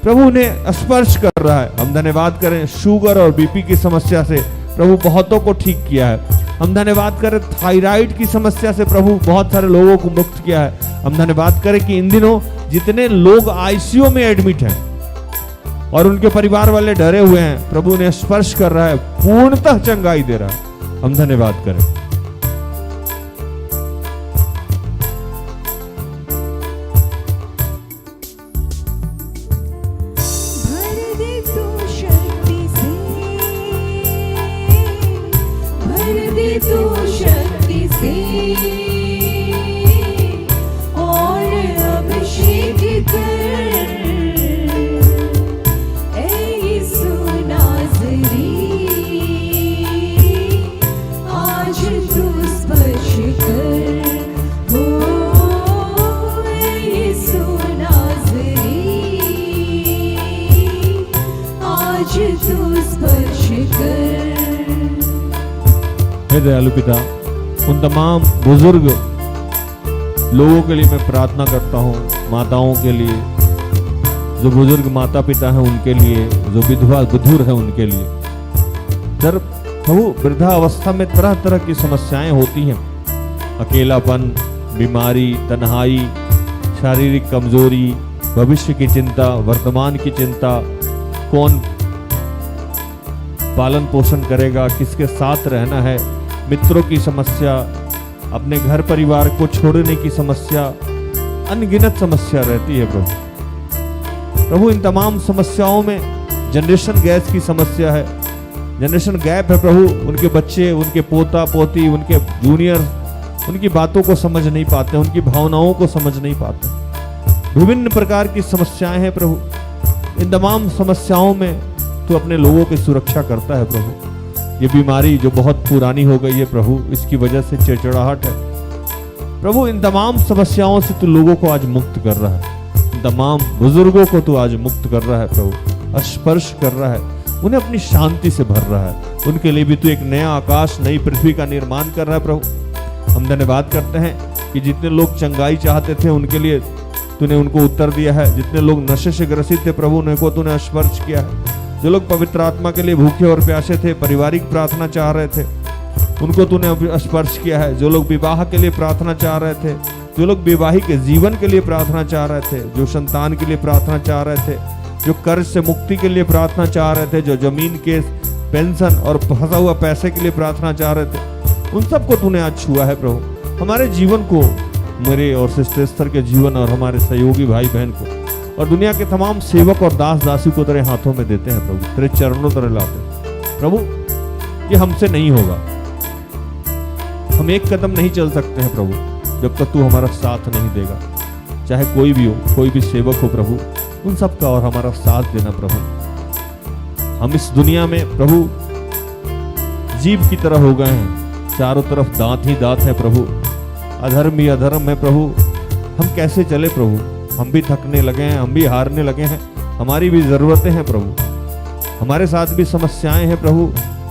प्रभु उन्हें स्पर्श कर रहा है। हम धन्यवाद करें शुगर और बीपी की समस्या से प्रभु बहुतों को ठीक किया है। हम धन्यवाद करें थायराइड की समस्या से प्रभु बहुत सारे लोगों को मुक्त किया है। हम धन्यवाद करें कि इन दिनों जितने लोग आईसीयू में एडमिट हैं और उनके परिवार वाले डरे हुए हैं, प्रभु ने स्पर्श कर रहा है, पूर्णतः चंगाई दे रहा है। हम धन्यवाद करें। हे दयालु पिता, उन तमाम बुजुर्ग लोगों के लिए मैं प्रार्थना करता हूँ, माताओं के लिए, जो बुजुर्ग माता पिता हैं उनके लिए, जो विधवा विधुर हैं उनके लिए। सर प्रभु वृद्धा अवस्था में तरह तरह की समस्याएं होती हैं, अकेलापन, बीमारी, तन्हाई, शारीरिक कमजोरी, भविष्य की चिंता, वर्तमान की चिंता, कौन पालन पोषण करेगा, किसके साथ रहना है, मित्रों की समस्या, अपने घर परिवार को छोड़ने की समस्या, अनगिनत समस्या रहती है प्रभु। इन तमाम समस्याओं में जनरेशन गैस की समस्या है, जनरेशन गैप है प्रभु। उनके बच्चे, उनके पोता पोती, उनके जूनियर उनकी बातों को समझ नहीं पाते, उनकी भावनाओं को समझ नहीं पाते। विभिन्न प्रकार की समस्याएं हैं प्रभु। इन तमाम समस्याओं में तो अपने लोगों की सुरक्षा करता है प्रभु। ये बीमारी जो बहुत पुरानी हो गई है प्रभु, इसकी वजह से चिड़चिड़ाहट है प्रभु। इन तमाम समस्याओं से तू लोगों को आज मुक्त कर रहा है, इन तमाम बुजुर्गों को तू आज मुक्त कर रहा है प्रभु, स्पर्श कर रहा है, उन्हें अपनी शांति से भर रहा है। उनके लिए भी तू एक नया आकाश, नई पृथ्वी का निर्माण कर रहा है प्रभु। हम धन्यवाद करते हैं कि जितने लोग चंगाई चाहते थे उनके लिए तूने उनको उत्तर दिया है। जितने लोग नशे से ग्रसित थे प्रभु, उनको तूने स्पर्श किया है। जो लोग पवित्र आत्मा के लिए भूखे और प्यासे थे, पारिवारिक प्रार्थना चाह रहे थे, उनको तूने स्पर्श किया है। जो लोग विवाह के लिए प्रार्थना चाह रहे थे, जो लोग वैवाहिक जीवन के लिए प्रार्थना चाह रहे थे, जो संतान के लिए प्रार्थना चाह रहे थे, जो कर्ज से मुक्ति के लिए प्रार्थना चाह रहे थे, जो जमीन के पेंशन और फंसा हुआ पैसे के लिए प्रार्थना चाह रहे थे, उन सबको तूने आज छुआ है प्रभु। हमारे जीवन को, मेरे और सिस्टर एस्थर के जीवन और हमारे सहयोगी भाई बहन को और दुनिया के तमाम सेवक और दास दासी को तेरे हाथों में देते हैं प्रभु, तेरे चरणों तरह लाते हैं प्रभु। ये हमसे नहीं होगा, हम एक कदम नहीं चल सकते हैं प्रभु जब तक तू हमारा साथ नहीं देगा। चाहे कोई भी हो, कोई भी सेवक हो प्रभु, उन सब का और हमारा साथ देना प्रभु। हम इस दुनिया में प्रभु जीव की तरह हो गए हैं, चारों तरफ दांत ही दांत है प्रभु, अधर्म ही अधर्म है प्रभु। हम कैसे चले प्रभु? हम भी थकने लगे हैं, हम भी हारने लगे हैं, हमारी भी जरूरतें हैं प्रभु, हमारे साथ भी समस्याएं हैं प्रभु,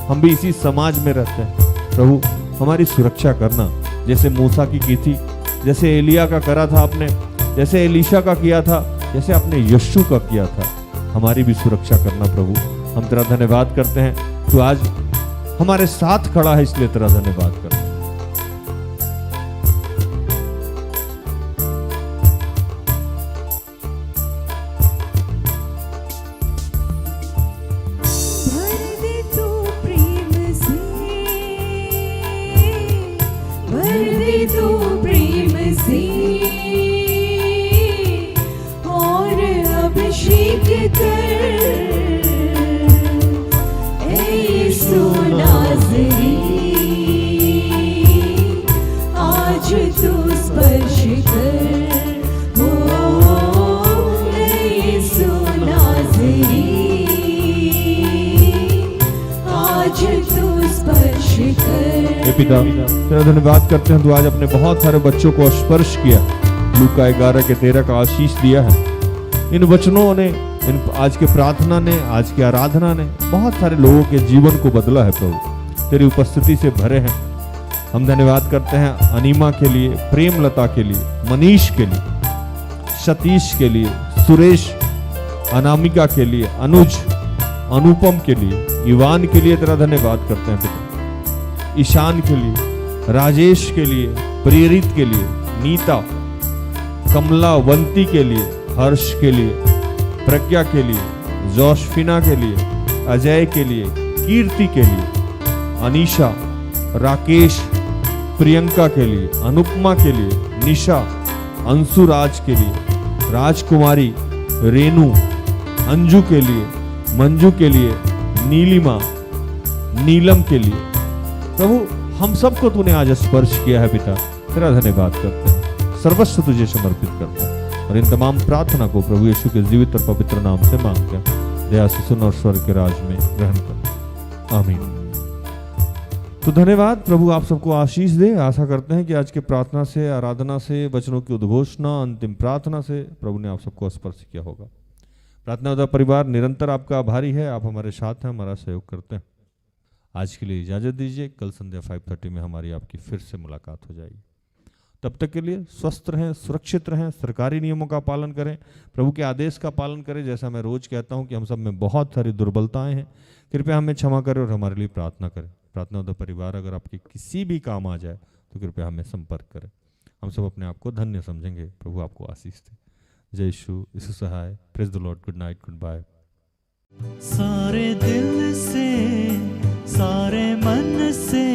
हम भी इसी समाज में रहते हैं प्रभु। हमारी सुरक्षा करना, जैसे मूसा की थी, जैसे एलिया का करा था आपने, जैसे एलीशा का किया था, जैसे आपने यीशु का किया था, हमारी भी सुरक्षा करना प्रभु। हम तेरा धन्यवाद करते हैं, तू आज हमारे साथ खड़ा है, इसलिए तेरा धन्यवाद करते हैं। हे पिता तेरा धन्यवाद करते हैं, तू आज अपने बहुत सारे बच्चों को स्पर्श किया। लूका 11 के 13 का आशीष दिया है। इन वचनों ने, इन आज के प्रार्थना ने, आज की आराधना ने बहुत सारे लोगों के जीवन को बदला है प्रभु, तेरी उपस्थिति से भरे हैं। हम धन्यवाद करते हैं अनीमा के लिए, प्रेमलता के लिए, मनीष के लिए, सतीश के लिए, सुरेश, अनामिका के लिए, अनुज, अनुपम के लिए, इवान के लिए तेरा धन्यवाद करते हैं पिता, ईशान के लिए, राजेश के लिए, प्रेरित के लिए, नीता, कमलावंती के लिए, हर्ष के लिए, प्रज्ञा के लिए, जोशफिना के लिए, अजय के लिए, कीर्ति के लिए, अनीशा, राकेश, प्रियंका के लिए, अनुपमा के लिए, निशा, अंशुराज के लिए, राजकुमारी, रेणु, अंजू के लिए, मंजू के लिए, नीलिमा, नीलम के लिए। प्रभु हम सबको तूने आज स्पर्श किया है पिता, तेरा धन्यवाद करते हैं, सर्वस्व तुझे समर्पित करते हैं और इन तमाम प्रार्थना को प्रभु यीशु के जीवित और पवित्र नाम से मांगते हैं। दया से सुन और स्वर्ग के राज में ग्रहण कर, आमीन। तो धन्यवाद, प्रभु आप सबको आशीष दे। आशा करते हैं कि आज के प्रार्थना से, आराधना से, वचनों की उद्घोषणा, अंतिम प्रार्थना से प्रभु ने आप सबको स्पर्श किया होगा। प्रार्थना उद्धार परिवार निरंतर आपका आभारी है, आप हमारे साथ हैं, हमारा सहयोग करते हैं। आज के लिए इजाजत दीजिए, कल संध्या 5:30 में हमारी आपकी फिर से मुलाकात हो जाएगी। तब तक के लिए स्वस्थ रहें, सुरक्षित रहें, सरकारी नियमों का पालन करें, प्रभु के आदेश का पालन करें। जैसा मैं रोज कहता हूं कि हम सब में बहुत सारी दुर्बलताएं हैं, कृपया हमें क्षमा करें और हमारे लिए प्रार्थना करें। प्रार्थना उद्धार परिवार अगर आपके किसी भी काम आ जाए तो कृपया हमें संपर्क करें। हम सब अपने आप को धन्य समझेंगे। प्रभु आपको आशीष दे। जय यीशु, यीशु सहाय। Praise the lord. Good night, good bye. सारे दिल से, सारे मन से